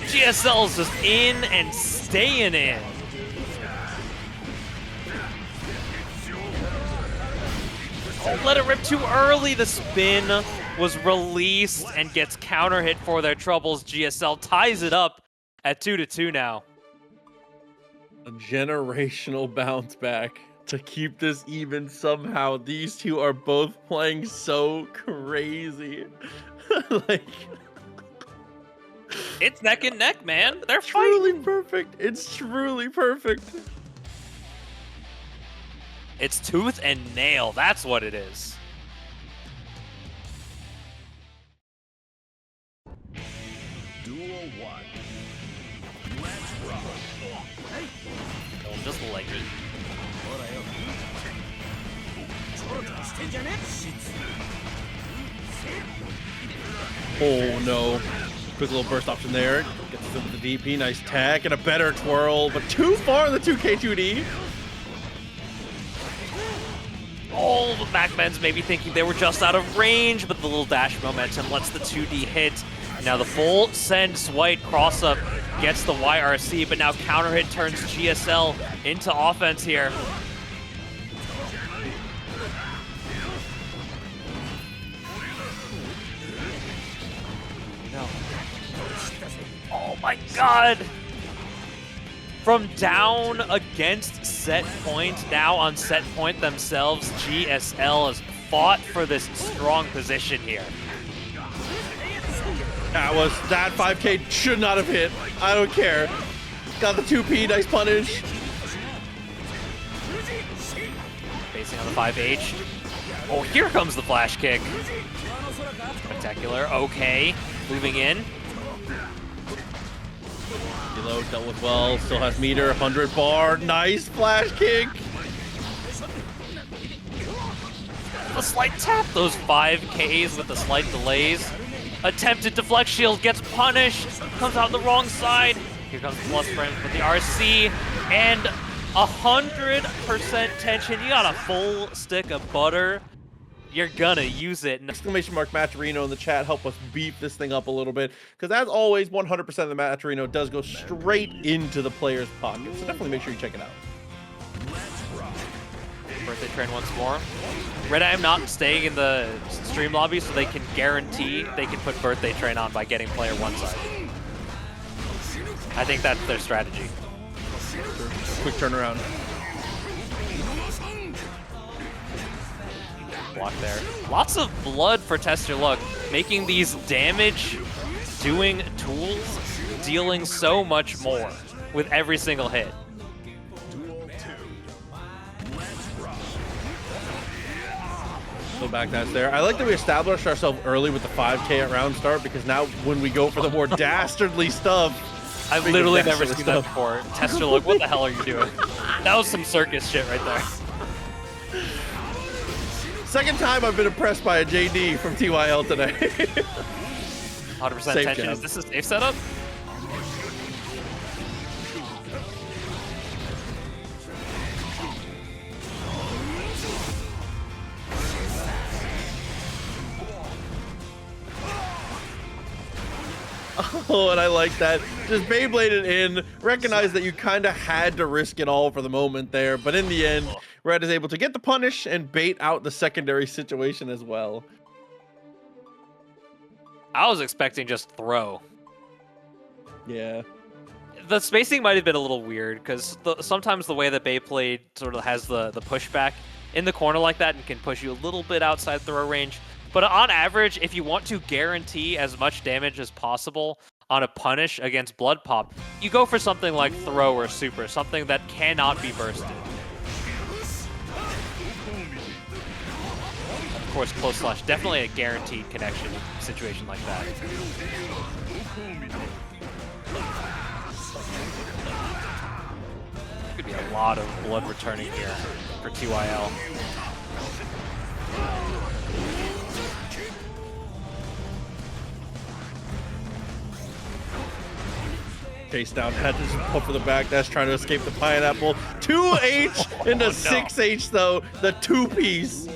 GSL's just in and staying in. Oh, let it rip too early. The spin was released and gets counter hit for their troubles. GSL ties it up at 2-2 now. A generational bounce back to keep this even somehow. These two are both playing so crazy. Like, it's neck and neck, man. They're truly fighting. perfect. It's truly perfect. It's tooth and nail. That's what it is. Duel 1. Let's rock. Oh, just leggy. Oh no. Quick little burst option there. Gets us into the DP. Nice tag and a better twirl, but too far in the 2K2D. Oh, the MacMens maybe thinking they were just out of range, but the little dash momentum lets the 2D hit. Now the full send swipe cross up gets the YRC, but now counter hit turns GSL into offense here. No. Oh my god! From down against set point, now on set point themselves, GSL has fought for this strong position here. That 5K should not have hit. I don't care. Got the 2P, nice punish. Facing on the 5H. Oh, here comes the flash kick. Spectacular, okay. Moving in. Reload dealt with well, still has meter, 100 bar, nice flash kick. A slight tap, those 5Ks with the slight delays. Attempted deflect shield, gets punished, comes out the wrong side. Here comes plus frames with the RC, and 100% tension. You got a full stick of butter. You're gonna use it. Exclamation mark Matcherino in the chat, help us beef this thing up a little bit. Because as always, 100% of the Matcherino does go straight into the player's pocket. So definitely make sure you check it out. Birthday train once more. RedIAmNot staying in the stream lobby so they can guarantee they can put birthday train on by getting player one side. I think that's their strategy. Quick turnaround. Block there. Lots of blood for TestYourLuck, making these damage doing tools dealing so much more with every single hit. So back that's there. I like that we established ourselves early with the 5K at round start, because now when we go for the more dastardly stuff, I've literally never seen that before. TestYourLuck, what the hell are you doing? That was some circus shit right there. Second time I've been impressed by a JD from TYL today. 100% Safe tension. jab. Is this a safe setup? Oh, and I like that. Just Beyblade it in, recognize that you kind of had to risk it all for the moment there, but in the end, Red is able to get the punish and bait out the secondary situation as well. I was expecting just throw. Yeah. The spacing might have been a little weird, because sometimes the way that Beyblade sort of has the pushback in the corner like that and can push you a little bit outside throw range. But on average, if you want to guarantee as much damage as possible on a punish against Blood Pop, you go for something like throw or super, something that cannot be bursted. force close slash. Definitely a guaranteed connection situation like that. Could be a lot of blood returning here for TYL. Chase down, had to just pull for the back dash, trying to escape the pineapple. 2H into 6H though, the 2-piece.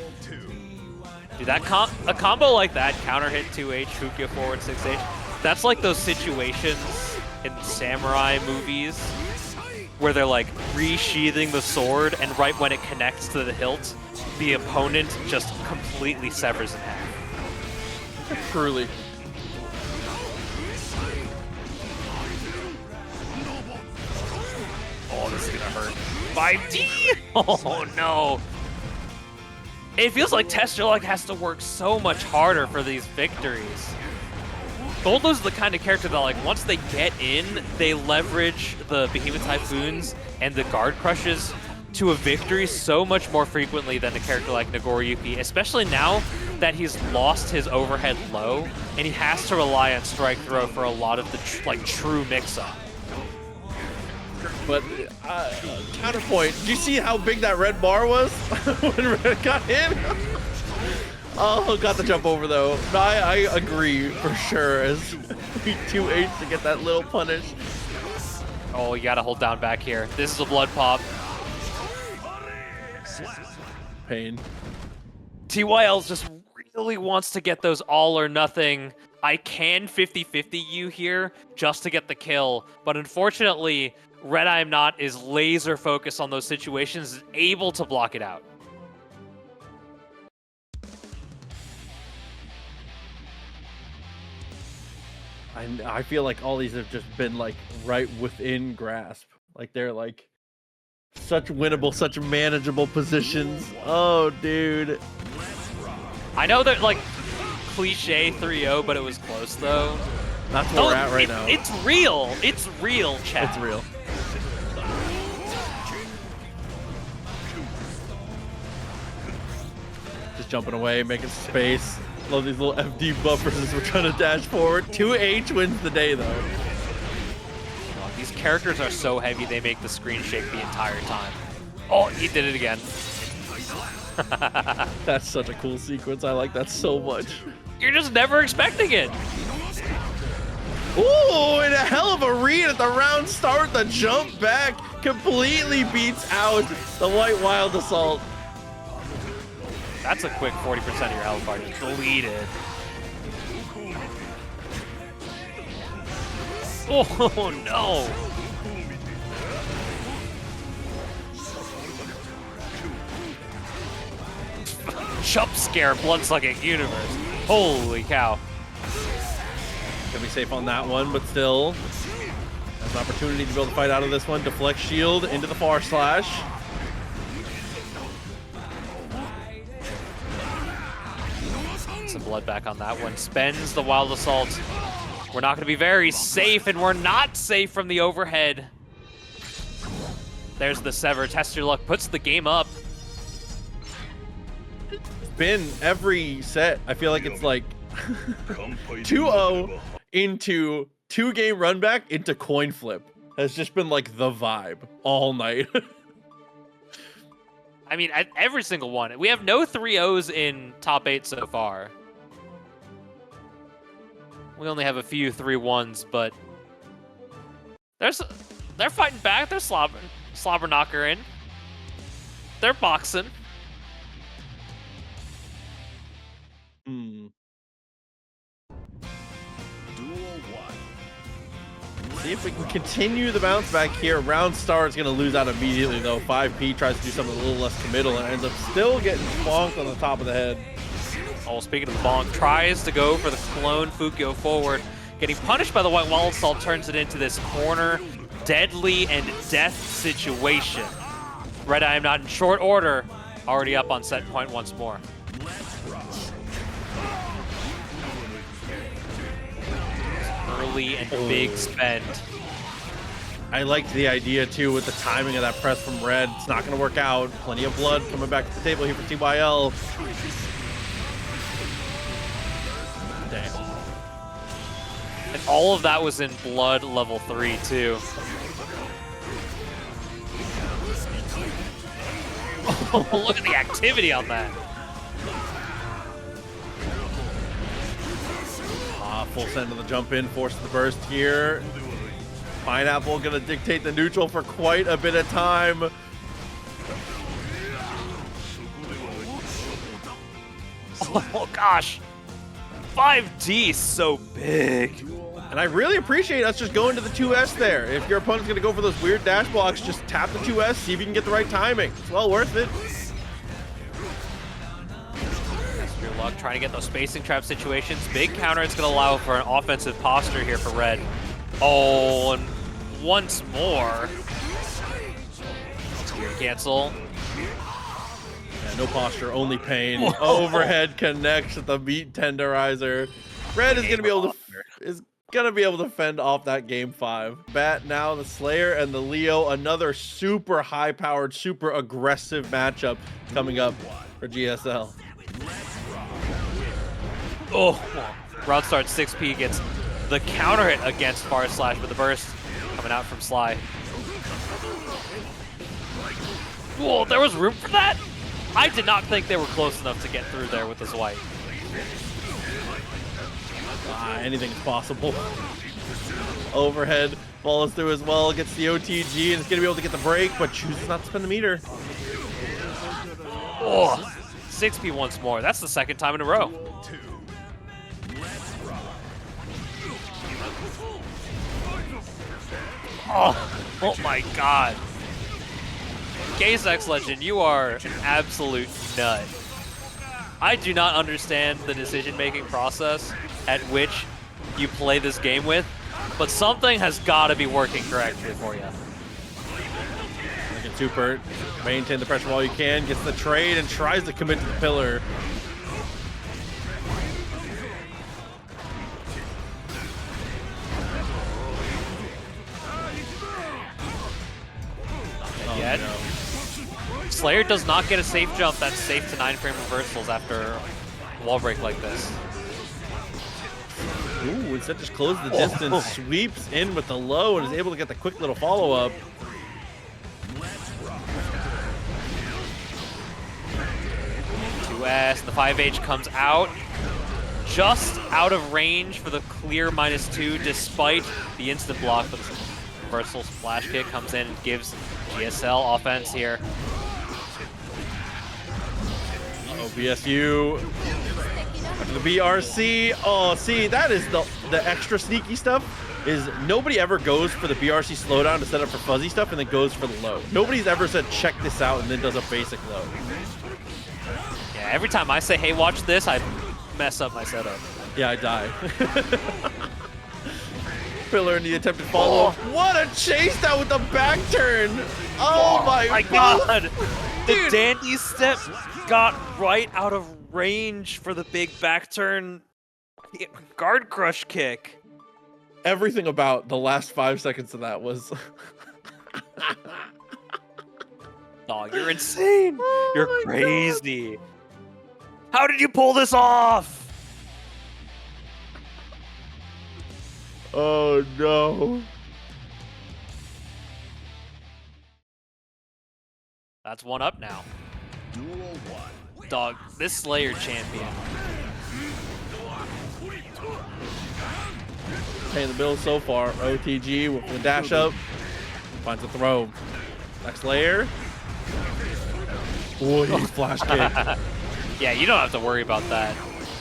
Dude, that a combo like that, counter hit 2H, Fukia forward 6H, that's like those situations in samurai movies where they're like resheathing the sword, and right when it connects to the hilt, the opponent just completely severs in half. Truly. Oh, this is gonna hurt. 5D! Oh no! It feels like TestYourLuck has to work so much harder for these victories. Goldlewis is the kind of character that, like, once they get in, they leverage the Behemoth Typhoons and the Guard Crushes to a victory so much more frequently than a character like Nagoriyuki, especially now that he's lost his overhead low and he has to rely on strike throw for a lot of the true mix-up. But counterpoint, do you see how big that red bar was when Red got hit? Oh, got the jump over though. No, I agree for sure. As 2H to get that little punish. Oh, you gotta hold down back here. This is a blood pop. Pain. TYL just really wants to get those all or nothing. I can 50-50 you here just to get the kill, but unfortunately, RedIAmNot is laser focused on those situations, is able to block it out. I feel like all these have just been like right within grasp. Like they're like such winnable, such manageable positions. Oh, dude. I know they're like cliche 3-0, but it was close though. That's where we're at right now. It's real. It's real, chat. It's real. Just jumping away, making space. Love these little FD buffers as we're trying to dash forward. 2H wins the day though. Oh, these characters are so heavy, they make the screen shake the entire time. Oh, he did it again. That's such a cool sequence. I like that so much. You're just never expecting it. Ooh, and a hell of a read at the round start. The jump back completely beats out the White Wild Assault. That's a quick 40% of your health bar just deleted. Oh no! Jump scare blood-sucking universe. Holy cow. Gonna be safe on that one, but still has an opportunity to be able to fight out of this one. Deflect shield into the far slash. Some blood back on that one. Spends the Wild Assault. We're not going to be very safe, and we're not safe from the overhead. There's the sever. TestYourLuck puts the game up. It's been every set. I feel like it's like 2-0 into 2-game run back into coin flip. Has just been like the vibe all night. I mean, every single one. We have no 3-0s in top 8 so far. We only have a few 3-1s, but they're fighting back. They're slobber knocker in. They're boxing. See if we can continue the bounce back here. Round Star is going to lose out immediately, though. 5P tries to do something a little less committal and ends up still getting bonked on the top of the head. Oh, speaking of the bonk, tries to go for the clone Fukio forward. Getting punished by the White Wild Assault turns it into this corner, deadly, and death situation. RedIAmNot in short order, already up on set point once more. Early and big spend. I liked the idea too with the timing of that press from Red. It's not going to work out. Plenty of blood coming back to the table here for TYL. Damn. And all of that was in blood level 3 too. Oh, look at the activity on that. Full send of the jump in, force the burst here. Pineapple gonna dictate the neutral for quite a bit of time. Oh gosh. 5D is so big. And I really appreciate us just going to the 2S there. If your opponent's gonna go for those weird dash blocks, just tap the 2S, see if you can get the right timing. It's well worth it. TestYourLuck trying to get those spacing trap situations. Big counter, it's gonna allow for an offensive posture here for Red. Oh, and once more. Spear cancel. Yeah, no posture, only pain. Whoa. Overhead connects with the meat tenderizer. Red is gonna be able to fend off that game 5. Bat now, the Slayer and the Leo, another super high-powered, super aggressive matchup coming up for GSL. Oh, round start 6P gets the counter hit against Far Slash with the burst coming out from Sly. Whoa, there was room for that? I did not think they were close enough to get through there with this white. Anything is possible. Overhead follows through as well, gets the OTG, and it's gonna be able to get the break, but chooses not to spend the meter. Oh, 6P once more. That's the second time in a row. Oh my god. ggst Legend, you are an absolute nut. I do not understand the decision-making process at which you play this game with, but something has got to be working correctly for you. Looking super, maintain the pressure while you can, gets the trade and tries to commit to the pillar. Yet. No. Slayer does not get a safe jump that's safe to 9-frame reversals after a wall break like this. Ooh, instead just closes the distance, sweeps in with the low, and is able to get the quick little follow-up. The 5H comes out, just out of range for the clear -2, despite the instant block. But the reversal splash kick comes in and gives GSL offense here. BSU after the BRC. Oh, see, that is the extra sneaky stuff. Is nobody ever goes for the BRC slowdown to set up for fuzzy stuff and then goes for the low. Nobody's ever said check this out and then does a basic low. Yeah, every time I say, hey, watch this, I mess up my setup. Yeah, I die. Pillar in the attempted follow. What a chase that with the back turn. Oh my god. The dandy step got right out of range for the big back turn guard crush kick. Everything about the last 5 seconds of that was... Oh, you're insane. You're crazy. God. How did you pull this off? Oh no. That's one up now. Dog, this Slayer champion. Paying the bill so far. OTG with the dash up. Finds a throw. Next Slayer. Boy, flash kick. Yeah, you don't have to worry about that.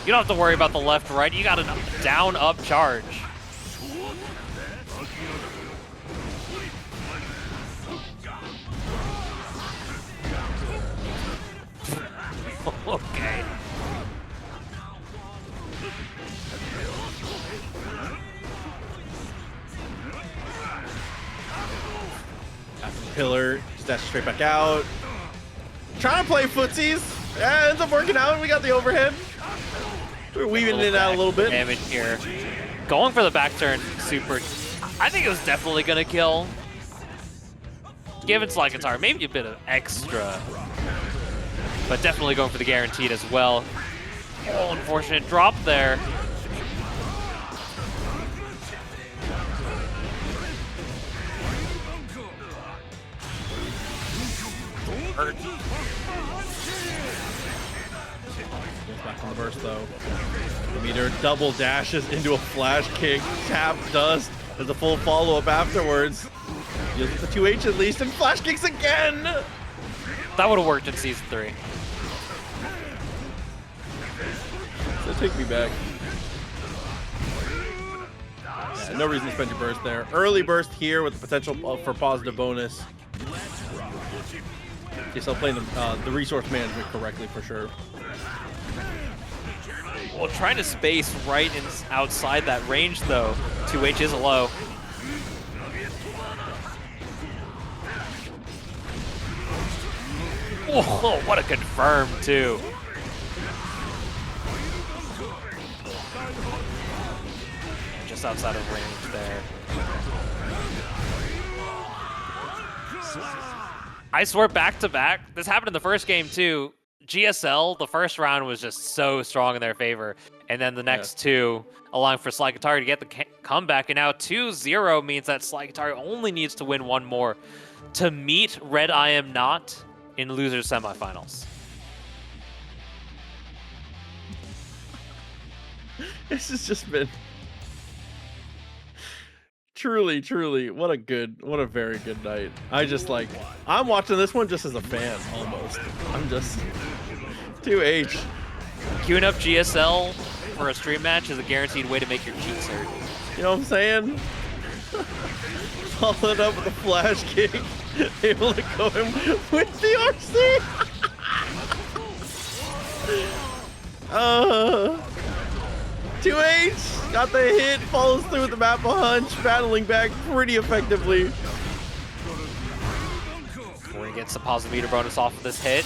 You don't have to worry about the left, right. You got a down up charge. Okay. After the pillar, just dash straight back out. Trying to play footsies. Yeah, ends up working out. We got the overhead. We're weaving it out a little bit. Damage here. Going for the back turn, super. I think it was definitely gonna kill. Given slykatari, maybe a bit of extra. But definitely going for the guaranteed as well. Oh, unfortunate drop there. hurt. Goes back on the burst though. The meter double dashes into a flash kick. Tap does. There's a full follow-up afterwards. Deals with the 2H at least, and flash kicks again! That would have worked in Season 3. So take me back. Yeah, no reason to spend your burst there. Early burst here with the potential for positive bonus. Okay, so playing the resource management correctly for sure. Well, trying to space right outside that range, though. 2H is low. Whoa, what a confirm, too. Just outside of range there. I swear, back-to-back, this happened in the first game, too. GSL, the first round was just so strong in their favor. And then the next two, allowing for slykatari to get the comeback. And now 2-0 means that slykatari only needs to win one more to meet RedIAmNot in loser semifinals. This has just been truly, what a very good night. I'm watching this one just as a fan, almost. I'm just 2H. Queuing up GSL for a stream match is a guaranteed way to make your cheeks hurt. You know what I'm saying? Followed up with a flash kick. Able to go in with the RC. 2H got the hit, follows through with the map hunch, battling back pretty effectively. Tourney gets the positive meter bonus off of this hit.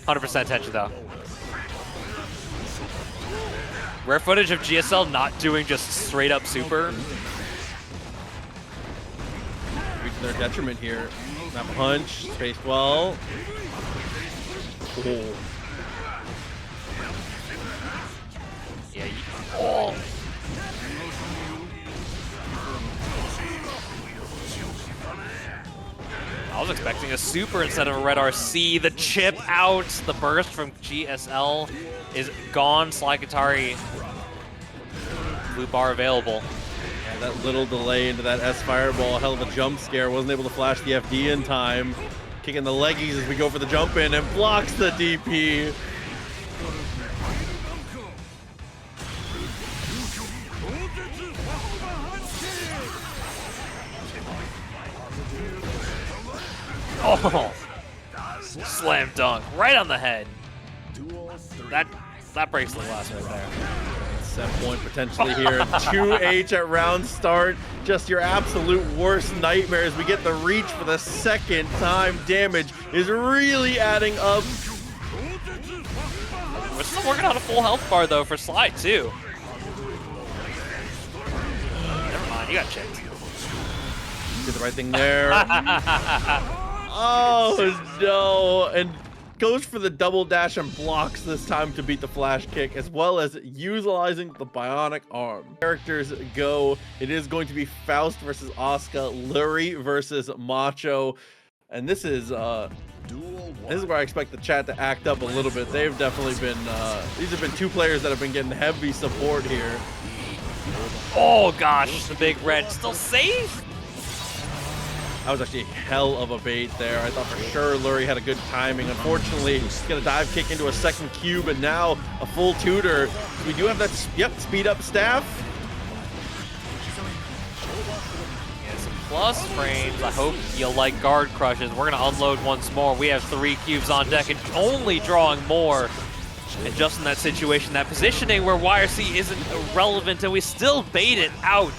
100% attention though. Rare footage of GSL not doing just straight up super. To their detriment here. Map punch, spaced well. Oh. Yeah. Oh. I was expecting a super instead of a red RC. The chip out. The burst from GSL is gone. slykatari. Blue bar available. Yeah, that little delay into that S fireball, hell of a jump scare. Wasn't able to flash the FD in time. Kicking the leggies as we go for the jump in and blocks the DP. Oh, slam dunk right on the head. That breaks the glass right there. Set point potentially here. 2H at round start. Just your absolute worst nightmare as we get the reach for the second time. Damage is really adding up. We're still working on a full health bar though for Sly too. Never mind, you got chipped. Did the right thing there. Oh no, and goes for the double dash and blocks this time to beat the flash kick, as well as utilizing the bionic arm. Characters go. It is going to be Faust versus Asuka, Lurry versus Macho, and this is where I expect the chat to act up a little bit. They've definitely been these have been two players that have been getting heavy support here. Oh gosh, the big red still safe. That was actually a hell of a bait there. I thought for sure Lurry had a good timing. Unfortunately, he's gonna dive kick into a second cube, and now a full tutor. We do have that, speed up staff. Yeah, some plus frames. I hope you like guard crushes. We're gonna unload once more. We have 3 cubes on deck and only drawing more. And just in that situation, that positioning where YRC isn't relevant, and we still bait it out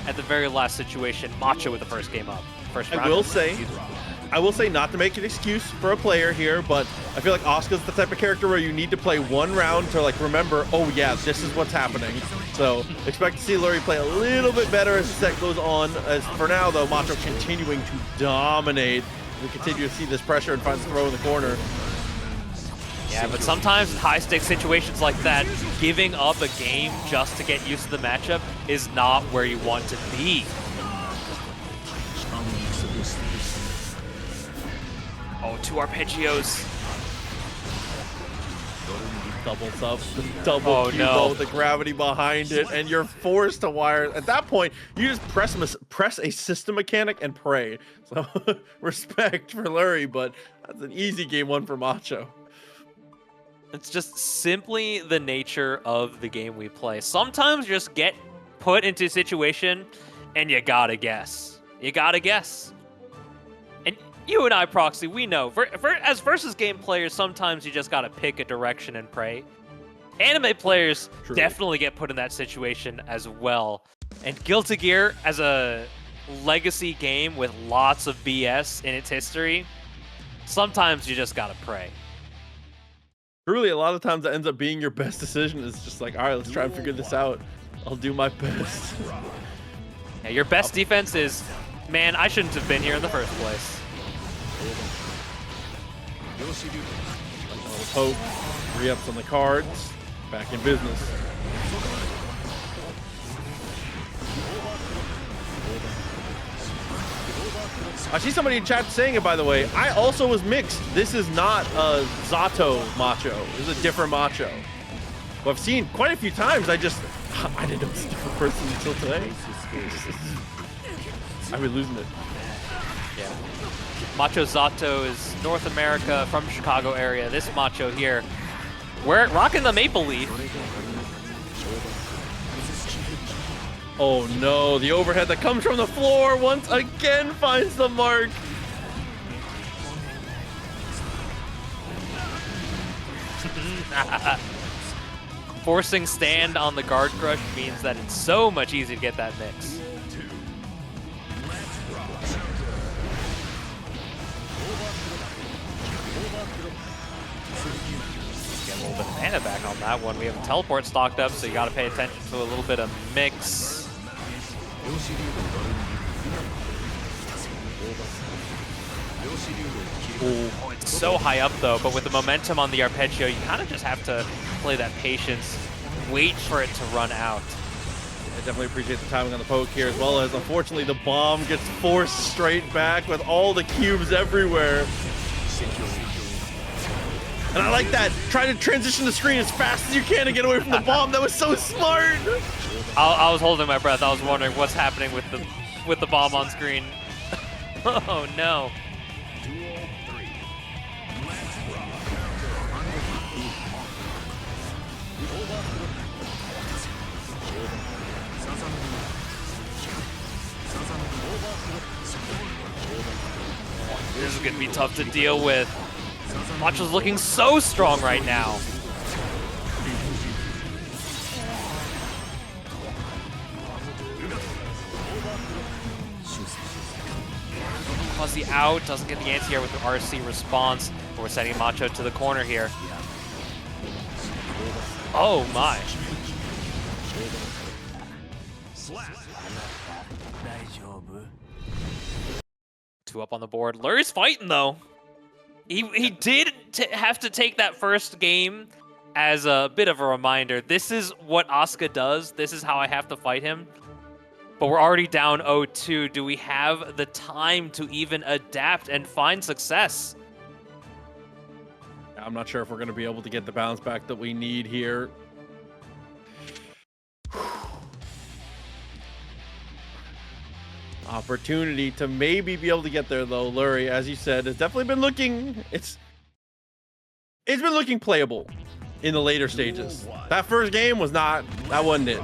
at the very last situation. Macho with the first game up. I will say not to make an excuse for a player here, but I feel like Asuka's the type of character where you need to play one round to like remember, oh yeah, this is what's happening. So expect to see Lurry play a little bit better as the set goes on. As for now though, Macho continuing to dominate. We continue to see this pressure and finds the throw in the corner. Yeah, but sometimes in high-stakes situations like that, giving up a game just to get used to the matchup is not where you want to be. Oh, 2 arpeggios. Doubles up, double Oh, cue no. with the gravity behind it, and you're forced to wire. At that point, you just press a system mechanic and pray. So respect for Lurry, but that's an easy game 1 for Macho. It's just simply the nature of the game we play. Sometimes you just get put into a situation and you gotta guess. You gotta guess. And you and I, Proxy, we know. As versus game players, sometimes you just gotta pick a direction and pray. Anime players definitely get put in that situation as well. And Guilty Gear, as a legacy game with lots of BS in its history, sometimes you just gotta pray. Truly, a lot of times that ends up being your best decision. Is just like, all right, let's try and figure this out. I'll do my best. Yeah, your best defense is, man, I shouldn't have been here in the first place. Poke, re-ups on the cards, back in business. I see somebody in chat saying it, by the way. I also was mixed. This is not a Zato Macho. This is a different Macho. Who I've seen quite a few times. I didn't know it's a different person until today. I've been losing it. Yeah. Macho Zato is North America from Chicago area. This Macho here, we're rocking the maple leaf. Oh no, the overhead that comes from the floor once again finds the mark. Forcing stand on the guard crush means that it's so much easier to get that mix. Get a little bit of mana back on that one. We have a teleport stocked up, so you gotta pay attention to a little bit of mix. Oh, it's so high up though, but with the momentum on the arpeggio, you kind of just have to play that patience, wait for it to run out. I definitely appreciate the timing on the poke here, as well as, unfortunately, the bomb gets forced straight back with all the cubes everywhere. And I like that. Try to transition the screen as fast as you can to get away from the bomb. That was so smart. I was holding my breath. I was wondering what's happening with the bomb on screen. Oh no. This is gonna be tough to deal with. Macho's looking so strong right now. Fuzzy out, doesn't get the anti-air with the RC response, but we're sending Macho to the corner here. Oh my. Two up on the board. Lurry's fighting though. He did have to take that first game as a bit of a reminder. This is what Asuka does. This is how I have to fight him. But we're already down 0-2. Do we have the time to even adapt and find success? I'm not sure if we're going to be able to get the bounce back that we need here. Opportunity to maybe be able to get there though. Lurry, as you said, has definitely been looking, it's been looking playable in the later stages. That first game was not, that wasn't it.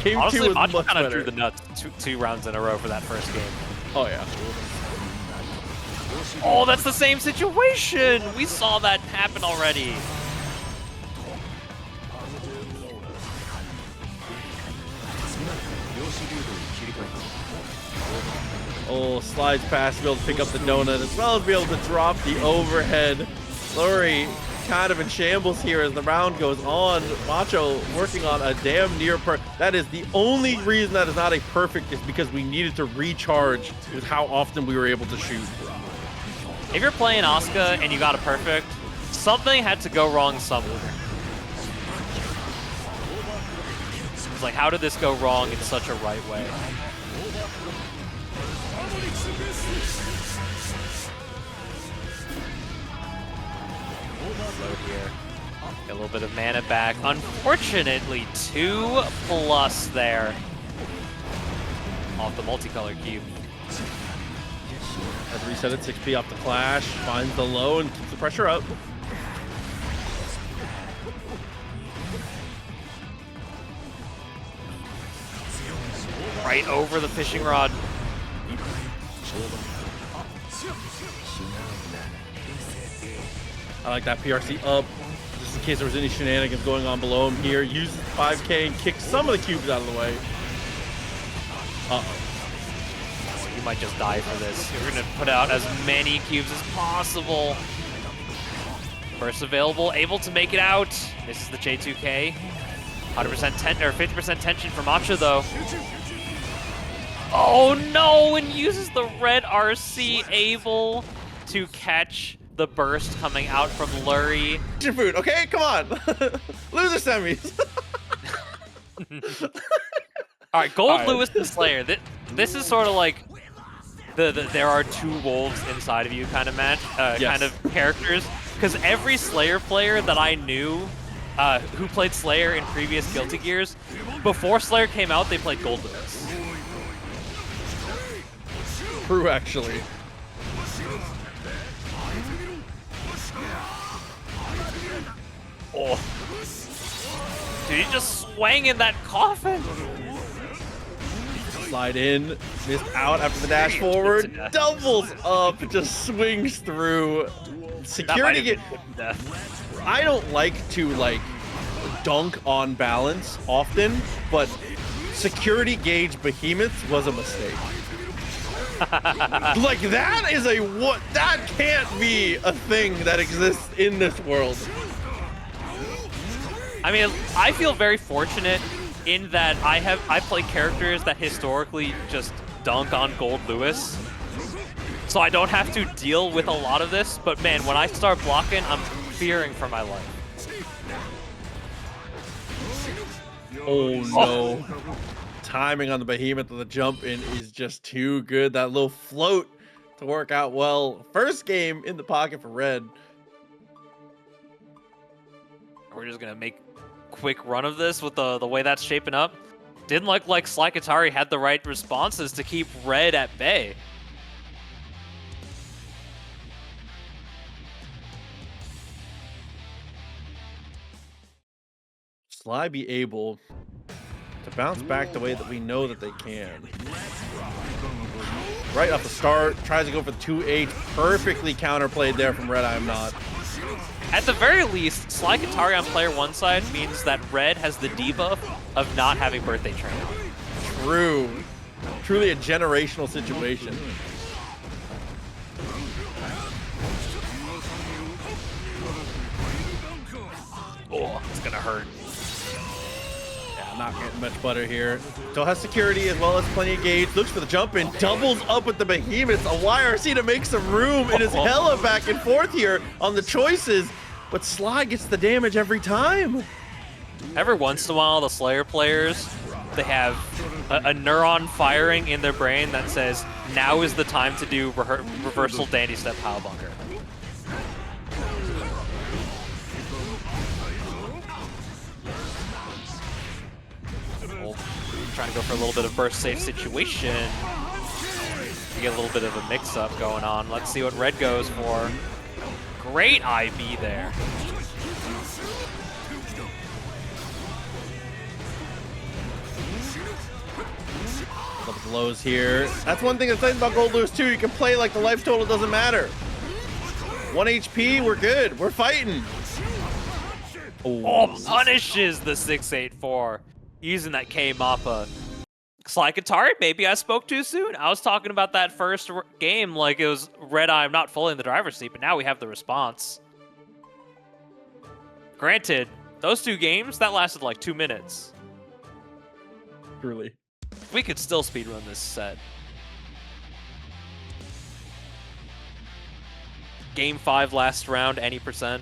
Game Honestly, 2 was Macho much kind of better. drew the nuts two rounds in a row for that first game. Oh yeah. Oh, that's the same situation. We saw that happen already. Oh, slides past to be able to pick up the donut, as well as be able to drop the overhead. Lurry kind of in shambles here as the round goes on. Macho working on a damn near that is the only reason that is not a perfect, is because we needed to recharge with how often we were able to shoot. If you're playing Asuka and you got a perfect, something had to go wrong somewhere. It's like, how did this go wrong in such a right way? Load here. Get a little bit of mana back. Unfortunately, 2+ there. Off the multicolor cube. Has reset at 6p off the clash. Finds the low and keeps the pressure up. Right over the fishing rod. I like that PRC up, just in case there was any shenanigans going on below him here. Uses 5k and kicks some of the cubes out of the way. You might just die for this. You're gonna put out as many cubes as possible. First available, able to make it out. Misses the J2K. 100% or 50% tension for Macho though. Oh no, and uses the red RC, able to catch the burst coming out from Lurry. Your food, okay? Come on. Loser semis. All right, Goldlewis and Slayer. This is sort of like there are two wolves inside of you kind of match, Yes. kind of characters. Because every Slayer player that I knew who played Slayer in previous Guilty Gears, before Slayer came out, they played Goldlewis. True, actually. Oh. Dude, he just swang in that coffin. Slide in, missed out after the dash forward, doubles up, just swings through. Security get. I don't like to dunk on balance often, but security gauge behemoths was a mistake. Like that is that can't be a thing that exists in this world. I mean, I feel very fortunate in that I play characters that historically just dunk on Goldlewis, so I don't have to deal with a lot of this. But man, when I start blocking, I'm fearing for my life. Oh no. Timing on the behemoth of the jump in is just too good. That little float to work out well. First game in the pocket for Red. We're just gonna make a quick run of this with the way that's shaping up. Didn't look like slykatari had the right responses to keep Red at bay. Sly be able to bounce back the way that we know that they can. Right off the start, tries to go for the 2H. Perfectly counterplayed there from RedIAmNot. At the very least, slykatari on player one side means that Red has the debuff of not having birthday train. True. Truly a generational situation. Oh, it's gonna hurt. Yeah, not getting much butter here. Still has security as well as plenty of gauge. Looks for the jump in. Doubles up with the behemoths. A YRC to make some room. It is hella back and forth here on the choices. But Sly gets the damage every time. Every once in a while, the Slayer players, they have a neuron firing in their brain that says, now is the time to do reversal dandy step power bunker. Trying to go for a little bit of burst safe situation. We get a little bit of a mix-up going on. Let's see what Red goes for. Great IB there. Couple blows here. That's one thing that's nice about Goldlewis too. You can play like the life total doesn't matter. 1 HP, we're good. We're fighting. Oh, punishes the 684. Using that K-Mappa. slykatari, maybe I spoke too soon. I was talking about that first game like it was RedIAmNot fully in the driver's seat, but now we have the response. Granted, those two games, that lasted like 2 minutes. Truly. We could still speedrun this set. Game 5 last round, any percent.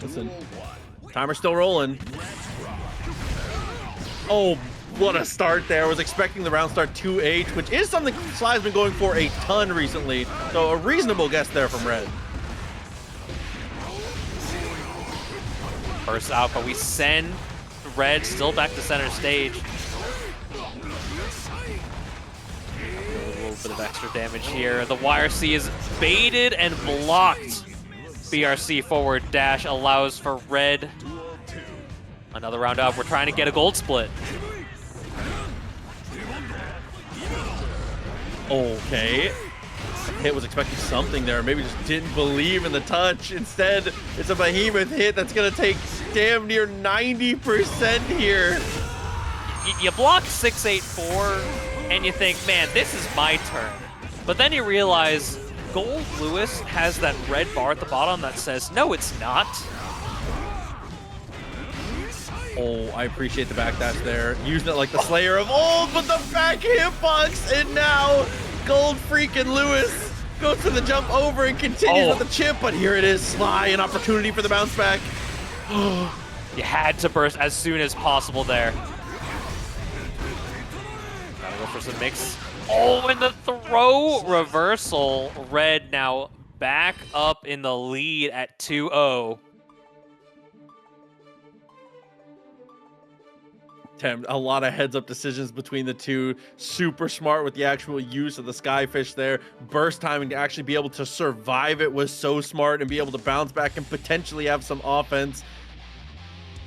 Listen, timer's still rolling. Oh, what a start there. Was expecting the round start 2H, which is something Sly's been going for a ton recently. So a reasonable guess there from Red. First out, but we send Red still back to center stage. A little bit of extra damage here. The YRC is baited and blocked. BRC forward dash allows for Red. Another round up. We're trying to get a gold split. Okay. Hit was expecting something there. Maybe just didn't believe in the touch. Instead, it's a behemoth hit that's going to take damn near 90% here. You block 6-8-4, and you think, man, this is my turn. But then you realize Goldlewis has that red bar at the bottom that says, no, it's not. Oh, I appreciate the backdash there. Using it like the Slayer of old, but the back hitbox, and now Gold freaking Lewis goes to the jump over and continues with the chip, but here it is, Sly, an opportunity for the bounce back. You had to burst as soon as possible there. Gotta go for some mix. Oh, and the throw reversal. Red now back up in the lead at 2-0. A lot of heads-up decisions between the two. Super smart with the actual use of the Skyfish there. Burst timing to actually be able to survive it was so smart and be able to bounce back and potentially have some offense.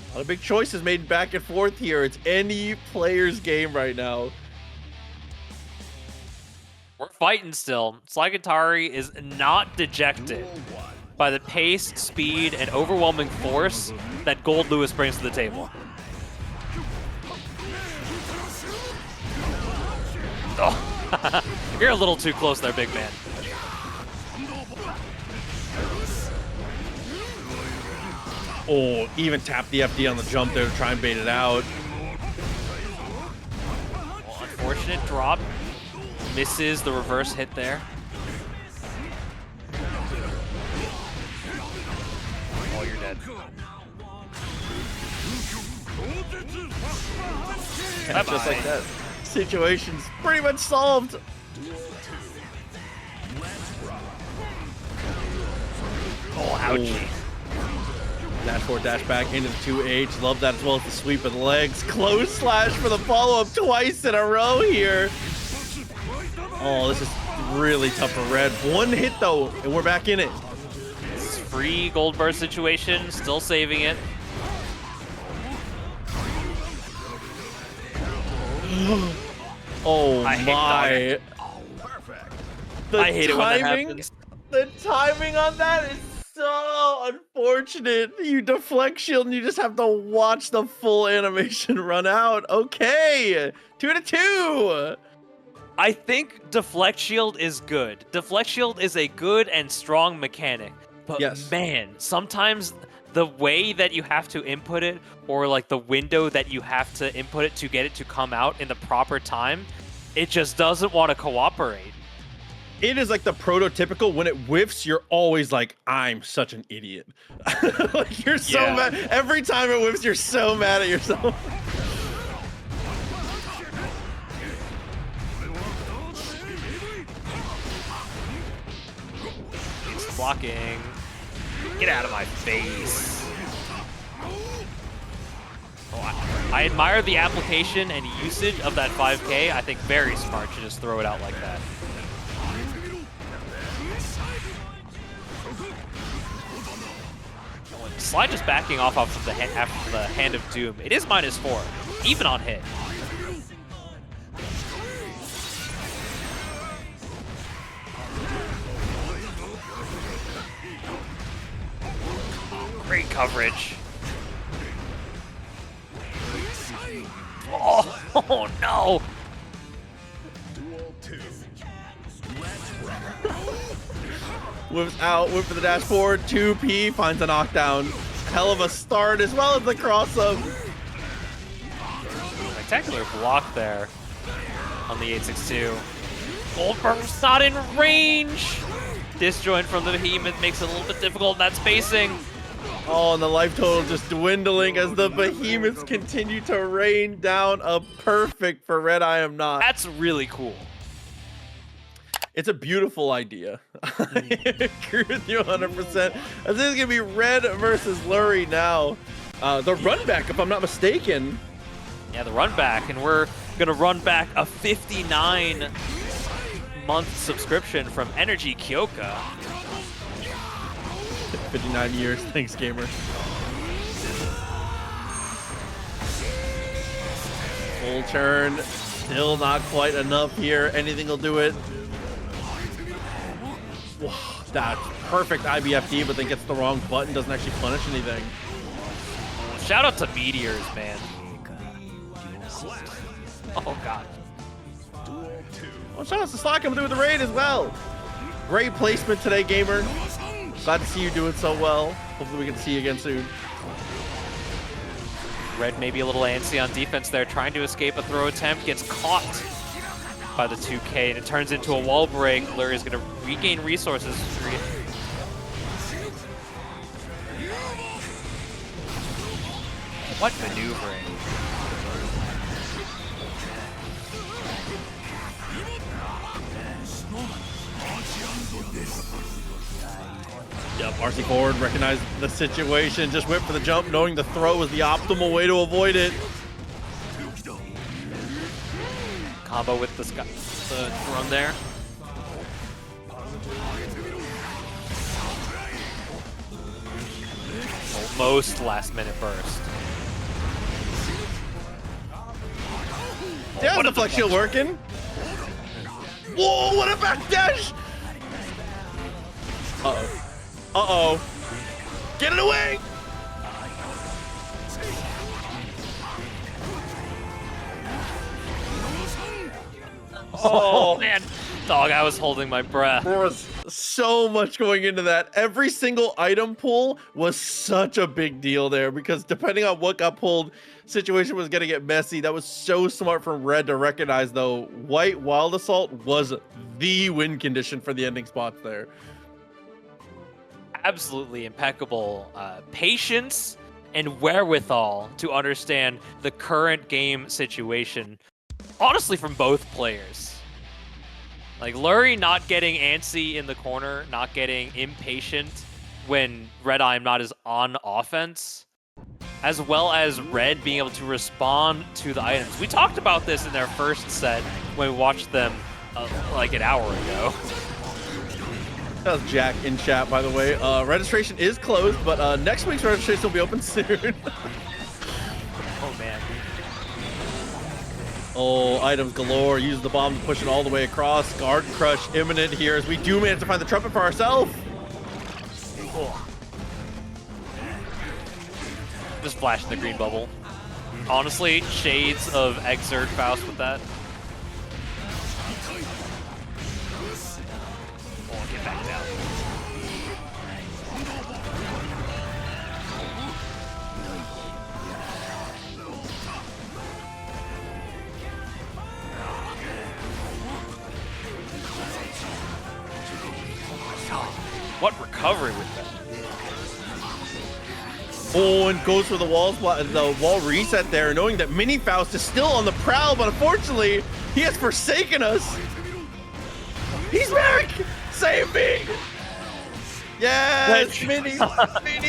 A lot of big choices made back and forth here. It's any player's game right now. We're fighting still. Slykatari is not dejected by the pace, speed, and overwhelming force that Goldlewis brings to the table. Oh, you're a little too close there, big man. Oh, even tap the FD on the jump there to try and bait it out. Well, unfortunate drop. Misses the reverse hit there. Oh, you're dead. And just like that, situation's pretty much solved. Oh, ouchie. Dash forward, dash back into the 2H. Love that as well as the sweep of the legs. Close slash for the follow-up twice in a row here. Oh, this is really tough for Red. One hit though, and we're back in it. This is free gold burst situation, still saving it. Oh I my. I hate it when that happens. The timing on that is so unfortunate. You deflect shield and you just have to watch the full animation run out. Okay, 2-2. I think deflect shield is good. Deflect shield is a good and strong mechanic. But yes, man, sometimes the way that you have to input it, or like the window that you have to input it to get it to come out in the proper time, it just doesn't want to cooperate. It is like the prototypical, when it whiffs, you're always like, I'm such an idiot. Like, you're so mad. Every time it whiffs, you're so mad at yourself. It's blocking. Get out of my face. Oh, I admire the application and usage of that 5K. I think very smart to just throw it out like that. Sly just backing off of the after the Hand of Doom. It is -4, even on hit. Great coverage. Oh no! Whips out, whip for the dashboard. 2P finds a knockdown. Hell of a start as well as the cross up. Spectacular block there on the 862. Goldberg's not in range. Disjoint from the behemoth makes it a little bit difficult in that spacing. Oh, and the life total just dwindling as the behemoths continue to rain down a perfect for RedIAmNot. That's really cool. It's a beautiful idea. I agree with you 100%. As this is gonna be Red versus Lurry now. The run back, if I'm not mistaken. Yeah, the run back, and we're gonna run back a 59-month subscription from Energy Kyoka. 59 years, thanks gamer. Full turn, still not quite enough here. Anything will do it. Whoa, that's perfect IBFD, but then gets the wrong button, doesn't actually punish anything. Shout out to Meteors, man. Oh god. Well, shout out to Slack coming through with the raid as well. Great placement today, gamer. Glad to see you doing so well. Hopefully we can see you again soon. Red maybe a little antsy on defense there, trying to escape a throw attempt, gets caught by the 2K, and it turns into a wall break. Lurry is going to regain resources. What maneuvering? Yep, RC forward, recognized the situation, just went for the jump, knowing the throw was the optimal way to avoid it. Combo with the run there. Almost last minute burst. Yeah, the flex shield working. Whoa, what a backdash! Uh-oh. Uh-oh. Get it away! Oh, man. Dog, I was holding my breath. There was so much going into that. Every single item pull was such a big deal there because depending on what got pulled, situation was going to get messy. That was so smart from Red to recognize, though. White Wild Assault was the win condition for the ending spots there. Absolutely impeccable patience and wherewithal to understand the current game situation, honestly, from both players. Like, Lurry not getting antsy in the corner, not getting impatient when RedIAmNot is on offense, as well as Red being able to respond to the items. We talked about this in their first set when we watched them like an hour ago. That was Jack in chat, by the way. Registration is closed, but next week's registration will be open soon. Oh, man. Oh, items galore. Use the bomb to push it all the way across. Guard crush imminent here as we do manage to find the trumpet for ourselves. Oh. Just flashing the green bubble. Honestly, shades of Exert Faust with that. Oh, get back down. What recovery with that? Oh, and goes for the wall reset there, knowing that Mini Faust is still on the prowl, but unfortunately, he has forsaken us. He's back! Save me! Yes, Mini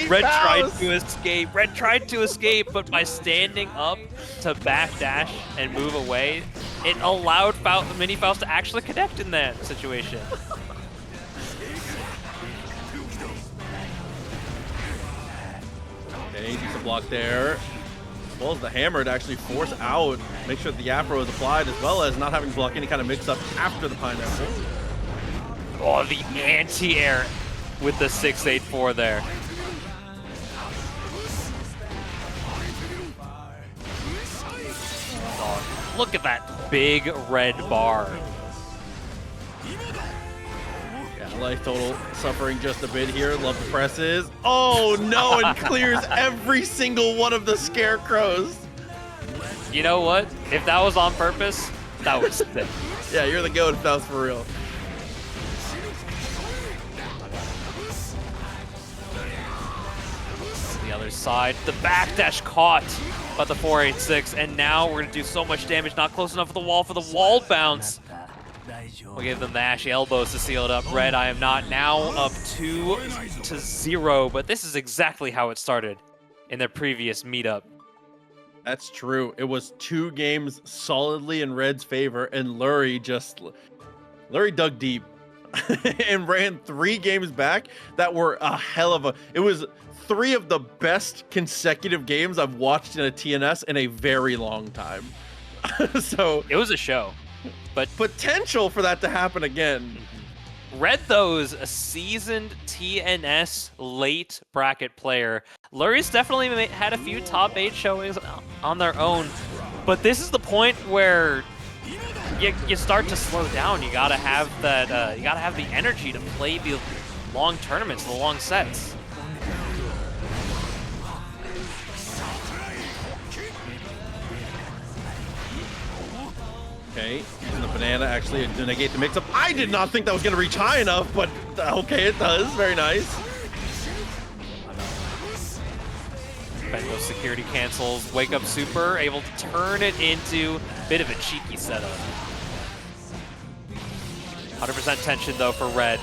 Red Faust! tried to escape. Red tried to escape, but by standing up to backdash and move away, it allowed Mini Faust to actually connect in that situation. Okay, decent block there. As well as the hammer to actually force out, make sure that the Afro is applied, as well as not having to block any kind of mix-up after the pineapple. Oh, the anti-air with the 684 there. Oh, look at that big red bar. Life total suffering just a bit here. Love the presses. Oh no, and clears every single one of the scarecrows. You know what? If that was on purpose, that was sick. Yeah, you're the goat if that was for real. the other side. The backdash caught by the 486, and now we're gonna do so much damage. Not close enough for the wall wall bounce. We'll give them the ashy elbows to seal it up. RedIAmNot now up 2-0, but this is exactly how it started in their previous meetup. That's true. It was 2 games solidly in Red's favor, and Lurry dug deep and ran 3 games back that were a hell of a. It was 3 of the best consecutive games I've watched in a TNS in a very long time. So it was a show, but potential for that to happen again. Red, though, is a seasoned TNS late bracket player. Lurry's definitely had a few top 8 showings on their own, but this is the point where you start to slow down. You gotta have that. You gotta have the energy to play the long tournaments, the long sets. Okay, using the banana actually to negate the mix-up. I did not think that was going to reach high enough, but okay, it does. Very nice. Bengo security cancels. Wake up super, able to turn it into a bit of a cheeky setup. 100% tension though for Red.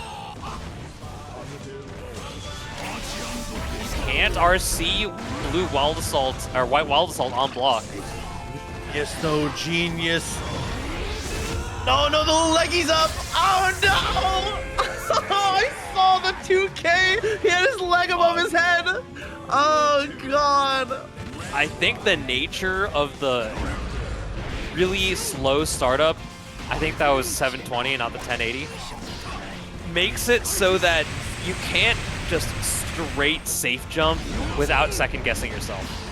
Can't RC blue wild assault or white wild assault on block. Yes, though, genius. No, the leggy's up. Oh no! I saw the 2K. He had his leg above his head. Oh god. I think the nature of the really slow startup, I think that was 720 and not the 1080, makes it so that you can't just straight safe jump without second guessing yourself.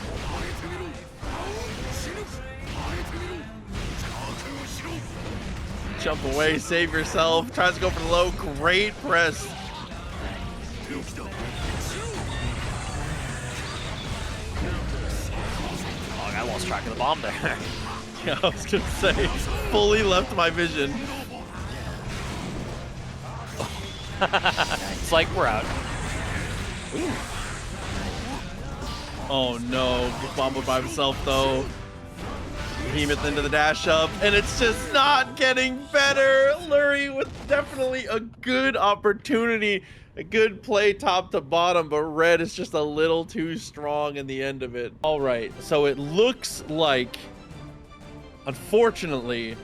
Jump away, save yourself. Tries to go for the low. Great press. Oh, I lost track of the bomb there. Yeah, I was gonna say, fully left my vision. It's like we're out. Ooh. Oh no, gets bombed by himself though. Behemoth into the dash up, and it's just not getting better. Lurry with definitely a good opportunity, a good play top to bottom, but Red is just a little too strong in the end of it. All right, so it looks like, unfortunately,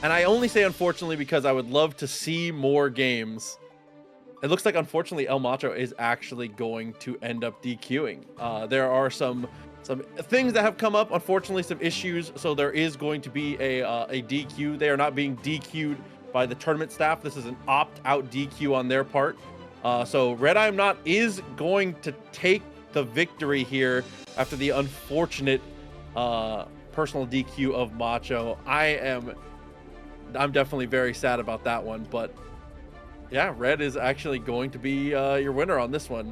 and I only say unfortunately because I would love to see more games. It looks like, unfortunately, El Macho is actually going to end up DQing. There are some things that have come up, unfortunately, some issues. So there is going to be a DQ. They are not being DQ'd by the tournament staff. This is an opt-out DQ on their part. So RedIAmNot is going to take the victory here after the unfortunate personal DQ of Macho. I'm definitely very sad about that one, but yeah, Red is actually going to be your winner on this one.